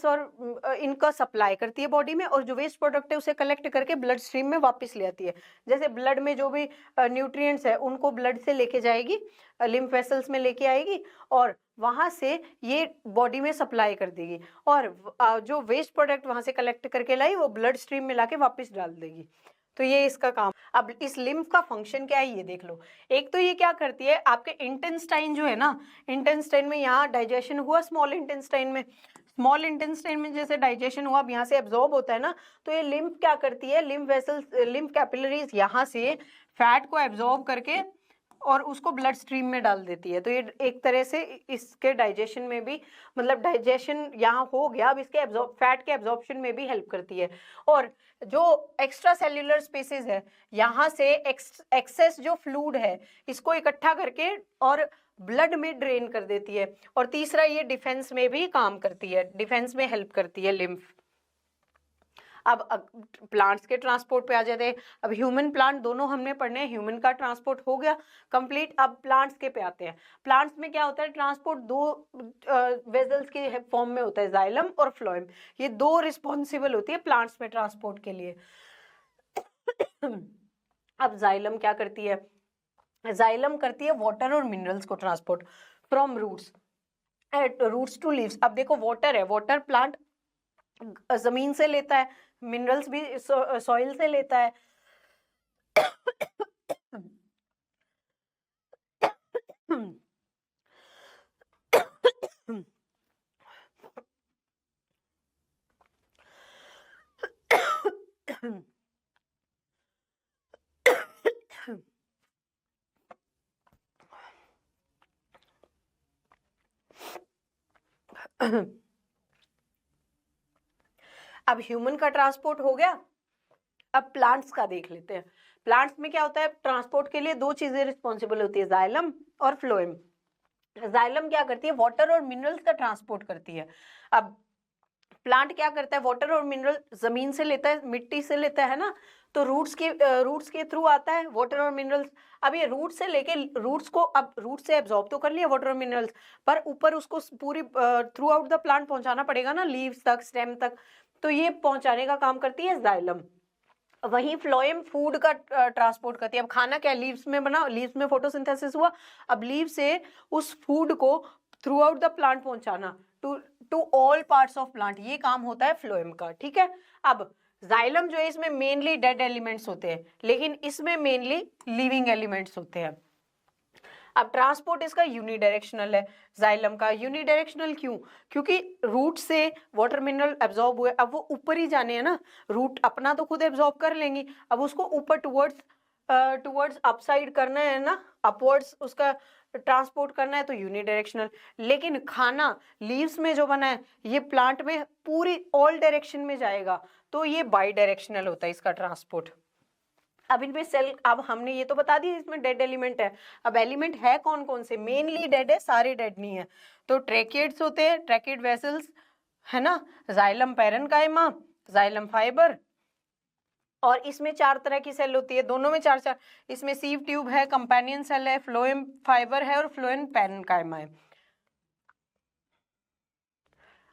A: और इनका सप्लाई करती है बॉडी में, और जो वेस्ट प्रोडक्ट है उसे कलेक्ट करके ब्लड स्ट्रीम में वापस ले आती है। जैसे ब्लड में जो भी न्यूट्रिएंट्स है उनको ब्लड से लेके जाएगी, लिम्फ वेसल्स में लेके आएगी, और वहां से ये बॉडी में सप्लाई कर देगी, और जो वेस्ट प्रोडक्ट वहां से कलेक्ट करके लाई वो ब्लड स्ट्रीम में लाके वापस डाल देगी। तो ये इसका काम। अब इस लिम्फ का फंक्शन क्या है ये देख लो। एक तो ये क्या करती है, आपके इंटेस्टाइन जो है ना, इंटेस्टाइन में यहाँ डाइजेशन हुआ, स्मॉल इंटेस्टाइन में जैसे डाइजेशन हुआ, अब यहाँ से एब्जॉर्ब होता है ना, तो ये लिम्फ क्या करती है, लिम्फ वेसल्स, लिम्फ कैपिलरीज यहाँ से फैट को एब्जॉर्ब करके और उसको ब्लड स्ट्रीम में डाल देती है। तो ये एक तरह से इसके डाइजेशन में भी, मतलब डाइजेशन यहाँ हो गया, अब इसके फैट के एब्जॉर्प्शन में भी हेल्प करती है। और जो एक्स्ट्रा सेल्यूलर स्पेसेस है, यहाँ से एक्सेस जो फ्लूइड है इसको इकट्ठा करके और ब्लड में ड्रेन कर देती है। और तीसरा ये डिफेंस में भी काम करती है, डिफेंस में हेल्प करती है लिम्फ। अब प्लांट्स के ट्रांसपोर्ट पे आ जाते हैं। अब ह्यूमन प्लांट दोनों हमने पढ़ने हैं, ह्यूमन का ट्रांसपोर्ट हो गया कंप्लीट। अब प्लांट्स के पे आते हैं। प्लांट्स में क्या होता है, ट्रांसपोर्ट दो वेजल्स के फॉर्म में होता है, जाइलम और फ्लोएम, ये दो रिस्पॉन्सिबल होती है प्लांट्स में ट्रांसपोर्ट के लिए। अब जाइलम क्या करती है, जाइलम करती है वाटर और मिनरल्स को transport from roots to leaves. अब देखो वाटर है, वाटर प्लांट जमीन से लेता है, मिनरल्स भी सॉइल से लेता है। अब ह्यूमन का ट्रांसपोर्ट हो गया, अब प्लांट्स का देख लेते हैं। प्लांट्स में क्या होता है, ट्रांसपोर्ट के लिए दो चीजें रिस्पॉन्सिबल होती है, जाइलम और फ्लोएम। जाइलम क्या करती है, वाटर और मिनरल्स का ट्रांसपोर्ट करती है। अब प्लांट क्या करता है, वाटर और मिनरल जमीन से लेता है, मिट्टी से लेता है ना, तो रूट्स के थ्रू आता है वाटर और मिनरल्स। अब ये रूट से लेके रूट्स को, अब रूट से एब्जॉर्ब तो कर लिया वाटर और मिनरल्स, पर ऊपर उसको पूरी थ्रू आउट द प्लांट पहुंचाना पड़ेगा ना, लीव्स तक, स्टेम तक, तो ये पहुंचाने का काम करती है जाइलम। वहीं फ्लोएम फूड का ट्रांसपोर्ट करती है। अब खाना क्या, लीव्स में बना, लीव्स में फोटोसिंथेसिस हुआ, अब लीव से उस फूड को थ्रू आउट द प्लांट पहुंचाना, to to all parts of plant, ये काम होता है फ्लोएम का, ठीक है। अब जाइलम जो है, इसमें मेनली डेड एलिमेंट्स होते हैं, लेकिन इसमें मेनली लिविंग एलिमेंट्स होते हैं। अब ट्रांसपोर्ट इसका यूनिडायरेक्शनल है, जाइलम का यूनिडायरेक्शनल क्यों, क्योंकि रूट से वाटर मिनरल एब्जॉर्ब हुए, अब वो ऊपर ही जाने हैं ना, रूट अपना तो खुद एब्जॉर्ब कर लेंगी, अब उसको ऊपर टुवर्ड्स अपसाइड करना है ना, अपवर्ड्स उसका ट्रांसपोर्ट करना है, तो यूनिडायरेक्शनल। लेकिन खाना लीव्स में जो बना है, ये प्लांट में पूरी ऑल डायरेक्शन में जाएगा, तो ये बाई डायरेक्शनल होता है इसका ट्रांसपोर्ट। अब इनमें सेल, अब हमने ये तो बता दिया इसमें डेड एलिमेंट है। अब एलिमेंट है कौन कौन से, मेनली डेड है, सारे डेड नहीं है, तो ट्रैकिड्स होते हैं, ट्रैकिड वेसल्स है ना, जाइलम पैरेन्काइमा, जाइलम फाइबर, और इसमें 4 तरह की सेल होती है, दोनों में 4 इसमें सीव ट्यूब है, कंपेनियन सेल है, फ्लोएम फाइबर है और फ्लोएम पैरेन्काइमा है।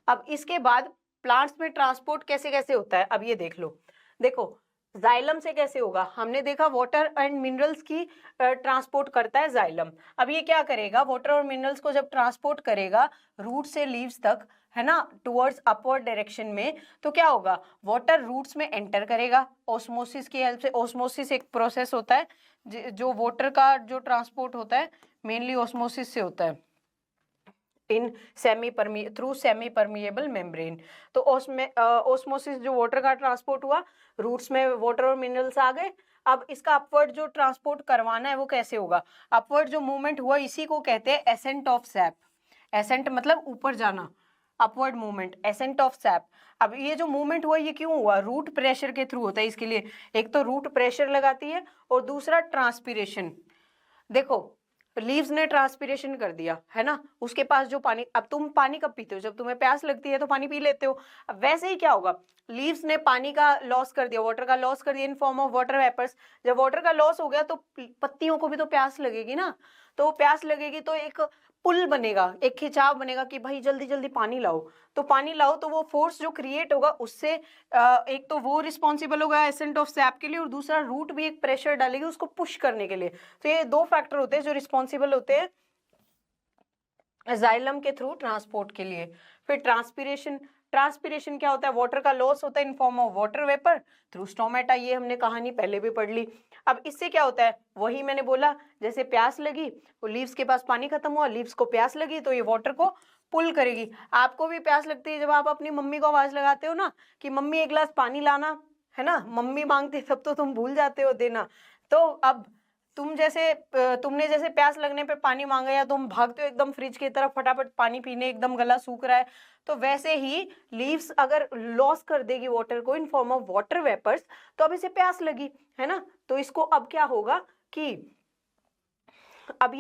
A: अब इसके बाद प्लांट्स में ट्रांसपोर्ट कैसे कैसे होता है, अब ये देख लो। देखो जाइलम से कैसे होगा, हमने देखा वाटर एंड मिनरल्स की ट्रांसपोर्ट करता है जाइलम। अब ये क्या करेगा, वाटर और मिनरल्स को जब ट्रांसपोर्ट करेगा रूट से लीव्स तक, है ना, टुवर्ड्स अपवर्ड डायरेक्शन में, तो क्या होगा, वाटर रूट्स में एंटर करेगा ऑस्मोसिस की हेल्प से। ऑस्मोसिस एक प्रोसेस होता है जो वाटर का जो ट्रांसपोर्ट होता है मेनली ऑस्मोसिस से होता है, in through semi permeable membrane. तो ऑस्मोसिस जो वाटर का ट्रांसपोर्ट हुआ, रूट्स में वाटर और मिनरल्स आ गए। अब इसका अपवर्ड जो ट्रांसपोर्ट करवाना है वो कैसे होगा, अपवर्ड जो मूवमेंट हुआ इसी को कहते हैं एसेंट ऑफ सैप। एसेंट मतलब ऊपर जाना, upward movement, ascent of SAP. अब ये जो मूवमेंट हुआ ये क्यों हुआ, रूट प्रेशर के थ्रू होता है। इसके लिए एक तो रूट प्रेशर लगाती है और दूसरा ट्रांसपीरेशन। देखो लीव्स ने ट्रांसपीरेशन कर दिया, है ना, उसके पास जो पानी, अब तुम पानी कब पीते हो, जब तुम्हें प्यास लगती है तो पानी पी लेते हो। अब वैसे ही क्या होगा, लीव्स ने पानी का लॉस कर दिया, वाटर का लॉस कर दिया in form of water vapours. जब वाटर का लॉस हो गया तो पत्तियों को भी तो प्यास लगेगी ना, तो प्यास लगेगी तो एक पुल बनेगा, एक खिंचाव बनेगा कि भाई जल्दी जल्दी पानी लाओ। तो पानी लाओ तो वो फोर्स जो क्रिएट होगा उससे एक तो वो रिस्पॉन्सिबल होगा एसेंट ऑफ सैप के लिए, और दूसरा रूट भी एक प्रेशर डालेगी उसको पुश करने के लिए। तो ये 2 फैक्टर होते हैं जो रिस्पॉन्सिबल होते हैं जाइलम के थ्रू ट्रांसपोर्ट के लिए। फिर ट्रांसपीरेशन क्या होता है, वाटर का लॉस होता है इन form of water vapour through stomata, ये हमने कहानी पहले भी पढ़ ली। अब इससे क्या होता है, वही मैंने बोला, जैसे प्यास लगी, वो लीव्स के पास पानी खत्म हुआ, लीव्स को प्यास लगी तो ये वाटर को पुल करेगी। आपको भी प्यास लगती है, जब आप अपनी मम्मी को आवाज लगाते हो ना कि मम्मी एक गिलास पानी लाना, है ना, मम्मी मांगती तब तो तुम भूल जाते हो देना। तो अब तुमने जैसे प्यास लगने पे पानी मांगा या तुम भागते हो एकदम फ्रिज की तरफ फटाफट पानी पीने, एकदम गला सूख रहा है, तो वैसे ही लीव्स अगर लॉस कर देगी वाटर को in form of water vapours, तो अब इसे प्यास लगी, है ना, तो इसको अब क्या होगा कि अब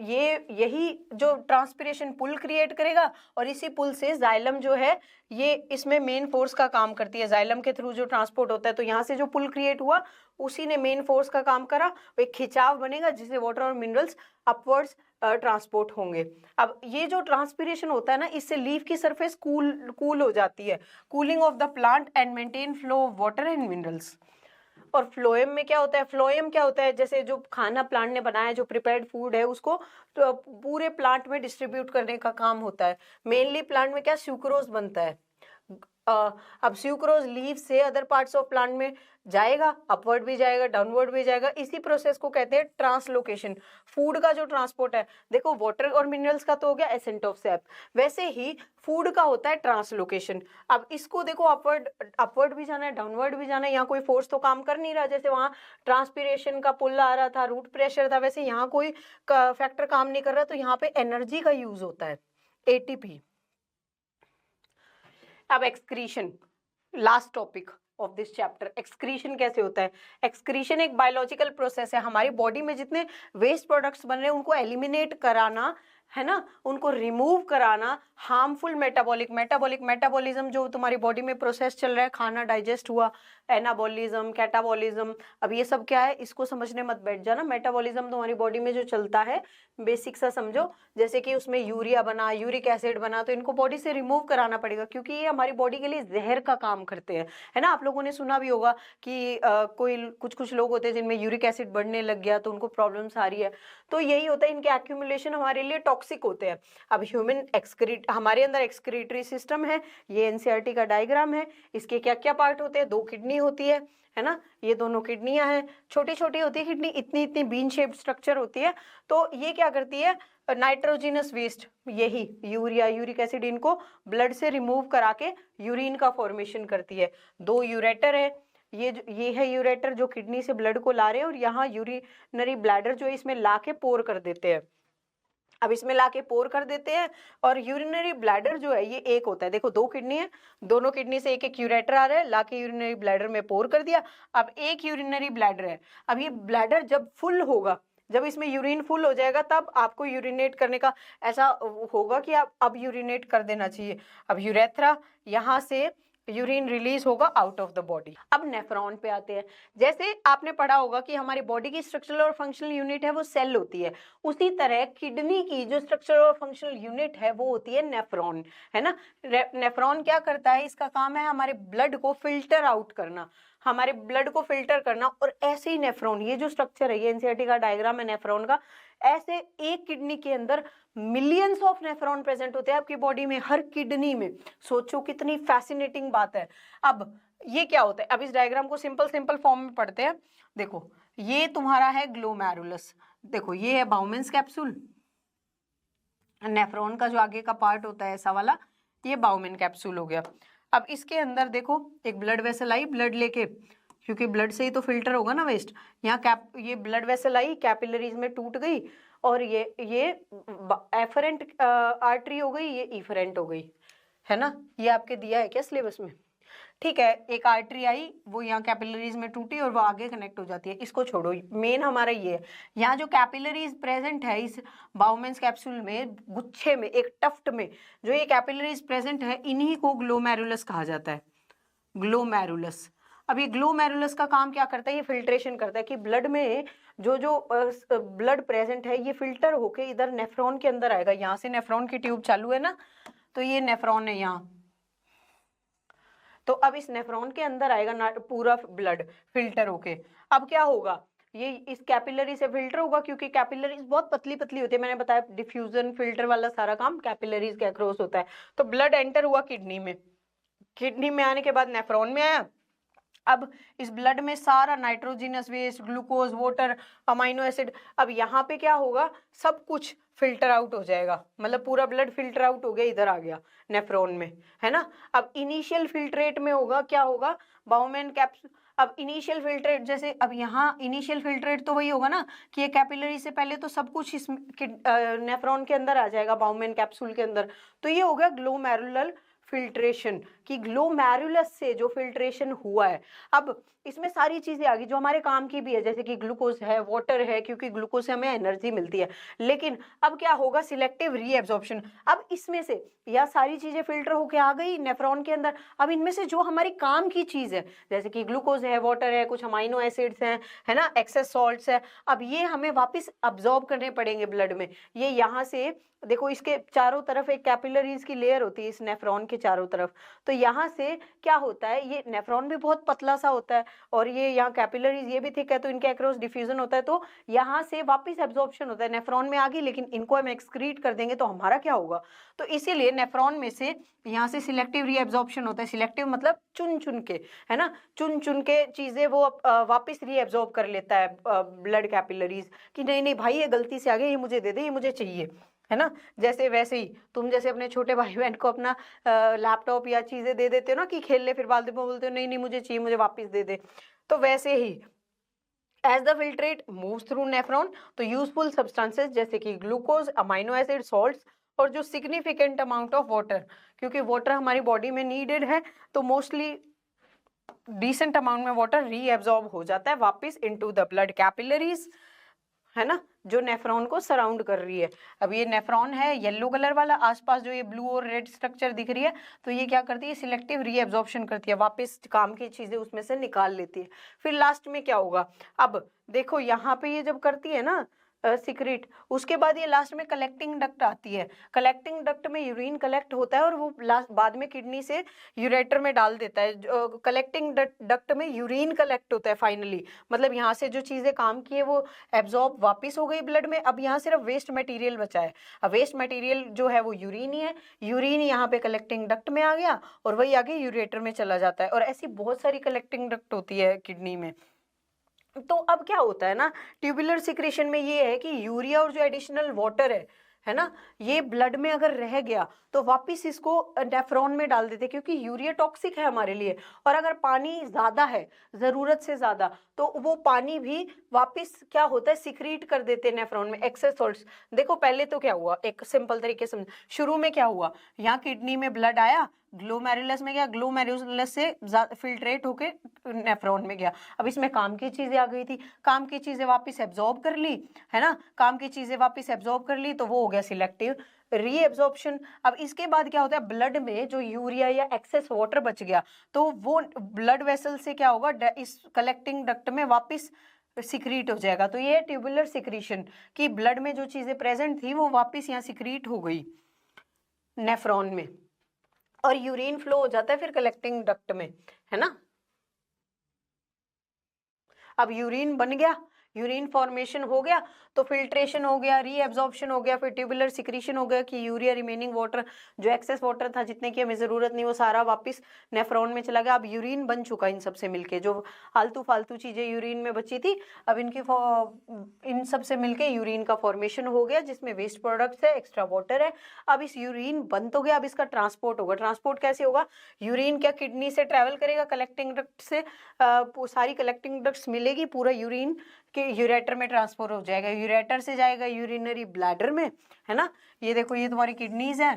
A: यही जो ट्रांसपीरेशन पुल क्रिएट करेगा, और इसी पुल से जाइलम जो है ये इसमें मेन फोर्स का काम करती है। जाइलम के थ्रू जो ट्रांसपोर्ट होता है, तो यहाँ से जो पुल क्रिएट हुआ उसी ने मेन फोर्स का काम करा, एक खिंचाव बनेगा जिससे वाटर और मिनरल्स अपवर्ड्स ट्रांसपोर्ट होंगे। अब ये जो ट्रांसपीरेशन होता है ना, इससे लीफ की सरफेस कूल हो जाती है, cooling of the plant and maintain flow of water and minerals. और फ्लोएम में क्या होता है, फ्लोएम क्या होता है, जैसे जो खाना प्लांट ने बनाया, जो प्रिपेयर्ड फूड है उसको तो पूरे प्लांट में डिस्ट्रीब्यूट करने का काम होता है। मेनली प्लांट में क्या सुक्रोज बनता है। अब सुक्रोज लीव से अदर पार्ट्स ऑफ प्लांट में जाएगा, अपवर्ड भी जाएगा, डाउनवर्ड भी जाएगा। इसी प्रोसेस को कहते हैं ट्रांसलोकेशन। फूड का जो ट्रांसपोर्ट है, देखो वाटर और मिनरल्स का तो हो गया एसेंट ऑफ सैप, वैसे ही फूड का होता है ट्रांसलोकेशन। अब इसको देखो अपवर्ड भी जाना है, डाउनवर्ड भी जाना है, यहाँ कोई फोर्स तो काम कर नहीं रहा, जैसे वहाँ ट्रांसपीरेशन का पुल आ रहा था, रूट प्रेशर था, वैसे यहाँ कोई फैक्टर काम नहीं कर रहा, तो यहाँ पे एनर्जी का यूज होता है। एटीपी। अब excretion, last topic of this chapter, excretion कैसे होता है। एक्सक्रीशन एक बायोलॉजिकल प्रोसेस है, हमारी बॉडी में जितने वेस्ट प्रोडक्ट्स बन रहे हैं उनको एलिमिनेट कराना, है ना, उनको रिमूव कराना, हार्मफुल मेटाबॉलिज्म जो तुम्हारी बॉडी में प्रोसेस चल रहा है, खाना डाइजेस्ट हुआ, एनाबॉलिज्म, कैटाबॉलिज्म, अब ये सब क्या है इसको समझने मत बैठ जाना। मेटाबॉलिज्म तुम्हारी बॉडी में जो चलता है बेसिक सा समझो, जैसे कि उसमें यूरिया बना, यूरिक एसिड बना, तो इनको बॉडी से रिमूव कराना पड़ेगा क्योंकि ये हमारी बॉडी के लिए जहर का काम करते हैं, है ना। आप लोगों ने सुना भी होगा कि कोई कुछ लोग होते हैं जिनमें यूरिक एसिड बढ़ने लग गया तो उनको प्रॉब्लम्स आ रही है, तो यही होता है, इनके एक्यूमुलेशन हमारे लिए टॉक्सिक होते हैं। अब ह्यूमन एक्सक्रीट, हमारे अंदर एक्सक्रीटरी सिस्टम है, ये एनसीईआरटी का डायग्राम है, इसके क्या क्या पार्ट होते हैं, 2 किडनी होती है ना, ये दोनों किडनियां हैं, छोटी छोटी होती है किडनी, इतनी इतनी बीन शेप्ड स्ट्रक्चर होती है, तो ये क्या करती है, नाइट्रोजिनस वेस्ट, यही यूरिया, यूरिक एसिड, इनको ब्लड से रिमूव करा के यूरिन का फॉर्मेशन करती है। 2 यूरेटर है, ये है यूरेटर जो किडनी से ब्लड को ला रहे हैं, और यहाँ यूरिनरी ब्लैडर जो है इसमें ला के पोर कर देते हैं। अब इसमें लाके पोर कर देते हैं, और यूरिनरी ब्लैडर जो है ये एक होता है, देखो 2 किडनी है, दोनों किडनी से एक एक यूरेटर आ रहा है, लाके यूरिनरी ब्लैडर में पोर कर दिया। अब एक यूरिनरी ब्लैडर है, अब ये ब्लैडर जब फुल होगा, जब इसमें यूरिन फुल हो जाएगा तब आपको यूरिनेट करने का ऐसा होगा कि आप अब यूरिनेट कर देना चाहिए। अब यूरेथ्रा, यहाँ से यूरिन रिलीज होगा आउट ऑफ द बॉडी। अब नेफ्रॉन पे आते हैं, जैसे आपने पढ़ा होगा कि हमारी बॉडी की स्ट्रक्चरल और फंक्शनल यूनिट है वो सेल होती है, उसी तरह किडनी की जो स्ट्रक्चरल और फंक्शनल यूनिट है वो होती है नेफ्रॉन, है ना। नेफ्रॉन क्या करता है, इसका काम है हमारे ब्लड को फिल्टर आउट करना, हमारे ब्लड को फिल्टर करना। और ऐसे ही नेफ्रॉन, ये जो स्ट्रक्चर है, ये एनसीईआरटी का डायग्राम है नेफ्रॉन का, ऐसे एक किडनी के अंदर मिलियंस ऑफ नेफ्रॉन प्रेजेंट होते हैं आपकी बॉडी में, हर किडनी में। सोचो कितनी फैसिनेटिंग बात है। अब ये क्या होता है, अब इस डायग्राम को सिंपल फॉर्म में पढ़ते हैं। देखो ये तुम्हारा है ग्लोमेरुलस, देखो ये है बाउमेंस कैप्सूल, नेफ्रॉन का जो आगे का पार्ट होता है ऐसा वाला, ये बाउमेन कैप्सूल हो गया। अब इसके अंदर देखो एक ब्लड वेसल आई, ब्लड लेके, क्योंकि ब्लड से ही तो फिल्टर होगा ना वेस्ट, यहाँ ये ब्लड वेसल आई, कैपिलरीज में टूट गई, और ये एफरेंट आर्टरी हो गई, ये इफरेंट हो गई, है ना। ये आपके दिया है क्या सिलेबस में, ठीक है। एक आर्टरी आई, वो यहाँ कैपिलरीज में टूटी और वो आगे कनेक्ट हो जाती है, इसको छोड़ो, मेन हमारा ये है। यहाँ जो कैपिलरीज प्रेजेंट है इस बाउमेंस कैप्सूल में, गुच्छे में, एक टफ्ट में जो ये कैपिलरीज प्रेजेंट है, इन्हीं को ग्लोमेरुलस कहा जाता है, ग्लोमेरुलस। अब ये ग्लोमेरुलस का काम क्या करता है, ये फिल्ट्रेशन करता है कि ब्लड में जो ब्लड प्रेजेंट है ये फिल्टर होके इधर नेफ्रॉन के अंदर आएगा। यहाँ से नेफ्रॉन की ट्यूब चालू है ना, तो ये नेफ्रॉन है यहाँ, तो अब इस नेफ्रॉन के अंदर आएगा पूरा ब्लड फिल्टर होके। अब क्या होगा, ये इस कैपिलरी से फिल्टर होगा, क्योंकि कैपिलरीज बहुत पतली पतली होती है, मैंने बताया डिफ्यूजन फिल्टर वाला सारा काम कैपिलरीज के अक्रॉस होता है। तो ब्लड एंटर हुआ किडनी में, किडनी में आने के बाद नेफ्रॉन में आया। अब इस ब्लड में सारा nitrogenous waste, glucose, water, amino acid, अब यहाँ पे क्या होगा, सब कुछ फिल्टर आउट हो जाएगा, मतलब पूरा ब्लड फिल्टर आउट हो गया, इधर आ गया नेफ्रॉन में, है ना। अब इनिशियल फिल्ट्रेट में होगा, क्या होगा, बाउमेन कैप्सूल। अब इनिशियल फिल्ट्रेट, जैसे अब यहाँ इनिशियल फिल्ट्रेट तो वही होगा ना कि ये कैपिलरी से पहले तो सब कुछ इस नेफ्रॉन के अंदर आ जाएगा, बाउमेन कैप्सूल के अंदर, तो ये हो गया ग्लोमेरुलर फिल्ट्रेशन, कि ग्लोमेरुलस से जो फिल्ट्रेशन हुआ है। अब इसमें सारी चीजें आ गई जो हमारे काम की भी है, जैसे कि ग्लूकोज है, वाटर है, क्योंकि ग्लूकोज से हमें एनर्जी मिलती है। लेकिन अब क्या होगा, सिलेक्टिव रीएब्जॉर्प्शन। अब इसमें से यह सारी चीजें फिल्टर होके आ गई नेफ्रॉन के अंदर, अब इनमें से जो हमारी काम की चीज है, जैसे कि ग्लूकोज है, वाटर है, कुछ अमाइनो एसिड्स हैं, है ना, एक्सेस सॉल्ट्स है, अब ये हमें वापस अब्जॉर्ब करने पड़ेंगे ब्लड में। ये यहाँ से देखो, इसके चारों तरफ एक कैपिलरीज की लेयर होती है इस नेफ्रॉन के चारों तरफ, तो यहाँ से क्या होता है, ये नेफ्रॉन भी बहुत पतला सा होता है, और ये यहाँ कैपिलरीज ये भी थिक है, तो इनके अक्रॉस डिफ्यूजन होता है, तो यहाँ से वापस एब्जॉर्प्शन होता है, नेफ्रॉन में आ गई, लेकिन इनको हम एक्सक्रीट कर देंगे तो हमारा क्या होगा, तो इसीलिए नेफ्रॉन में से यहाँ से सिलेक्टिव रीएब्जॉर्प्शन होता है। सिलेक्टिव मतलब चुन चुन के, है ना, चुन चुन के चीजें वो वापस रीएब्जॉर्ब कर लेता है ब्लड कैपिलरीज, कि नहीं नहीं भाई ये गलती से आ गई, ये मुझे दे दे, ये मुझे चाहिए, है ना। जैसे वैसे ही तुम जैसे अपने छोटे भाई बहन को अपना लैपटॉप या चीजें दे देते हो ना कि खेल ले, फिर बाद में बोलते हो नहीं नहीं मुझे चाहिए, मुझे वापस दे दे, तो वैसे ही as the filtrate moves through nephron, तो यूजफुल सब्सटेंसेस जैसे कि ग्लूकोज, अमाइनो एसिड, सॉल्ट्स और जो सिग्निफिकेंट अमाउंट ऑफ वाटर, क्योंकि वाटर हमारी बॉडी में नीडेड है, तो मोस्टली डिसेंट अमाउंट में वाटर रीएब्जॉर्ब हो जाता है वापस इनटू द ब्लड कैपिलरीज, है ना, जो नेफ्रॉन को सराउंड कर रही है। अब ये नेफ्रॉन है येलो कलर वाला, आसपास जो ये ब्लू और रेड स्ट्रक्चर दिख रही है, तो ये क्या करती है, सिलेक्टिव रीएब्जॉर्प्शन करती है, वापस काम की चीजें उसमें से निकाल लेती है। फिर लास्ट में क्या होगा, अब देखो यहाँ पे ये जब करती है ना सिक्रेट, उसके बाद ये लास्ट में कलेक्टिंग डक्ट आती है। कलेक्टिंग डक्ट में यूरिन कलेक्ट होता है और वो लास्ट बाद में किडनी से यूरेटर में डाल देता है। कलेक्टिंग डक्ट में यूरिन कलेक्ट होता है फाइनली, मतलब यहाँ से जो चीजें काम की है वो एब्जॉर्ब वापस हो गई ब्लड में। अब यहाँ सिर्फ वेस्ट मटेरियल बचा है। अब वेस्ट मटेरियल जो है वो यूरिन ही है, यूरिन यहाँ पे कलेक्टिंग डक्ट में आ गया और वही आगे यूरेटर में चला जाता है। और ऐसी बहुत सारी कलेक्टिंग डक्ट होती है किडनी में। तो अब क्या होता है ना, ट्यूबुलर सिक्रेशन में ये है कि यूरिया और जो एडिशनल वाटर है ना, ये ब्लड में अगर रह गया तो वापस इसको नेफ्रॉन में डाल देते, क्योंकि यूरिया टॉक्सिक है हमारे लिए। और अगर पानी ज्यादा है, जरूरत से ज्यादा, तो वो पानी भी वापस क्या होता है, सिक्रीट कर देते हैं नेफ्रॉन में, एक्सेस सॉल्ट्स। देखो पहले तो क्या हुआ, एक सिंपल तरीके से शुरू में क्या हुआ, यहाँ किडनी में ब्लड आया, ग्लोमेरुलस में गया, ग्लोमेरुलस से फिल्ट्रेट होके नेफ्रॉन में गया। अब इसमें काम की चीजें आ गई थी, काम की चीजें वापस एब्जॉर्ब कर ली, है ना, काम की चीजें वापस एब्जॉर्ब कर ली, तो वो हो गया सिलेक्टिव रीएब्जॉर्प्शन। अब इसके बाद क्या होता है, ब्लड में जो यूरिया या एक्सेस वाटर बच गया, तो वो ब्लड वेसल से क्या होगा, इस कलेक्टिंग डक्ट में वापस सिक्रीट हो जाएगा। तो ये ट्यूबुलर सिक्रीशन कि ब्लड में जो चीजें प्रेजेंट थी वो वापस यहाँ सिक्रीट हो गई नेफ्रॉन में, और यूरिन फ्लो हो जाता है फिर कलेक्टिंग डक्ट में, है ना। अब यूरिन बन गया, यूरिन फॉर्मेशन हो गया, तो फिल्ट्रेशन हो गया, रीएब्जॉर्प्शन हो गया, फिर ट्यूबुलर सिक्रीशन हो गया कि यूरिया रिमेनिंग वाटर, जो एक्सेस वाटर था जितने की हमें जरूरत नहीं, वो सारा वापस नेफ्रॉन में चला गया। अब यूरिन बन चुका इन सब से मिलके, जो आलतू फालतू चीजें यूरिन में बची थी, अब इन सब से मिलके यूरिन का फॉर्मेशन हो गया, जिसमें वेस्ट प्रोडक्ट्स है, एक्स्ट्रा वाटर है। अब इस यूरिन बन तो गया, अब इसका ट्रांसपोर्ट होगा। ट्रांसपोर्ट कैसे होगा, यूरिन क्या किडनी से ट्रेवल करेगा कलेक्टिंग डक्ट से, सारी कलेक्टिंग डक्ट्स मिलेगी, पूरा यूरिन के यूरेटर में ट्रांसफर हो जाएगा, यूरेटर से जाएगा यूरिनरी ब्लैडर में, है ना। ये देखो ये तुम्हारी किडनीज है,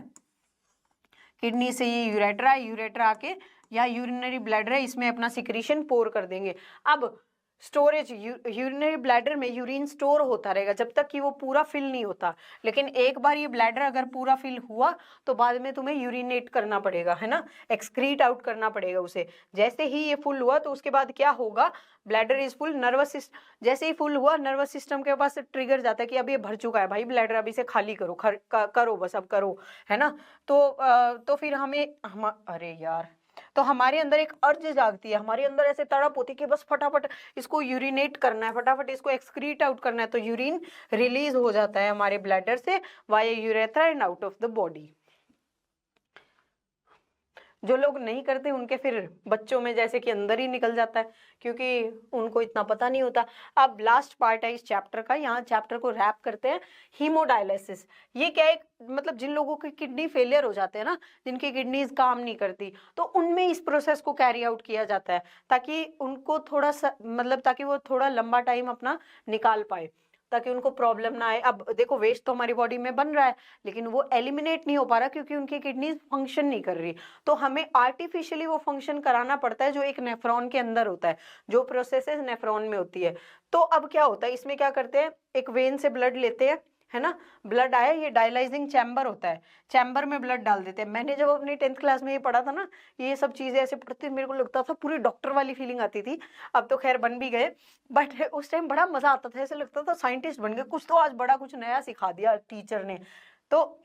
A: किडनी से ये यूरेटर है, यूरेटर आके यहाँ यूरिनरी ब्लैडर है, इसमें अपना सिक्रीशन पोर कर देंगे। अब स्टोरेज, यूरिनरी ब्लैडर में यूरिन स्टोर होता रहेगा जब तक कि वो पूरा फिल नहीं होता, लेकिन एक बार ये ब्लैडर अगर पूरा फिल हुआ तो बाद में तुम्हें यूरिनेट करना पड़ेगा, है ना, एक्सक्रीट आउट करना पड़ेगा उसे। जैसे ही ये फुल हुआ तो उसके बाद क्या होगा, bladder is full, nervous system जैसे ही फुल हुआ, नर्वस सिस्टम के पास ट्रिगर जाता है कि अब ये भर चुका है भाई ब्लैडर, अब इसे खाली करो, करो बस अब करो, है ना। तो फिर अरे यार, तो हमारे अंदर एक अर्ज जागती है, हमारे अंदर ऐसे तड़प होती है कि बस फटाफट इसको यूरिनेट करना है, फटाफट इसको एक्सक्रीट आउट करना है। तो यूरिन रिलीज हो जाता है हमारे ब्लैडर से via urethra and out of the body. जो लोग नहीं करते उनके फिर बच्चों में जैसे कि अंदर ही निकल जाता है, क्योंकि उनको इतना पता नहीं होता। अब लास्ट पार्ट है इस चैप्टर का, यहाँ चैप्टर को रैप करते हैं। हीमोडायलिसिस, ये क्या है, मतलब जिन लोगों की किडनी फेलियर हो जाते हैं ना, जिनकी किडनीज काम नहीं करती, तो उनमें इस प्रोसेस को कैरी आउट किया जाता है, ताकि उनको थोड़ा सा मतलब ताकि वो थोड़ा लंबा टाइम अपना निकाल पाए, ताकि उनको प्रॉब्लम ना आए। अब देखो वेस्ट तो हमारी बॉडी में बन रहा है, लेकिन वो एलिमिनेट नहीं हो पा रहा क्योंकि उनकी किडनी फंक्शन नहीं कर रही, तो हमें आर्टिफिशियली वो फंक्शन कराना पड़ता है, जो एक नेफ्रॉन के अंदर होता है, जो प्रोसेसेस नेफ्रॉन में होती है। तो अब क्या होता है, इसमें क्या करते हैं, एक वेन से ब्लड लेते हैं, है ना, ब्लड आया, ये डायलाइजिंग चैम्बर होता है, चैम्बर में ब्लड डाल देते हैं। मैंने जब अपनी 10th क्लास में ये पढ़ा था ना, ये सब चीजें ऐसे पढ़ती, मेरे को लगता था पूरी डॉक्टर वाली फीलिंग आती थी। अब तो खैर बन भी गए, बट उस टाइम बड़ा मजा आता था, ऐसे लगता था साइंटिस्ट बन गए, कुछ तो आज बड़ा कुछ नया सिखा दिया टीचर ने। तो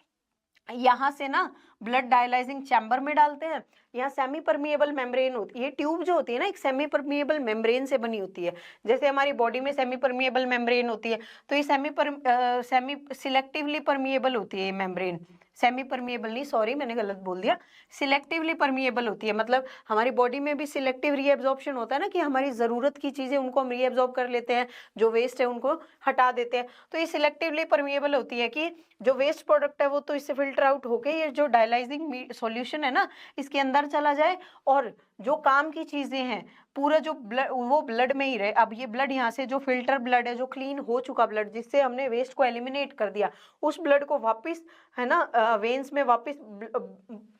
A: यहाँ से ना ब्लड डायलाइजिंग चैम्बर में डालते हैं। यहाँ सेमी परमिएबल मेम्ब्रेन होती है, ये ट्यूब जो होती है ना, एक सेमी परमिएबल मेम्ब्रेन से बनी होती है। जैसे हमारी बॉडी में सेमी परमिएबल मेम्ब्रेन होती है, तो ये सेमी सिलेक्टिवली परमिएबल होती है ये मेम्ब्रेन। सेमी परमिएबल नहीं, सॉरी मैंने गलत बोल दिया, सिलेक्टिवली परमिएबल होती है। मतलब हमारी बॉडी में भी सिलेक्टिव रीएब्जॉर्प्शन होता है ना, कि हमारी जरूरत की चीजें उनको हम रीएब्जॉर्ब कर लेते हैं, जो वेस्ट है उनको हटा देते हैं। तो ये सिलेक्टिवली परमिएबल होती है कि जो वेस्ट प्रोडक्ट है वो तो इससे फिल्टर आउट होके ये जो डायलाइजिंग सॉल्यूशन है ना, इसके अंदर चला जाए, और जो काम की चीजें हैं पूरा जो ब्लड वो ब्लड में ही रहे। अब ये ब्लड यहाँ से जो फिल्टर ब्लड है, जो क्लीन हो चुका ब्लड, जिससे हमने वेस्ट को एलिमिनेट कर दिया, उस ब्लड को वापस, है ना, वेन्स में वापस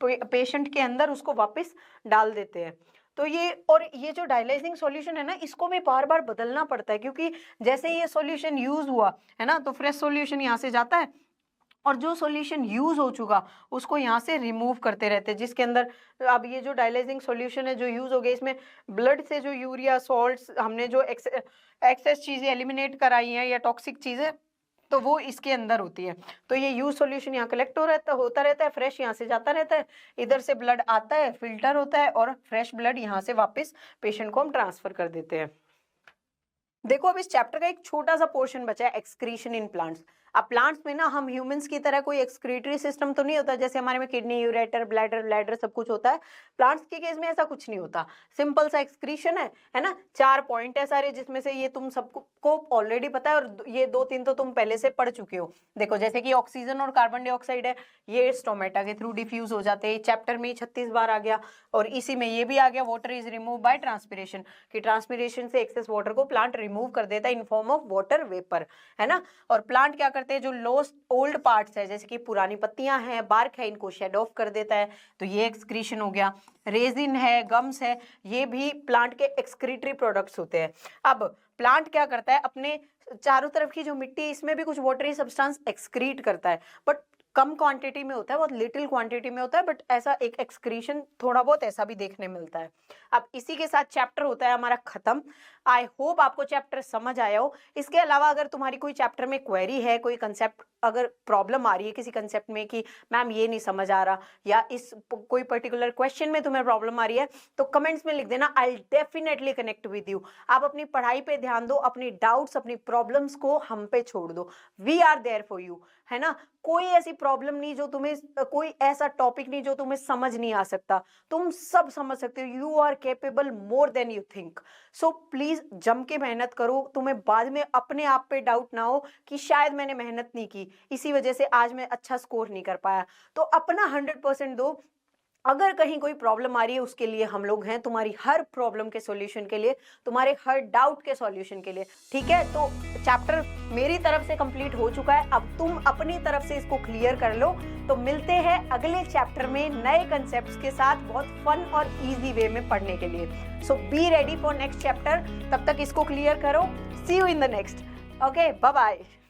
A: पेशेंट के अंदर उसको वापस डाल देते हैं। तो ये जो डायलाइजिंग सॉल्यूशन है ना, इसको भी बार बार बदलना पड़ता है, क्योंकि जैसे ये सॉल्यूशन यूज हुआ है ना, तो फ्रेश सॉल्यूशन यहाँ से जाता है और जो सॉल्यूशन यूज हो चुका उसको यहाँ से रिमूव करते रहते हैं, जिसके अंदर अब ये जो डायलाइजिंग सॉल्यूशन है जो यूज हो गया, इसमें ब्लड से जो यूरिया सॉल्ट्स हमने जो एक्सेस चीजें एलिमिनेट कराई हैं या टॉक्सिक चीजें, तो वो इसके अंदर होती है। तो ये यूज सॉल्यूशन यहाँ कलेक्ट होता रहता है, फ्रेश यहाँ से जाता रहता है, इधर से ब्लड आता है, फिल्टर होता है और फ्रेश ब्लड यहाँ से वापस पेशेंट को हम ट्रांसफर कर देते हैं। देखो अब इस चैप्टर का एक छोटा सा पोर्शन बचा है, एक्सक्रीशन इन प्लांट्स। अब प्लांट्स में ना हम ह्यूमंस की तरह कोई एक्सक्रीटरी सिस्टम तो नहीं होता, जैसे हमारे में किडनी, यूरेटर, ब्लैडर सब कुछ होता है। प्लांट्स के केस में ऐसा कुछ नहीं होता, सिंपल सा एक्सक्रीशन है ना। 4 पॉइंट है सारे, जिसमें से ये तुम सबको ऑलरेडी पता है और ये 2-3 तो तुम पहले से पढ़ चुके हो। देखो जैसे कि ऑक्सीजन और कार्बन डाइऑक्साइड है, ये स्टोमेटा के थ्रू डिफ्यूज हो जाते हैं। चैप्टर में 36 बार आ गया और इसी में ये भी आ गया, water is remove by transpiration, कि ट्रांसपिरेशन से एक्सेस वाटर को प्लांट रिमूव कर देता है इन फॉर्म ऑफ वाटर वेपर, है ना। और प्लांट क्या करते हैं, जो लॉस्ट ओल्ड पार्ट्स है जैसे कि पुरानी पत्तियां हैं, बार्क है, इनको शेड ऑफ कर देता है, तो ये एक्सक्रीशन हो गया। रेजिन है, गम्स है, ये भी प्लांट के एक्सक्रीटरी प्रोडक्ट्स होते हैं। अब प्लांट क्या करता है, अपने चारों तरफ की जो मिट्टी है इसमें भी कुछ वाटरी सब्सटेंस एक्सक्रीट करता है, बट कम क्वांटिटी में होता है, बहुत लिटिल क्वांटिटी में होता है, बट ऐसा एक एक्सक्रीशन थोड़ा बहुत ऐसा भी देखने मिलता है। अब इसी के साथ चैप्टर होता है हमारा खत्म। आई होप आपको चैप्टर समझ आया हो। इसके अलावा अगर तुम्हारी कोई चैप्टर में क्वेरी है, कोई कंसेप्ट अगर प्रॉब्लम आ रही है किसी कंसेप्ट में कि मैम ये नहीं समझ आ रहा, या इस कोई पर्टिकुलर क्वेश्चन में तुम्हें प्रॉब्लम आ रही है, तो कमेंट्स में लिख देना, I will definitely connect with you. आप अपनी पढ़ाई पे ध्यान दो, अपनी डाउट्स, अपनी प्रॉब्लम्स को हम पे छोड़ दो, we are there for you, है ना। कोई ऐसी प्रॉब्लम नहीं जो तुम्हें, कोई ऐसा टॉपिक नहीं जो तुम्हें समझ नहीं आ सकता, तुम सब समझ सकते हो। You are capable more than you think. So please जम के मेहनत करो, तुम्हें बाद में अपने आप पे डाउट ना हो कि शायद मैंने मेहनत नहीं की, इसी वजह से आज मैं अच्छा स्कोर नहीं कर पाया। तो अपना 100% दो। अगर कहीं कोई प्रॉब्लम आ रही है उसके लिए हम लोग हैं, तुम्हारी हर प्रॉब्लम के सॉल्यूशन के लिए, तुम्हारे हर डाउट के सॉल्यूशन के लिए, ठीक है। तो चैप्टर मेरी तरफ से कंप्लीट हो चुका है, अब तुम अपनी तरफ से इसको क्लियर कर लो। तो मिलते हैं अगले चैप्टर में नए कंसेप्ट्स के साथ, बहुत फन और इजी वे में पढ़ने के लिए। So be ready for next chapter, तब तक इसको क्लियर करो। See you in the next. Okay, bye bye.